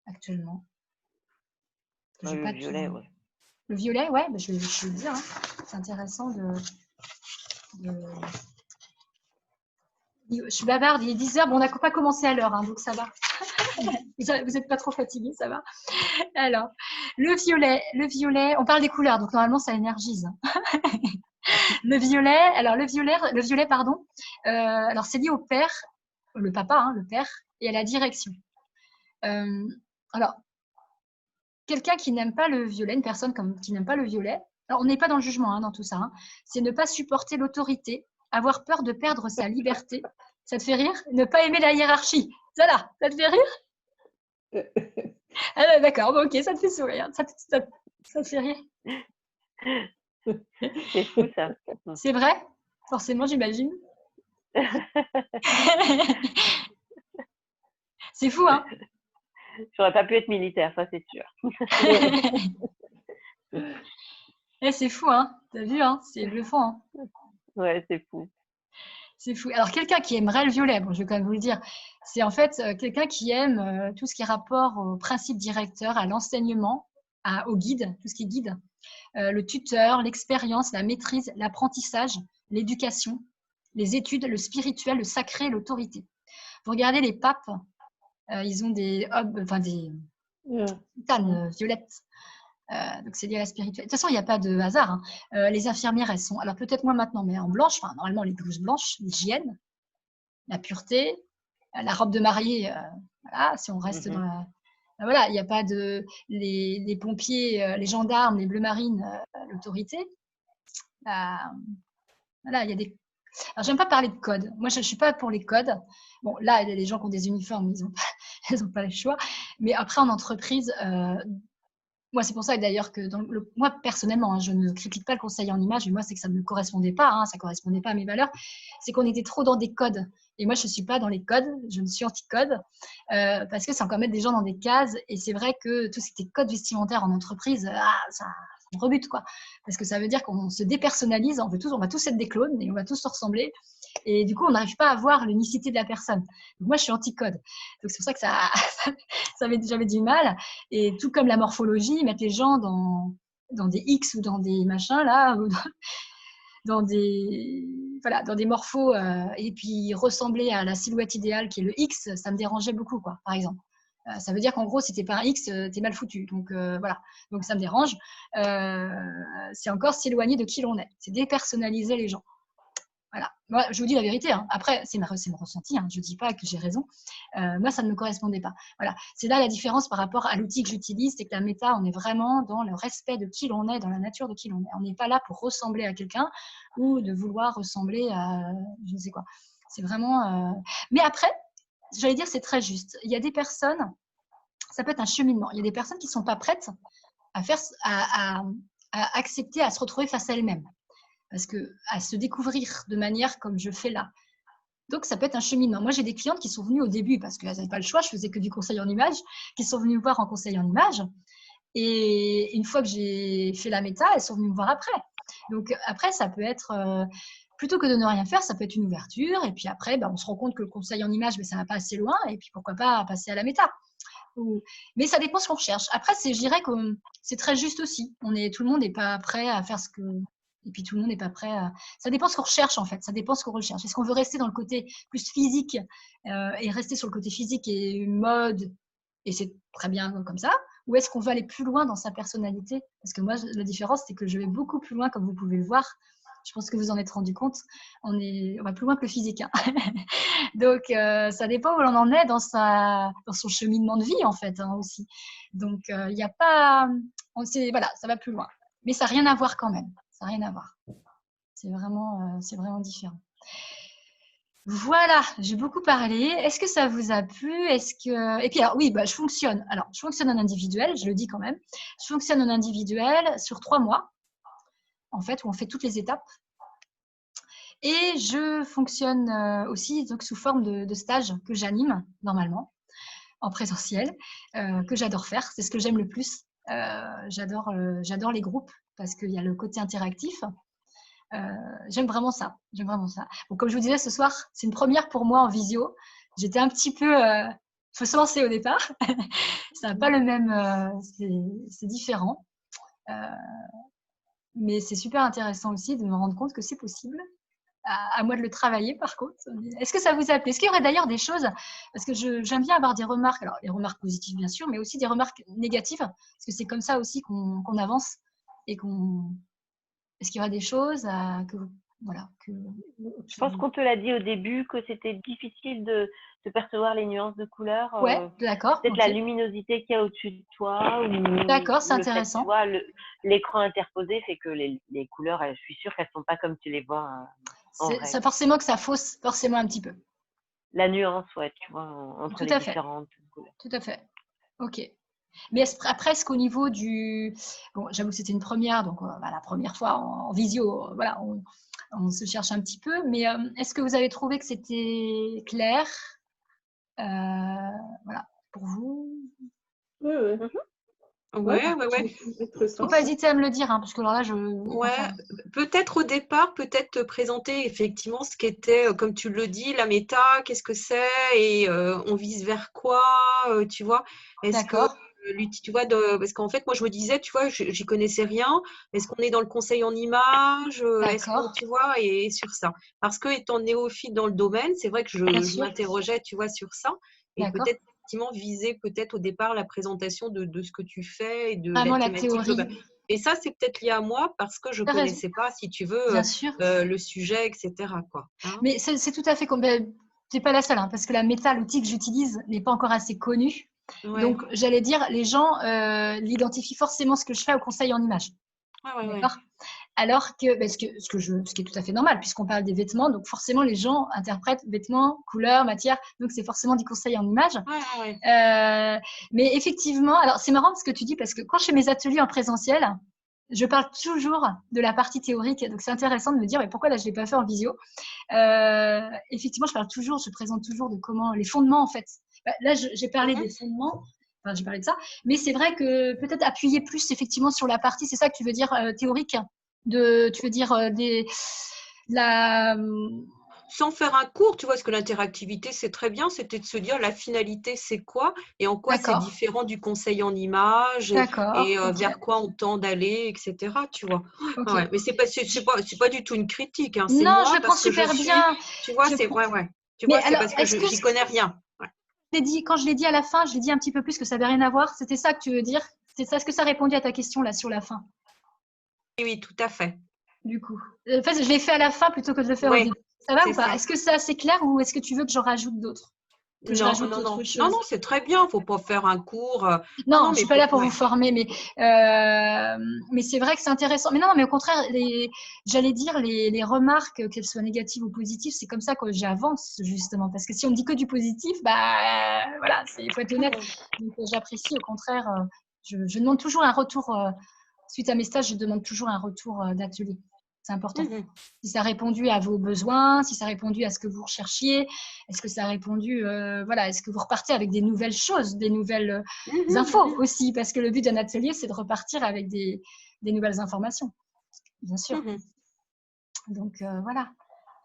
actuellement? Le violet, oui. Le violet, ouais, je vais le dire. Hein. C'est intéressant de… Je suis bavarde, il est 10h. Bon, on n'a pas commencé à l'heure, hein, donc ça va. Vous n'êtes pas trop fatigué, ça va. Alors, le violet, on parle des couleurs, donc normalement, ça énergise. Le violet, pardon. Alors, c'est lié au père, le papa, hein, le père, et à la direction. Alors, quelqu'un qui n'aime pas le violet, une personne qui n'aime pas le violet, alors on n'est pas dans le jugement hein, dans tout ça, hein, c'est ne pas supporter l'autorité, avoir peur de perdre sa liberté. Ça te fait rire? Ne pas aimer la hiérarchie. Ça te fait rire? Ah, d'accord, bon, ok, ça te fait sourire. Ça te fait rire? C'est fou, ça. C'est vrai? Forcément, j'imagine. C'est fou, hein? J'aurais pas pu être militaire, ça, c'est sûr. C'est fou, hein? T'as vu, hein? C'est bluffant. Hein? Ouais, c'est fou. C'est fou. Alors, quelqu'un qui aimerait le violet, bon, je vais quand même vous le dire, c'est en fait quelqu'un qui aime tout ce qui est rapport au principe directeur, à l'enseignement, au guide, tout ce qui est guide, le tuteur, l'expérience, la maîtrise, l'apprentissage, l'éducation, les études, le spirituel, le sacré, l'autorité. Vous regardez les papes, ils ont des soutanes violettes. Donc, c'est lié à la spiritualité. De toute façon, il n'y a pas de hasard. Hein. Les infirmières, elles sont, alors peut-être moins maintenant, mais en blanche, normalement, les blouses blanches, l'hygiène, la pureté, la robe de mariée, voilà, si on reste dans la… Voilà, il n'y a pas de… Les pompiers, les gendarmes, les bleus marines, l'autorité. Voilà, il y a des… Alors, j'aime pas parler de code. Moi, je ne suis pas pour les codes. Bon, là, il y a des gens qui ont des uniformes, ils n'ont pas le choix. Mais après, en entreprise… Moi, c'est pour ça d'ailleurs que moi, personnellement, hein, je ne critique pas le conseil en image, mais moi, c'est que ça ne me correspondait pas, hein, ça ne correspondait pas à mes valeurs. C'est qu'on était trop dans des codes. Et moi, je ne suis pas dans les codes, je me suis anti-code, parce que c'est encore mettre des gens dans des cases. Et c'est vrai que tout ce qui était code vestimentaire en entreprise, ça me rebute, quoi. Parce que ça veut dire qu'on se dépersonnalise, on va tous être des clones et on va tous se ressembler. Et du coup, on n'arrive pas à voir l'unicité de la personne. Donc, moi, je suis anti-code. Donc, c'est pour ça que j'avais du mal. Et tout comme la morphologie, mettre les gens dans des X ou dans des machins, là, ou dans des morphos, et puis ressembler à la silhouette idéale qui est le X, ça me dérangeait beaucoup, quoi, par exemple. Ça veut dire qu'en gros, si t'es pas un X, t'es mal foutu. Donc, voilà. Donc, ça me dérange. C'est encore s'éloigner de qui l'on est. C'est dépersonnaliser les gens. Voilà. Moi, je vous dis la vérité. Hein. Après, c'est mon ressenti. Hein. Je ne dis pas que j'ai raison. Moi, ça ne me correspondait pas. Voilà. C'est là la différence par rapport à l'outil que j'utilise. C'est que la méta, on est vraiment dans le respect de qui l'on est, dans la nature de qui l'on est. On n'est pas là pour ressembler à quelqu'un ou de vouloir ressembler à je ne sais quoi. C'est vraiment… Mais après, j'allais dire, c'est très juste. Il y a des personnes, ça peut être un cheminement. Il y a des personnes qui ne sont pas prêtes à accepter, à se retrouver face à elles-mêmes. Parce qu'à se découvrir de manière comme je fais là. Donc, ça peut être un cheminement. Moi, j'ai des clientes qui sont venues au début parce qu'elles n'avaient pas le choix, je faisais que du conseil en image, qui sont venues me voir en conseil en image. Et une fois que j'ai fait la méta, elles sont venues me voir après. Donc, après, ça peut être, plutôt que de ne rien faire, ça peut être une ouverture. Et puis après, on se rend compte que le conseil en image, ça ne va pas assez loin. Et puis, pourquoi pas passer à la méta. Mais ça dépend ce qu'on recherche. Après, je dirais que c'est très juste aussi. Tout le monde n'est pas prêt à faire ce que… Et puis tout le monde n'est pas prêt à… Ça dépend ce qu'on recherche en fait, ça dépend ce qu'on recherche. Est-ce qu'on veut rester dans le côté plus physique et rester sur le côté physique et mode et c'est très bien comme ça, ou est-ce qu'on veut aller plus loin dans sa personnalité? Parce que moi, la différence, c'est que je vais beaucoup plus loin, comme vous pouvez le voir. Je pense que vous en êtes rendu compte. On va plus loin que le physique. Hein. Donc, ça dépend où l'on en est dans son cheminement de vie, en fait, hein, aussi. Donc, il n'y a pas… Voilà, ça va plus loin. Mais ça n'a rien à voir quand même. Ça n'a rien à voir. C'est vraiment différent. Voilà, j'ai beaucoup parlé. Est-ce que ça vous a plu? Et puis, alors, oui, je fonctionne. Alors, je fonctionne en individuel, je le dis quand même. Je fonctionne en individuel sur 3 mois, en fait, où on fait toutes les étapes. Et je fonctionne aussi donc, sous forme de stage que j'anime normalement, en présentiel, que j'adore faire. C'est ce que j'aime le plus. J'adore les groupes parce qu'il y a le côté interactif. J'aime vraiment ça. Bon, comme je vous disais, ce soir, c'est une première pour moi en visio. J'étais un petit peu faussée au départ. Ça n'a pas le même… c'est différent. Mais c'est super intéressant aussi de me rendre compte que c'est possible. À moi de le travailler, par contre. Est-ce que ça vous a plu? Est-ce qu'il y aurait d'ailleurs des choses, parce que j'aime bien avoir des remarques, alors les remarques positives bien sûr, mais aussi des remarques négatives, parce que c'est comme ça aussi qu'on avance et qu'on… Est-ce qu'il y aura des choses Je pense qu'on te l'a dit au début, que c'était difficile de percevoir les nuances de couleurs. Ouais, d'accord. Peut-être la luminosité qu'il y a au-dessus de toi. D'accord, c'est intéressant. Tu vois, l'écran interposé fait que les couleurs, je suis sûre qu'elles ne sont pas comme tu les vois en vrai. C'est forcément que ça fausse forcément un petit peu. La nuance, ouais, tu vois, entre les différentes couleurs. Tout à fait. Ok. Mais presque au niveau du… Bon, j'avoue que c'était une première, donc la première fois en visio, voilà, on se cherche un petit peu. Mais est-ce que vous avez trouvé que c'était clair voilà, pour vous? Oui, oui. Ouais. Faut pas hésiter à me le dire, hein, parce que alors là, Ouais, peut-être au départ, peut-être te présenter effectivement ce qu'était, comme tu le dis, la méta, qu'est-ce que c'est et on vise vers quoi, tu vois? Est-ce que d'accord. tu vois, parce qu'en fait, moi, je me disais, tu vois, j'y connaissais rien. Est-ce qu'on est dans le conseil en images? Est-ce qu'on, D'accord. tu vois, et sur ça. Parce que étant néophyte dans le domaine, c'est vrai que Bien je sûr. m'interrogeais, tu vois, sur ça. Et D'accord. peut-être effectivement viser peut-être au départ la présentation de ce que tu fais et de Vraiment la la thématique théorie. globale. Et ça, c'est peut-être lié à moi parce que je ne T'as raison. connaissais pas, si tu veux, Bien sûr. le sujet, etc. quoi. Hein? Mais c'est tout à fait comme… tu n'es pas la seule, hein, parce que la méta, l'outil que j'utilise, n'est pas encore assez connu. Ouais. Donc, j'allais dire, les gens l'identifient forcément ce que je fais au conseil en images. D'accord. Alors que, ce qui est tout à fait normal, puisqu'on parle des vêtements, donc forcément, les gens interprètent vêtements, couleurs, matières, donc c'est forcément du conseil en images. Mais effectivement, alors c'est marrant ce que tu dis, parce que quand je fais mes ateliers en présentiel, je parle toujours de la partie théorique, donc c'est intéressant de me dire mais pourquoi là je ne l'ai pas fait en visio. Effectivement, je présente toujours de comment les fondements en fait. Là, j'ai parlé des fondements, enfin j'ai parlé de ça, mais c'est vrai que peut-être appuyer plus effectivement sur la partie, c'est ça que tu veux dire théorique, tu veux dire sans faire un cours, tu vois, parce que l'interactivité, c'est très bien, c'était de se dire la finalité, c'est quoi et en quoi c'est différent du conseil en images et vers quoi on tend d'aller, etc. Tu vois. Mais c'est pas du tout une critique. Hein. C'est non, moi je le prends parce que super je bien. Tu vois, c'est Tu vois, c'est parce que j'y connais rien. Quand je l'ai dit à la fin, je l'ai dit un petit peu plus que ça n'avait rien à voir. C'était ça que tu veux dire? C'est ça, est-ce que ça répondait à ta question là sur la fin? Oui, tout à fait. Du coup, en fait, je l'ai fait à la fin plutôt que de le faire au début. Ça va ou pas? Est-ce que c'est assez clair ou est-ce que tu veux que j'en rajoute d'autres? Non, c'est très bien. Il ne faut pas faire un cours. Non, je ne suis pas là pour vous former, mais c'est vrai que c'est intéressant. Mais non, mais au contraire, j'allais dire les remarques, qu'elles soient négatives ou positives, c'est comme ça que j'avance justement. Parce que si on me dit que du positif, voilà, il faut être honnête. Donc j'apprécie, au contraire, je demande toujours un retour. Suite à mes stages, je demande toujours un retour d'atelier. C'est important. Si ça a répondu à vos besoins, si ça a répondu à ce que vous recherchiez, est-ce que ça a répondu, est-ce que vous repartez avec des nouvelles choses, des nouvelles infos aussi, parce que le but d'un atelier, c'est de repartir avec des nouvelles informations, bien sûr. Donc voilà,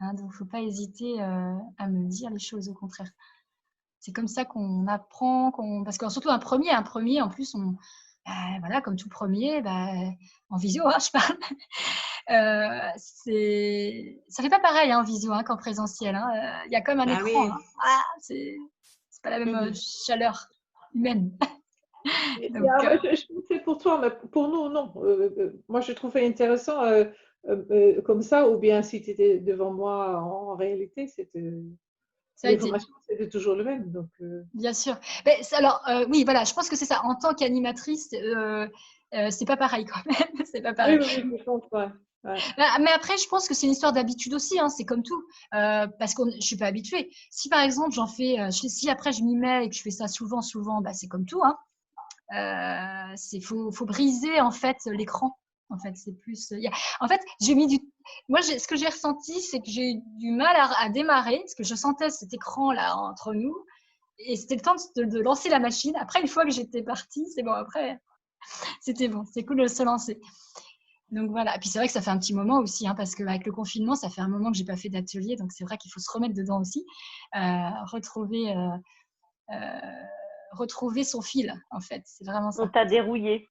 donc il ne faut pas hésiter à me dire les choses, au contraire. C'est comme ça qu'on apprend, parce que surtout un premier, en plus, comme tout premier, en visio, je parle. Ça fait pas pareil en visio qu'en présentiel. Il y a comme un écran. C'est pas la même chaleur. humaine. Donc, je pensais pour toi, mais pour nous, non. Moi, je trouvais intéressant comme ça, ou bien si tu étais devant moi en réalité, l'information, c'était toujours le même. Donc, bien sûr. Mais, alors, oui, voilà, je pense que c'est ça. En tant qu'animatrice, c'est pas pareil quand même. C'est pas pareil. Oui, je pense, ouais. Mais après, je pense que c'est une histoire d'habitude aussi, hein, c'est comme tout, parce que je suis pas habituée. Si par exemple j'en fais, si après je m'y mets et que je fais ça souvent, bah, c'est comme tout, hein. Faut briser en fait l'écran. En fait, c'est plus. En fait, j'ai mis Moi, ce que j'ai ressenti, c'est que j'ai eu du mal à démarrer, parce que je sentais cet écran là entre nous, et c'était le temps de lancer la machine. Après, une fois que j'étais partie, c'est bon. Après, c'était bon, c'est cool de se lancer. Donc voilà. Et puis c'est vrai que ça fait un petit moment aussi, hein, parce qu'avec le confinement, ça fait un moment que j'ai pas fait d'atelier, donc c'est vrai qu'il faut se remettre dedans aussi, retrouver son fil, en fait. C'est vraiment ça. On t'a dérouillé.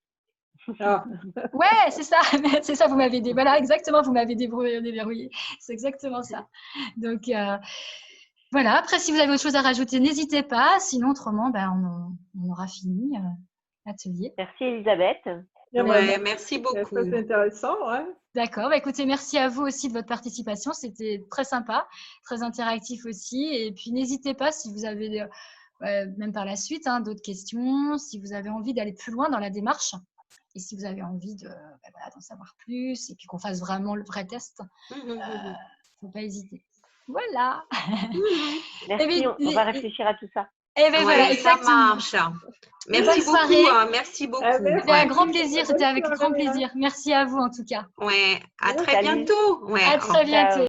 Ah. Ouais, c'est ça. C'est ça, vous m'avez dit. Voilà, exactement, vous m'avez déverrouillé. C'est exactement ça. Donc voilà. Après, si vous avez autre chose à rajouter, n'hésitez pas. Sinon, autrement, on aura fini l'atelier. Merci Elisabeth. Ouais, merci beaucoup. C'est intéressant, ouais. D'accord. Écoutez, merci à vous aussi de votre participation. C'était très sympa, très interactif aussi. Et puis, n'hésitez pas si vous avez, même par la suite, hein, d'autres questions, si vous avez envie d'aller plus loin dans la démarche et si vous avez envie d'en savoir plus et puis qu'on fasse vraiment le vrai test, faut pas hésiter. Voilà. Merci, on va réfléchir à tout ça. Et bien voilà, exactement. Ça marche. Merci beaucoup. Merci beaucoup. C'était un grand plaisir. C'était avec grand plaisir. Merci à vous en tout cas. Ouais. À très bientôt. Ouais. À très bientôt.